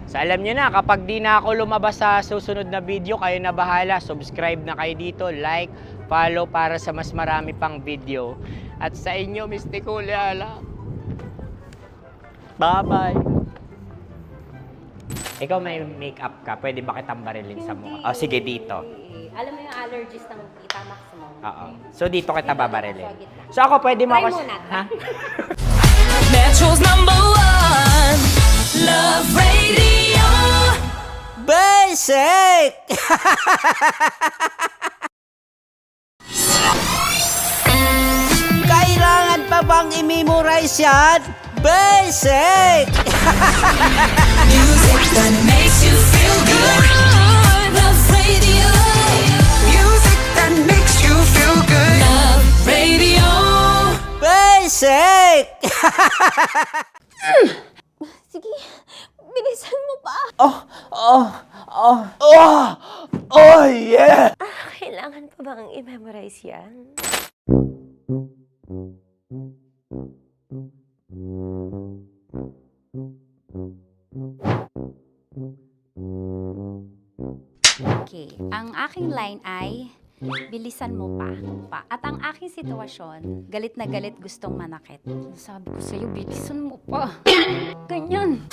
So alam nyo na, kapag di na ako lumabas sa susunod na video, kayo na bahala. Subscribe na kayo dito, like, follow para sa mas marami pang video. At sa inyo, Mistiko Leala. Bye-bye. Ikaw may makeup ka, pwede ba kitang barilin sa mukha? O sige, dito. Alam mo yung allergies ng Tita Max mo. Oo. So dito kita babarilin. So ako pwede mo Try ako... muna. Ha? Metro's #1 Love Radio. Basic! Kailangan pa bang i-memorize yan? Basic! Music that makes you feel good. Love Radio. Music that makes you feel good. Love Radio. Basic! Sige, bilisan mo pa. Oh, yeah! Kailangan pa bang i-memorize yan? Okay, ang aking line ay, bilisan mo pa. At ang aking sitwasyon, galit na galit gustong manakit. Sabi ko sa'yo, bilisan mo pa. Ganyan.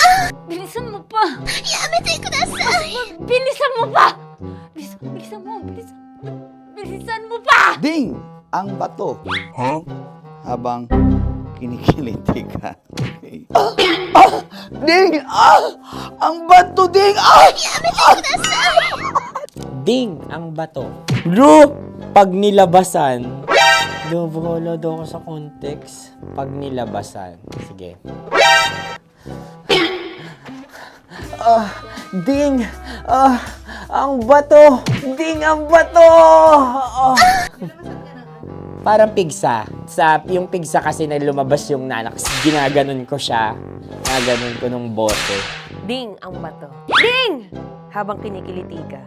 Bilisan mo pa. Yamitay ko na sa. Bilisan mo pa. Bilisan mo pa. Ding! Ang bato. Habang kinikiliti ka. Okay. Ding! Ang bato, Ding! Ding ang bato. Bro, pag nilabasan. Wala daw ako sa context. Pag nilabasan. Sige. Ding! Ang bato! Ding ang bato! Parang pigsa. Yung pigsa kasi na lumabas yung nanak. Ginaganon ko siya. Ginaganon ko nung bote. Ding ang bato. Ding! Habang kinikiliti ka.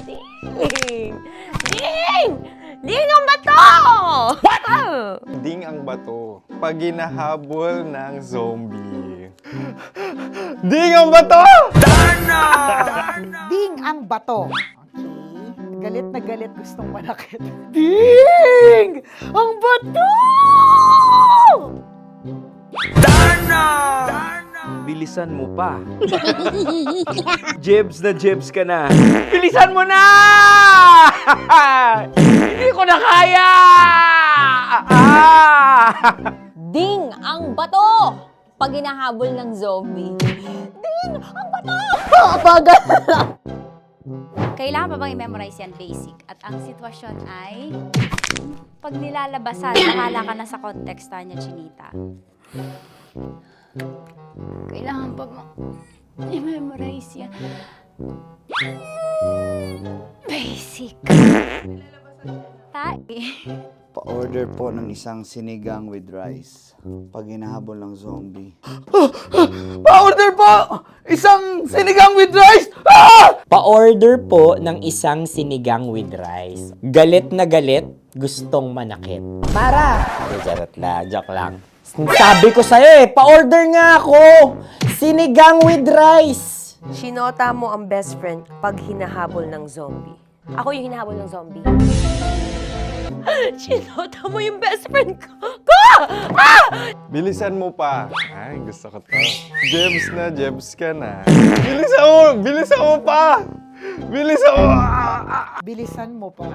Ding! Ding! Ding ang bato! What? Ding ang bato. Pag hinahabol ng zombie. Ding ang bato! Ding ang bato. Okay. Galit na galit gustong manakit. Ding! Ang bato! Bilisan mo pa. Jebs ka na. Bilisan mo na! Hindi ko na kaya! Ding ang bato! Pag hinahabol ng zombie. Ding ang bato! Bagal! Kailangan pa bang i-memorize yan, basic? At ang sitwasyon ay, pag nilalabasan, bahala ka na sa konteksta niya, Chinita. Kailangan pa bang i-memorize yan? Basic. Pa-order po ng isang sinigang with rice. Pag hinahabol ng zombie. Pa-order po! Isang sinigang with rice! Pa-order po ng isang sinigang with rice. Galit na galit, gustong manakit. Mara! Joke lang. Sabi ko sa'yo pa-order nga ako! Sinigang with rice! Sinota mo ang best friend pag hinahabol ng zombie. Ako yung hinahabol ng zombie. Sinota mo yung best friend ko! Bilisan mo pa. Ay, gusto ko to. Jebs ka na. Bilisan mo pa! Bilisan mo! Bilisan mo pa.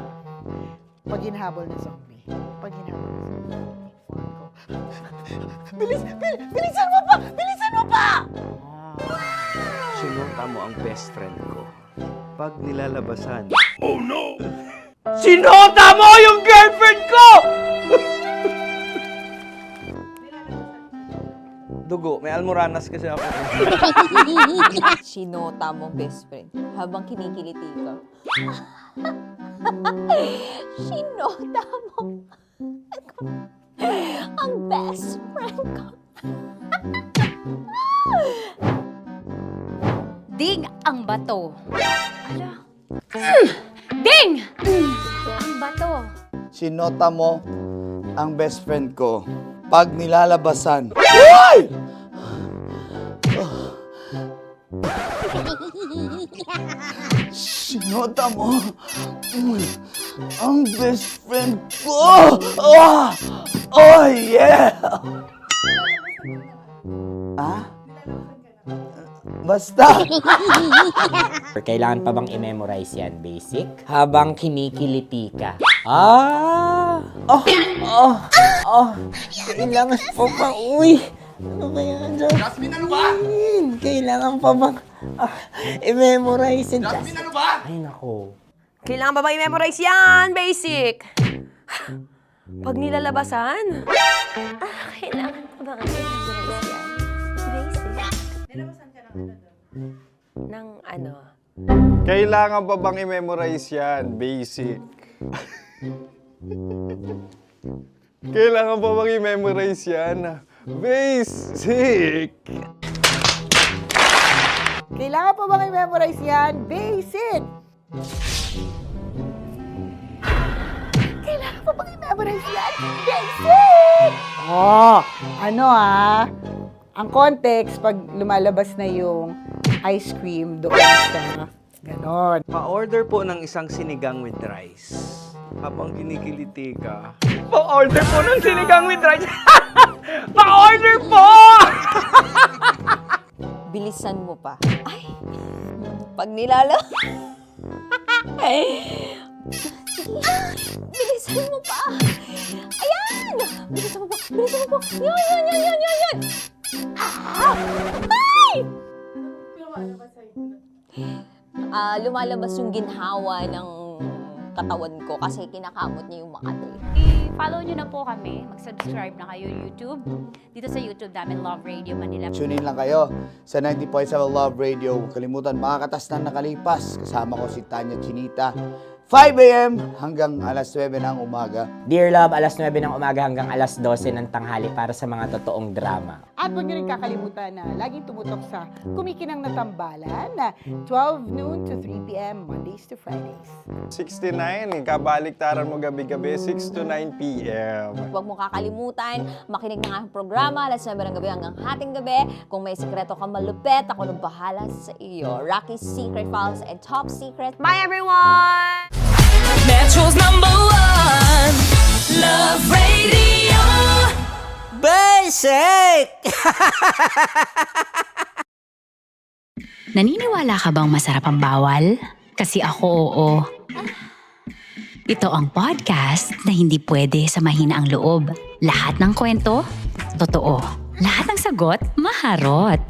Pag hinahabol ng zombie. Pag hinahabol ng zombie. Bilisan mo pa! Bilisan mo pa! Sinota mo ang best friend ko. Pag nilalabasan. Oh no! Sinota mo yung girlfriend ko! Dugo, may almoranas kasi ako. Sinota mo best friend habang kinikiliti ka. Sinota mo ang best friend ko. Ding ang bato. Ala. Ding! Ang bato. Sinota mo ang best friend ko. Pag nilalabasan. Hoy! Sinota mo ang best friend ko. Oh yeah! Basta. Kailangan pa bang i-memorize yan? Basic? Habang kinikiliti ka. Kailangan pa ba? Uy! Ano ba yan, Jasmine? Jasmine, ano ba? Kailangan pa bang i-memorize yan? Jasmine, ano ba? Ay, nako. Kailangan ba bang i-memorize yan? Basic. Pag nilalabasan? Kailangan pa bang i-memorize yan? Basic. Nilabasan ka ng ano? Kailangan pa bang i-memorize yan? Basic. Kailangan pa bang i-memorize yan? Basic. Kailangan pa bang i-memorize yan? Basic! Kailangan pa bang i-memorize yan? Basic! Ang context, pag lumalabas na yung ice cream doon sa ganon. Pa-order po ng isang sinigang with rice. Habang kinikiliti ka. Pa-order po ng sinigang with rice! Pa-order po! Bilisan mo pa. Ay! Pag nilala... Bilisan mo pa! Ayan! Bilisan mo pa! Bilisan mo pa! Yan! Ay! Lumalabas yung ginhawa ng katawan ko kasi kinakamot niya yung Makati. I-follow nyo na po kami. Mag-subscribe na kayo YouTube. Dito sa YouTube namin, Love Radio Manila. Tune in lang kayo sa 90.7 Love Radio. Huwag kalimutan, makakatas na nakalipas. Kasama ko si Tanya Chinita. 5 a.m. hanggang alas 9 ng umaga. Dear Love, alas 9 ng umaga hanggang alas 12 ng tanghali para sa mga totoong drama. At huwag niyo rin kakalimutan na laging tumutok sa Kumikinang na Tambalan na 12 noon to 3 p.m. Mondays to Fridays. 69, kabaliktaran mo gabi-gabi, 6 to 9 p.m. Huwag mo kakalimutan, makinig ng aking programa, alas 9 ng gabi hanggang hating gabi. Kung may sikreto ka malupet, ako nang bahala sa iyo. Rocky's Secret Files and Top Secret. Bye everyone! Metro's #1 Love Radio. Basic! Naniniwala ka bang masarap ang bawal? Kasi ako, oo. Ito ang podcast na hindi pwede sa mahina ang loob. Lahat ng kwento, totoo. Lahat ng sagot, maharot.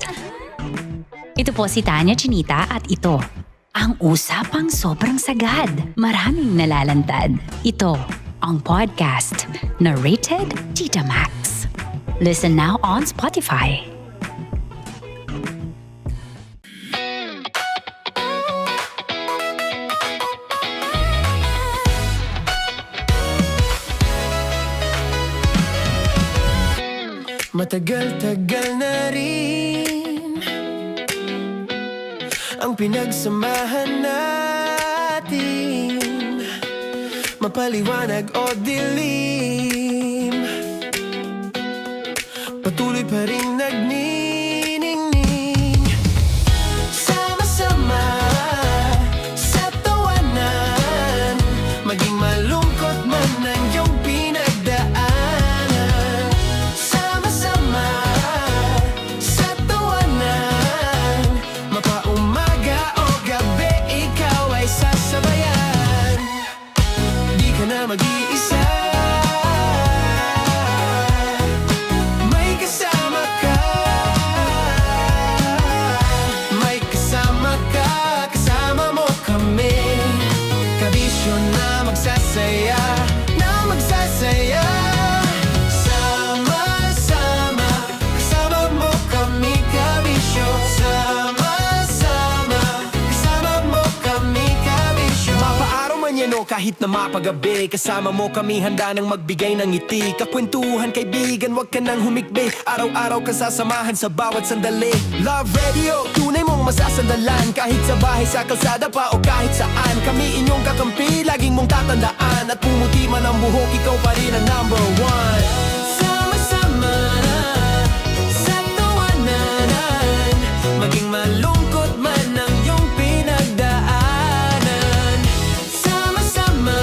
Ito po si Tanya Chinita at ito, ang usapang sobrang sagad. Maraming nalalantad. Ito, ang podcast na Rated Tita Max. Listen now on Spotify. Matagal-tagal na rin ang pinagsamahan natin, mapaliwanag o dilim, patuloy pa rin nagniningning. Sama-sama sa tawanan, maging malungkot man ang iyong pinagdaanan. Sama-sama sa tawanan, mapaumaga o gabi, ikaw ay sasabayan. Di ka na mag-iisa, may kasama ka. May kasama ka, kasama mo kami. Kabisyo na magsasaya, na magsasaya. Sama-sama, kasama mo kami, kabisyo. Sama-sama, kasama mo kami, kabisyo. Mapaaraw man yan o kahit na mapagabi, kasama mo kami, handa nang magbigay ng ngiti. Kakwentuhan, kaibigan, wag ka nang humikbi. Araw-araw ka sasamahan sa bawat sandali. Love Radio, tunay mong masasandalan. Kahit sa bahay, sa kalsada pa o kahit saan, kami inyong kakampi, laging mong tatandaan. At pumuti man ang buhok, ikaw pa rin ang #1. Sama-sama sa tawanan, maging malungkot man ang iyong pinagdaanan. Sama-sama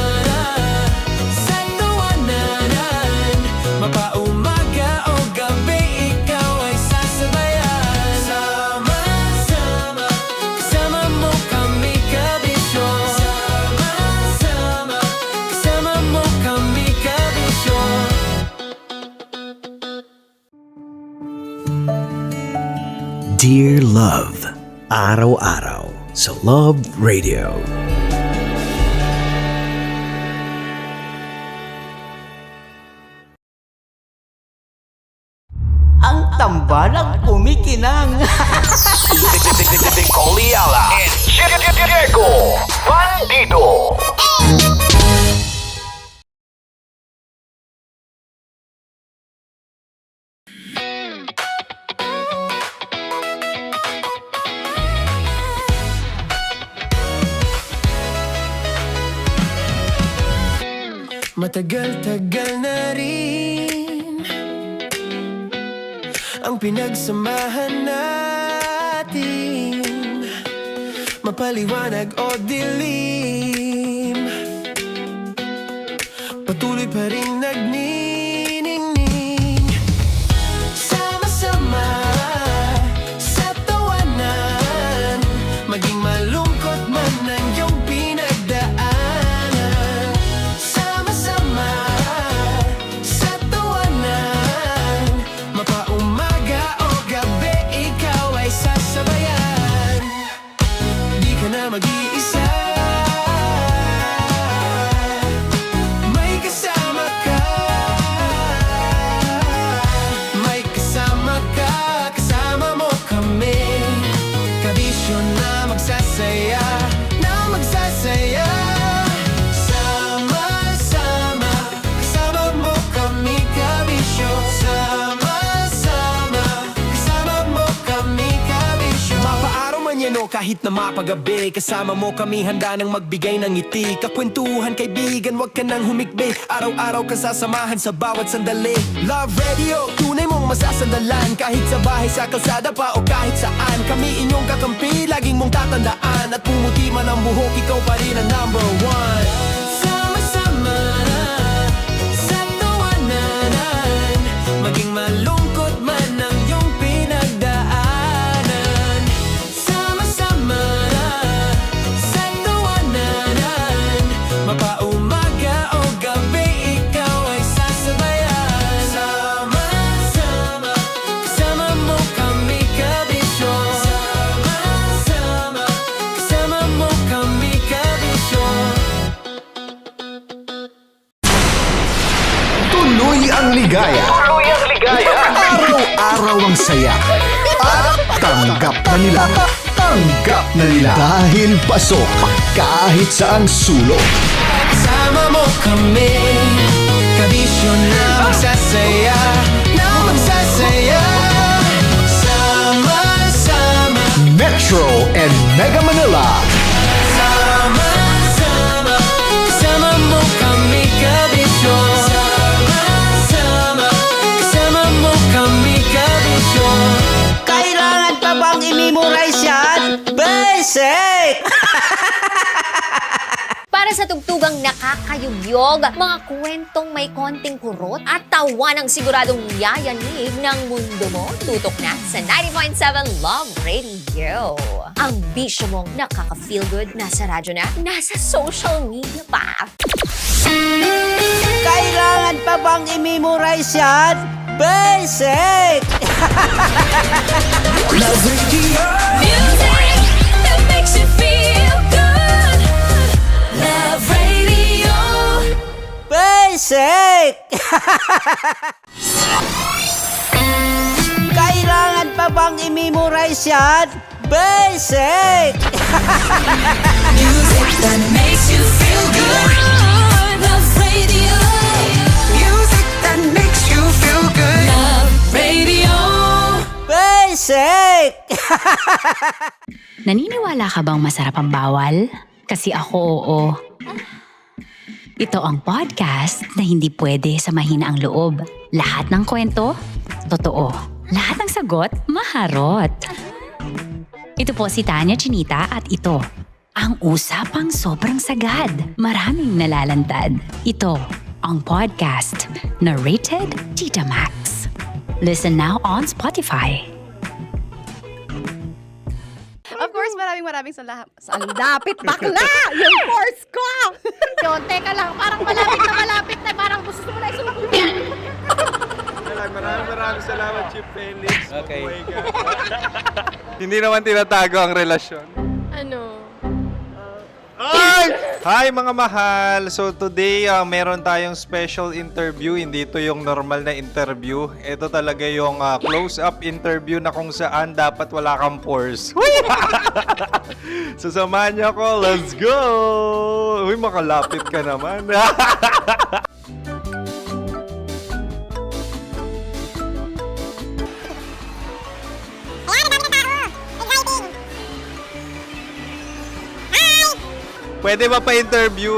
sa tawanan, mapaumaga o gabi, ikaw ay sasabayan. Sama-sama Dear Love, araw-araw sa Love Radio. Ang tambalang kumikinang. Coliala and Diego Bandido. Matagal-tagal na rin ang pinagsamahan natin, mapaliwanag o dilim, patuloy pa rin nagniningning. Sama-sama sa tawanan, maging malungkot man ang iyong pinagdaanan. Sama-sama sa tawanan, mapaumaga o gabi, ikaw ay sasabayan. Di ka na mag-iisa, may kasama ka. May kasama ka, kasama mo kami. Kabisyo na magsasaya, na magsasaya. Sama-sama, kasama mo kami, kabisyo. Sama-sama, kasama mo kami, kabisyo. Mapaaraw man yan o kahit na mapagabi, kasama mo kami, handa nang magbigay ng ngiti. Kakwentuhan, kaibigan, wag ka nang humikbi. Araw-araw ka sasamahan sa bawat sandali. Love Radio, tunay mong masasandalan. Kahit sa bahay, sa kalsada pa o kahit saan, kami inyong kakampi, laging mong tatandaan. At pumuti man ang buhok, ikaw pa rin ang number one. Sama-sama sa tawanan, maging malungkot man ang iyong pinagdaanan. Sama-sama sa tawanan, mapaumaga o gabi, ikaw ay sasabayan. Sama-sama, kasama mo kami, kabisyo. Sama-sama, kasama mo kami, kabisyo. Tuloy ang ligaya. Tuloy ang ligaya. Araw-araw ang saya. At tanggap na nila. Tanggap na nila. Dahil pasok kahit saang sulok. Kasama mo kami, kabisyo na magsasaya, na magsasaya. Sama-sama, Metro and Mega Manila. sama-sama, kasama mo kami, kabisyo. Sama-sama, kasama mo kami, kabisyo. Kailangan pa bang i-memorize yan? Basic! Para sa tugtugang nakakayugyog, mga kwentong may konting kurot at tawa ng siguradong yayanig ng mundo mo, tutok na sa 90.7 Love Radio. Ang bisyo mong nakaka-feel good, nasa radyo na, nasa social media pa. Kailangan pa bang i-memorize yan? Basic! Love Radio. Music that makes you feel good. Love Radio. Basic! Kailangan pa bang i-memorize yan? Basic! Music that makes you feel good. Love Radio. Music that makes you feel good. Love Radio. Basic! Naniniwala ka bang masarap ang bawal? Kasi ako oo. Ito ang podcast na hindi pwede samahin ang loob. Lahat ng kwento, totoo. Lahat ng sagot, maharot. Ito po si Tanya Chinita at ito, ang usapang sobrang sagad. Maraming nalalantad. Ito, ang podcast na rated Tita Max. Listen now on Spotify. Of course, maraming salamat. Ang lapit bakla! Yung course ko! Yun, teka lang, parang malapit na, parang gusto mo na isulat. maraming salamat, Chief Felix. Okay. Mabuhay ka. Hindi naman tinatago ang relasyon. Ano? Hi mga mahal! So today, meron tayong special interview. Hindi ito yung normal na interview. Ito talaga yung close-up interview na kung saan dapat wala kang pores. So samahan niyo ako. Let's go! Uy, makalapit ka naman. Pwede ba pa-interview?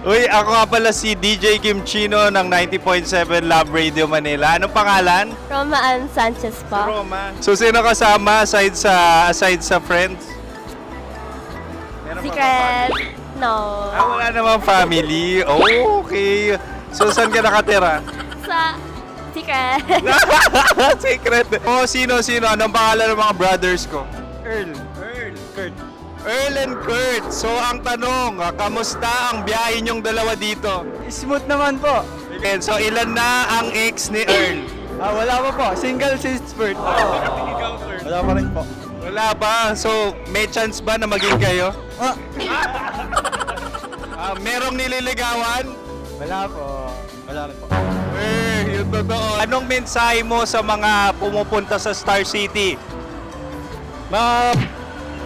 Uy, ako nga pala si DJ Kim Chino ng 90.7 Love Radio Manila. Anong pangalan? Roma Ann Sanchez po. Roma. So, sino kasama aside sa friends? Meron ba Secret. No. wala namang family. Oh, okay. So, saan ka nakatira? Sa Secret. Secret. Oh, sino? Anong pangalan ng mga brothers ko? Earl, Kurt. Earl and Kurt. So, ang tanong, kamusta ang biyahe niyong dalawa dito? Smooth naman po. Okay, so, ilan na ang ex ni Earl? Wala pa po. Single since birth. Wala pa rin po. Wala pa. So, may chance ba na maging kayo? Merong nililigawan? Wala po. Wala rin po. Yung totoo. Anong mensahe mo sa mga pumupunta sa Star City?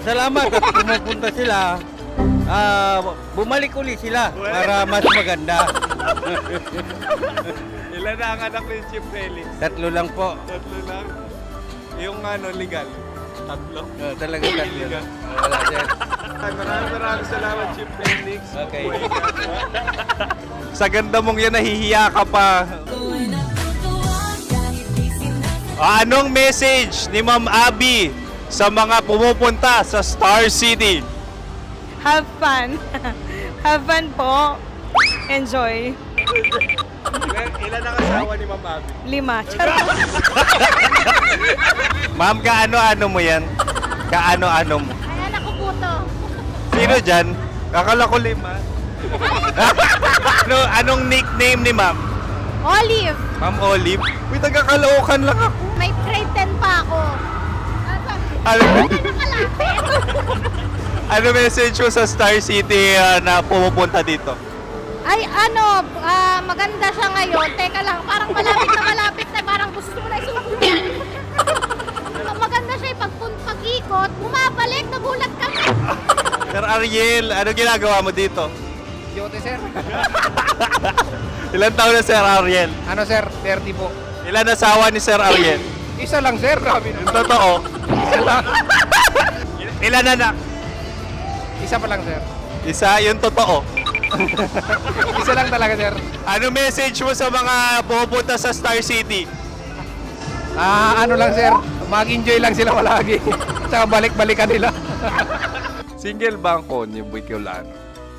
Salamat at pumupunta sila. Bumalik uli sila para mas maganda. Ilan na ang anak ni Chief Felix? 3 lang po. 3 lang? Yung legal? 3? Talaga 3 lang. Wala dyan. Maraming salamat, Chief Felix. Okay. Sa ganda mong yan, nahihiya ka pa. Anong message ni Ma'am Abby sa mga pumupunta sa Star City? Have fun. Have fun po. Enjoy. Ilan ang asawa ni Ma'am Abby? 5. Charot. Ma'am, kaano-ano mo yan? Kaano-ano mo? Ay, anak ko po to. Sino dyan? Kakala ko 5. Anong nickname ni Ma'am? Olive. Ma'am Olive? Uy, taga-Caloocan lang ako. May grade 10 pa ako. Ano, Nakalapit. ano message mo sa Star City na pumupunta dito? Ay, maganda siya ngayon. Teka lang, parang malapit na. Parang gusto mo na isuot. Maganda siya pag-ikot, bumabalik, nagulat kami. Sir Ariel, ano ginagawa mo dito? Yote, sir. Ilan taon na Sir Ariel? Ano, sir? 30 po. Ilan asawa ni Sir Ariel? Isa lang, sir. Grabe Yung totoo. Isa lang. Ilan anak? Isa pa lang, sir. Isa, yung totoo. Isa lang talaga, sir. Ano message mo sa mga pumupunta sa Star City? Ano lang, sir. Mag-enjoy lang sila palagi. Tsaka balik-balikan nila. Single ba ang konyo, Boy Kiolano?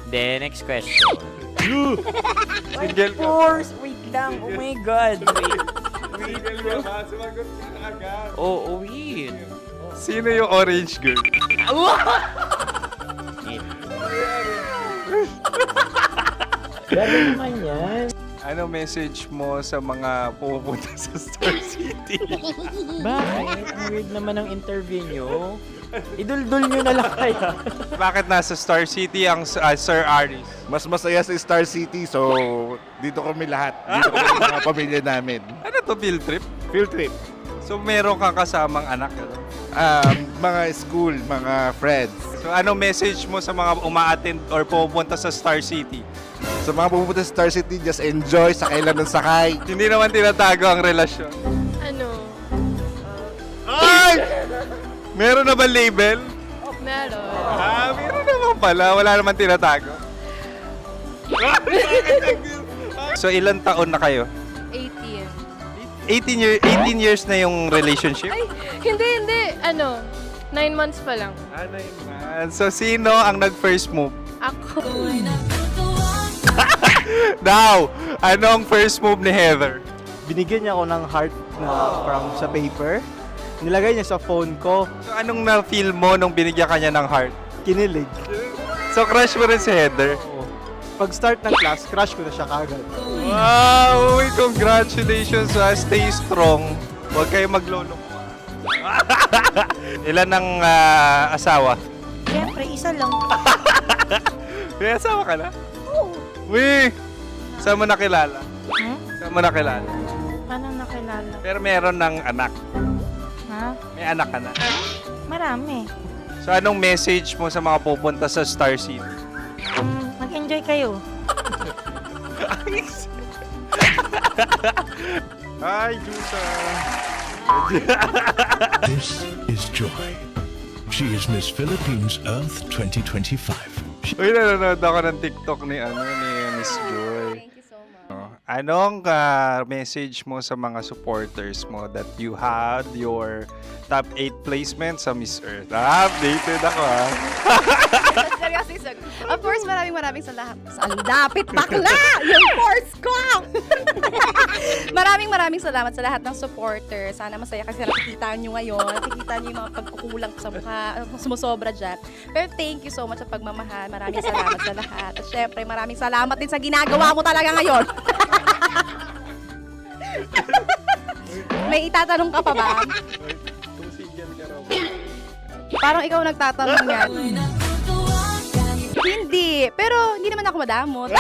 Then, next question. Single ka? Wait lang. Oh my God. Single ka ba? Sumagot ka na agad. Oh, wait. Sino yung orange girl? Grabe naman yan. Ano message mo sa mga pumupunta sa Star City? Bakit? Ang weird naman ang interview nyo. Idul-dul nyo na lang kaya. Bakit nasa Star City ang Sir Aris? Mas masaya sa Star City, so dito kami lahat. Dito kami mga pamilya namin. Ano to, field trip? Field trip. So meron kang kasamang anak? Ano? Mga school, mga friends. So ano message mo sa mga uma-attend or pumupunta sa Star City? Sa mga pupunta sa Star City, just enjoy, sakay lang ng sakay. Hindi naman tinatago ang relasyon. Ano? Ay! Meron na ba label? Meron. Meron naman pala. Wala naman tinatago. So ilan taon na kayo? 18. 18 years na yung relationship? Ay, hindi. 9 months pa lang. Ano yun? So sino ang nag-first move? Ako. Now, anong first move ni Heather? Binigyan niya ako ng heart na from sa paper. Nilagay niya sa phone ko. So anong na-feel mo nung binigyan ka niya ng heart? Kinilig. So crush mo rin si Heather? Pag-start ng class, crush ko na siya kagad. Wow! Uy, congratulations! Stay strong. Huwag kayo maglolo. Ilan ang asawa? Siyempre, isa lang. May asawa ka na? Oo. Uy! Saan mo nakilala? Saan mo nakilala? Paano nakilala? Pero meron ng anak. Ha? May anak ka na. Marami. So anong message mo sa mga pupunta sa Star City? Mag-enjoy kayo. Hi, Jusa! This is Joy. She is Miss Philippines Earth 2025. Uy, nanonood ako ng TikTok ni Miss Joy. Thank you so much. Anong message mo sa mga supporters mo that you had your top 8 placement sa Miss Earth? Updated ako Seryously, of course, maraming salamat. Dapit bakla! Yung course ko! maraming salamat sa lahat ng supporter. Sana masaya kasi nakikita nyo ngayon. Nakikita nyo yung mga pagkukulang sa mukha, sumusobra dyan. Pero thank you so much sa pagmamahal. Maraming salamat sa lahat. At syempre, maraming salamat din sa ginagawa mo talaga ngayon. May itatanong ka pa ba? Parang ikaw nagtatanong yan. Hindi. Pero hindi naman ako madamot.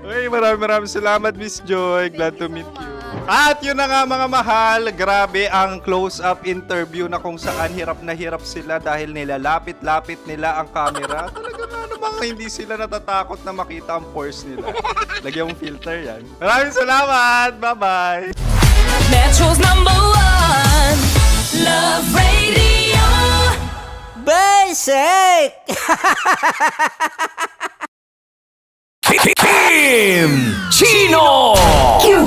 Uy, maraming salamat, Miss Joy. Glad to meet you. At yun na nga mga mahal, grabe ang close-up interview na kung saan hirap na hirap sila dahil nilalapit-lapit nila ang camera. Talaga nga namang hindi sila natatakot na makita ang pores nila. Lagyan mong filter yan. Maraming salamat! Bye-bye! Metro's #1 Love Radio. Basic! Kim Chino! Kim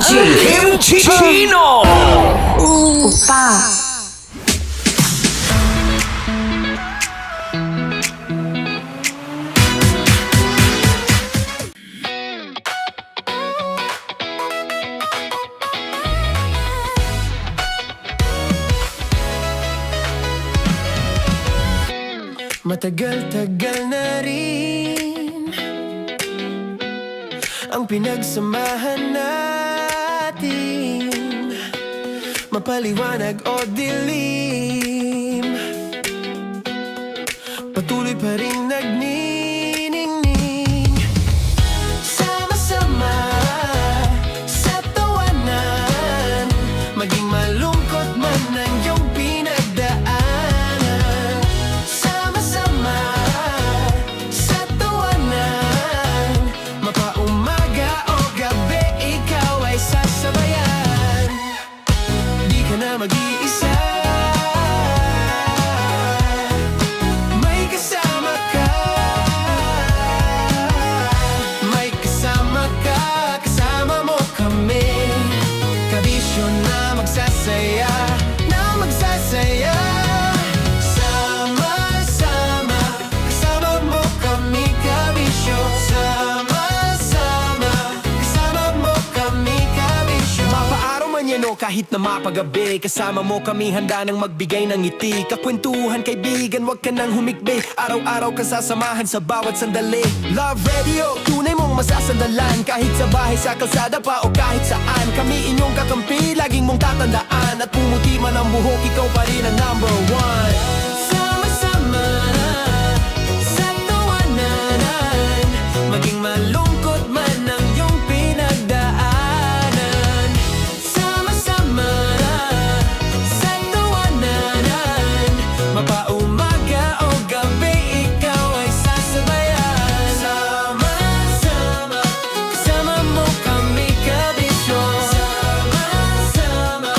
Chino! Upa! Matagal-tagal na rin ang pinagsamahan natin, mapaliwanag o dilim, patuloy pa rin nagniningning, sama-sama sa tawanan, maging malungkot man ang iyong pinagdaanan. Sama-sama sa tawanan, mapaumaga o gabi, ikaw ay sasabayan. Di ka na mag-iisa, may kasama ka. May kasama ka, kasama mo kami. Kabisyo na magsasaya, na magsasaya. Sama-sama, kasama mo kami, kabisyo. Sama-sama, kasama mo kami, kabisyo. Mapaaraw man yan o kahit na mapagabi, kasama mo kami, handa nang magbigay ng ngiti. Kakwentuhan, kaibigan, wag ka nang humikbi. Araw-araw ka sasamahan sa bawat sandali. Love Radio, tunay mong masasandalan. Kahit sa bahay, sa kalsada pa o kahit saan, kami inyong kakampi, laging mong tatandaan. At pumuti man ang buhok, ikaw pa rin ang #1. Sama-sama sa tawanan, maging malungkot man ang iyong pinagdaanan. Sama-sama sa tawanan, mapaumaga o gabi, ikaw ay sasabayan. Sama-sama, kasama mo kami, kabisyo. Sama-sama,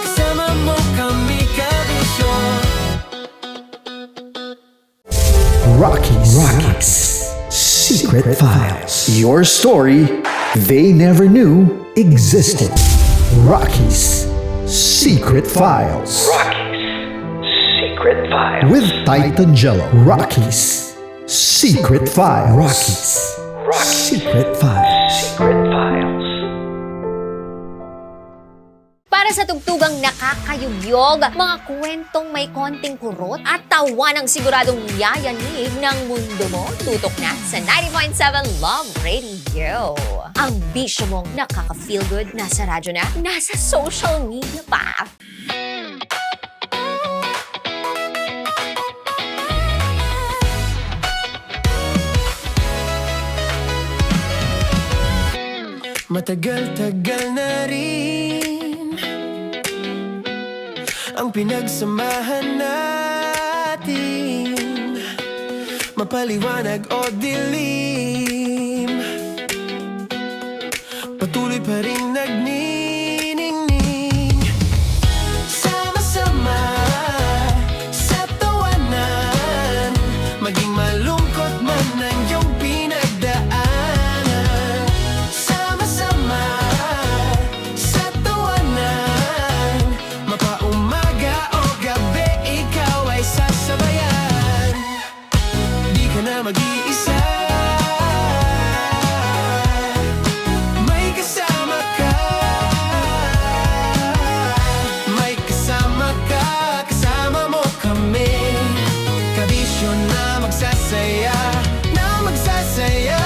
kasama mo kami, kabisyo. Rockies. Secret Files. Your story they never knew existed. Rockies. Secret Files. Secret Files. With Titan Jello. Rockies. Secret Files. Rockies. Secret Files. Secret Files. Para sa mga tugtugang nakakayugyog, mga kwentong may konting kurot, at tawa ng siguradong yayanig ng mundo mo. Tutok na sa 90.7 Love Radio. Ang bisyo mong nakaka-feel good, nasa radyo na, nasa social media pa. Matagal-tagal na rin ang pinagsamahan natin, mapaliwanag o dilim, patuloy pa rin nagniningning. Sama-sama sa tawanan, maging malungkot man ang iyong pinagdaanan. Sama-sama sa tawanan, mapaumaga o gabi, ikaw ay sasabayan. Di ka na mag-iisa, may kasama ka. May kasama ka, kasama mo kami. Kabisyo na magsasaya, na magsasaya.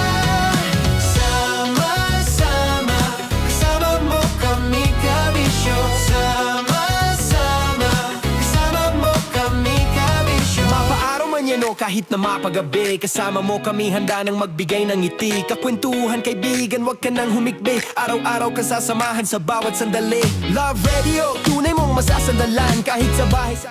Sama-sama, kasama mo kami, kabisyo. Sama-sama, kasama mo kami, kabisyo. Mapaaraw man yan o kahit na mapagabi, kasama mo kami, handa nang magbigay ng ngiti. Kakwentuhan, kaibigan, wag ka nang humikbi. Araw-araw ka sasamahan sa bawat sandali. Love Radio, tunay mong masasandalan kahit sa bahay sa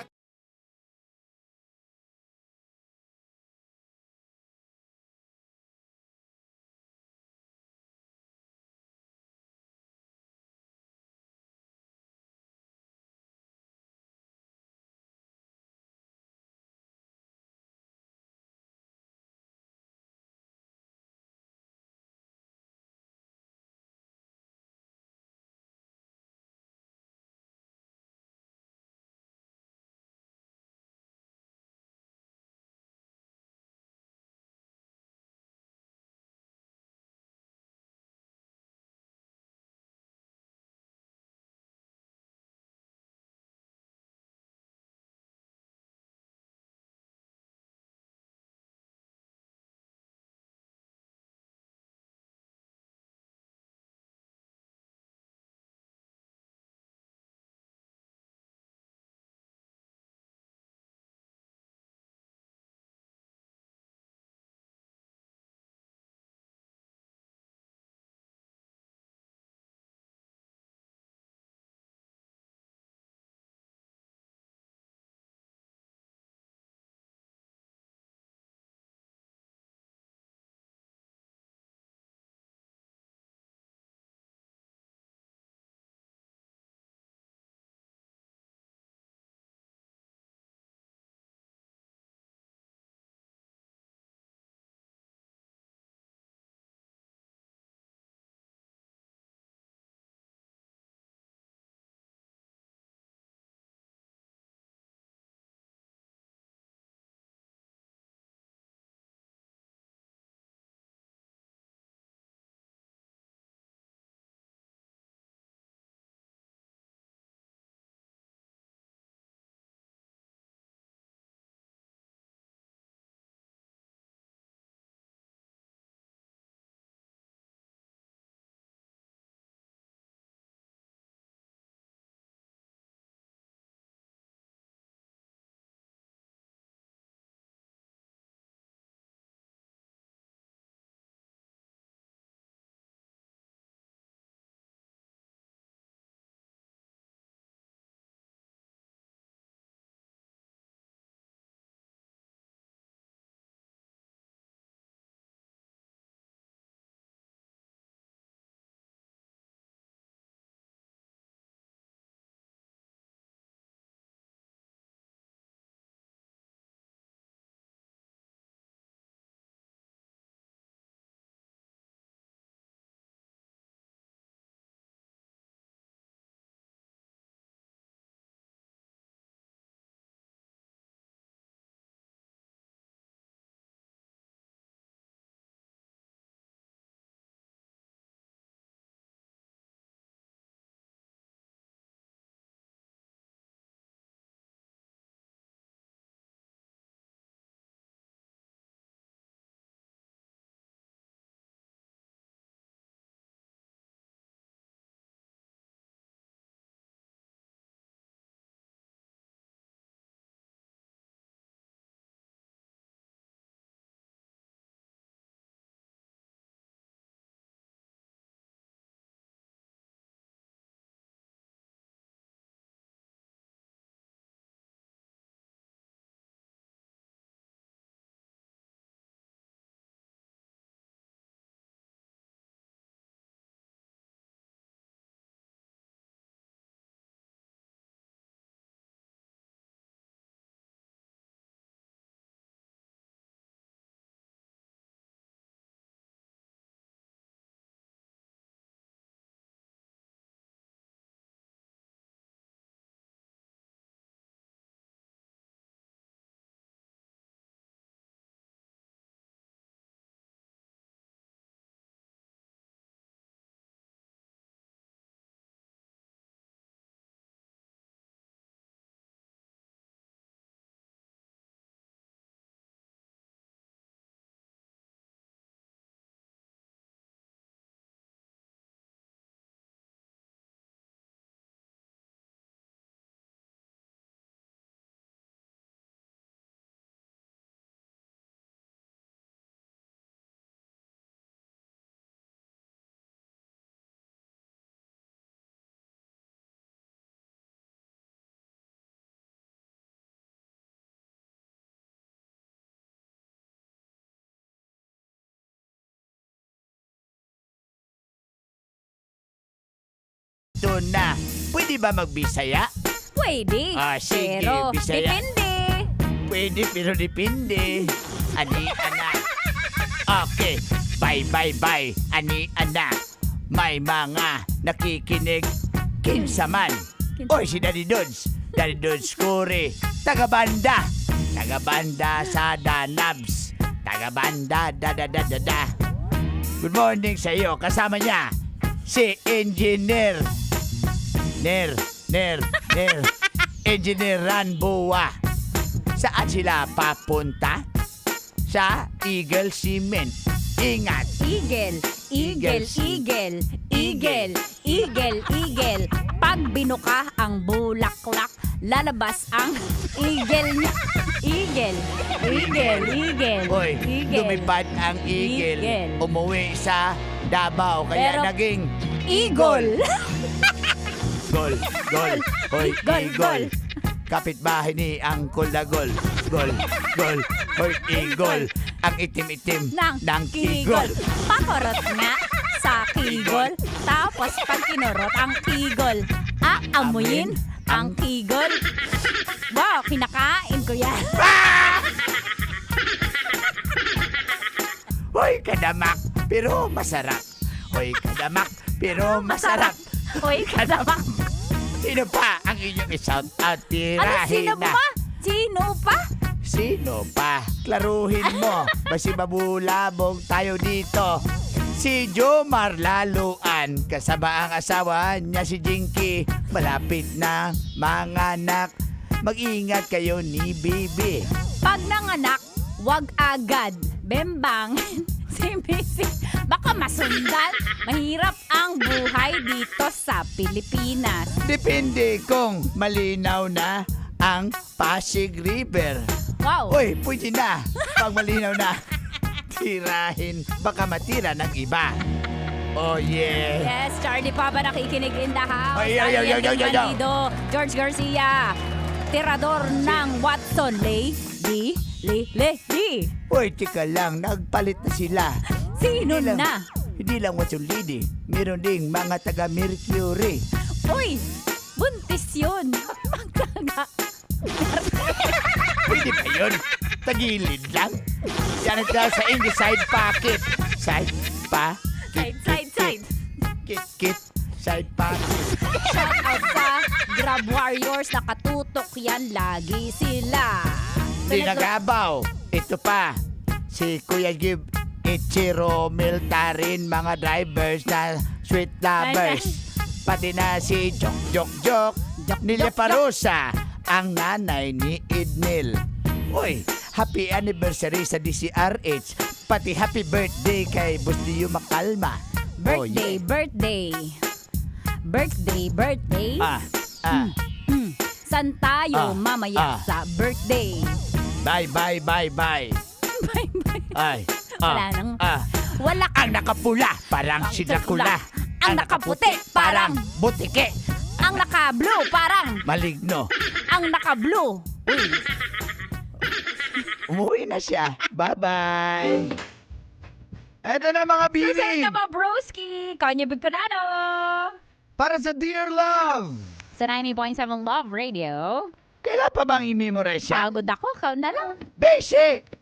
Ito na. Pwede ba magbisaya? Pwede. Sige, pero Bisaya. depende. Pwede pero depende. Ani, ana. Okay. Bye, bye, bye. Ani, ana. May mga nakikinig. Kinsaman. Oy, si Daddy Dudes. Daddy Dudes Kuri. Taga-banda. Taga-banda sa Danabs. Taga-banda, da. Good morning sa iyo. Kasama niya, si Engineer. Engineer Ranboa. Saan sila papunta? Sa Eagle Cement. Ingat. Eagle. Pag binuka ang bulaklak, lalabas ang eagle niya. Eagle. Hoy, lumipad ang eagle. Umuwi sa Davao. Kaya Pero- naging Eagle. Gol. Hoy, eagle. Kapitbahay ni Uncle na gol. Gol. Hoy, eagle. Ang itim-itim ng kigol. Pakurot nga sa kigol. Tapos pag kinurot ang kigol, aamuyin ang kigol. Wow, kinakain ko yan. Hoy, kadamak, pero masarap. Hoy, kadamak, pero masarap. Hoy, kadamak. Sino pa ang inyong i-shout out? Tirahin Sino na. pa? Sino pa? Klaruhin mo. Basi mabulabog tayo dito. Si Jomar Laluan, kasama ang asawa niya si Jinky. Malapit na mga anak. Mag-ingat kayo ni Bibi. Pag nanganak, wag agad bembang si Missy. Baka masundan. Mahirap ang buhay dito sa Pilipinas. Depende kung malinaw na ang Pasig River. Wow. Uy, pwede na. Pag malinaw na, tirahin. Baka matira ng iba. Oh, yeah. Yes, Charlie pa ba nakikinig in the house? Ay, Ariel Bandido, George Garcia, tirador ng Watson, Lee. Uy, tika lang. Nagpalit na sila. Sino na? Hindi lang Watson Lady. Meron ding mga taga-Mercury. Uy, buntis yun. Pwede ba yun? Tagilid lang. Yan ang sa English side pocket. Side pa. Side. Kit. Side pocket. Shout out sa Grab Warriors. Nakatutok yan. Lagi sila. Dinagabaw. Ito pa. Si Kuya Gib Ichiro Miltarin. Mga drivers na sweet lovers. Pati na si Jok. Nila Parusa. Ang nanay ni Ednil. Uy, happy anniversary sa DCRH. Pati happy birthday kay Bustillo Makalma. Birthday. San tayo mamaya sa birthday? Bye. Ay. Wala nang... Wala Ang nakapula, parang si Dracula. Ang nakaputi, parang... Butike. Ang naka-blue, parang... Maligno. Ang naka-blue. Umuwi na siya. Bye-bye. Eto na mga bini. Present na ba, broski? Kanya Bigpanano. Para sa Dear Love. Sa 90.7 Love Radio. Kailan pa bang i-memorize siya? Pagod ako, ikaw na lang. Basic!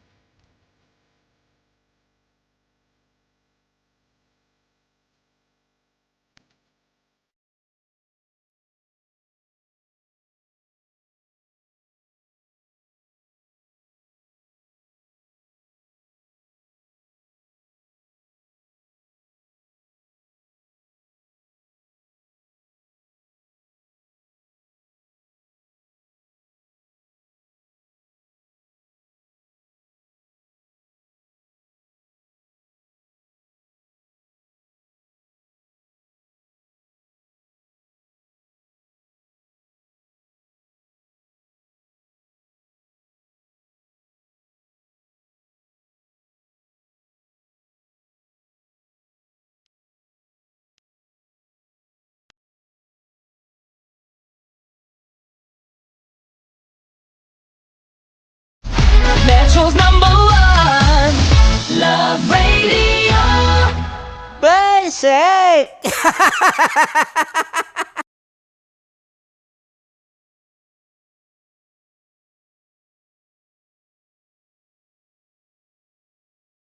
Metro's #1 Love Radio. Basic!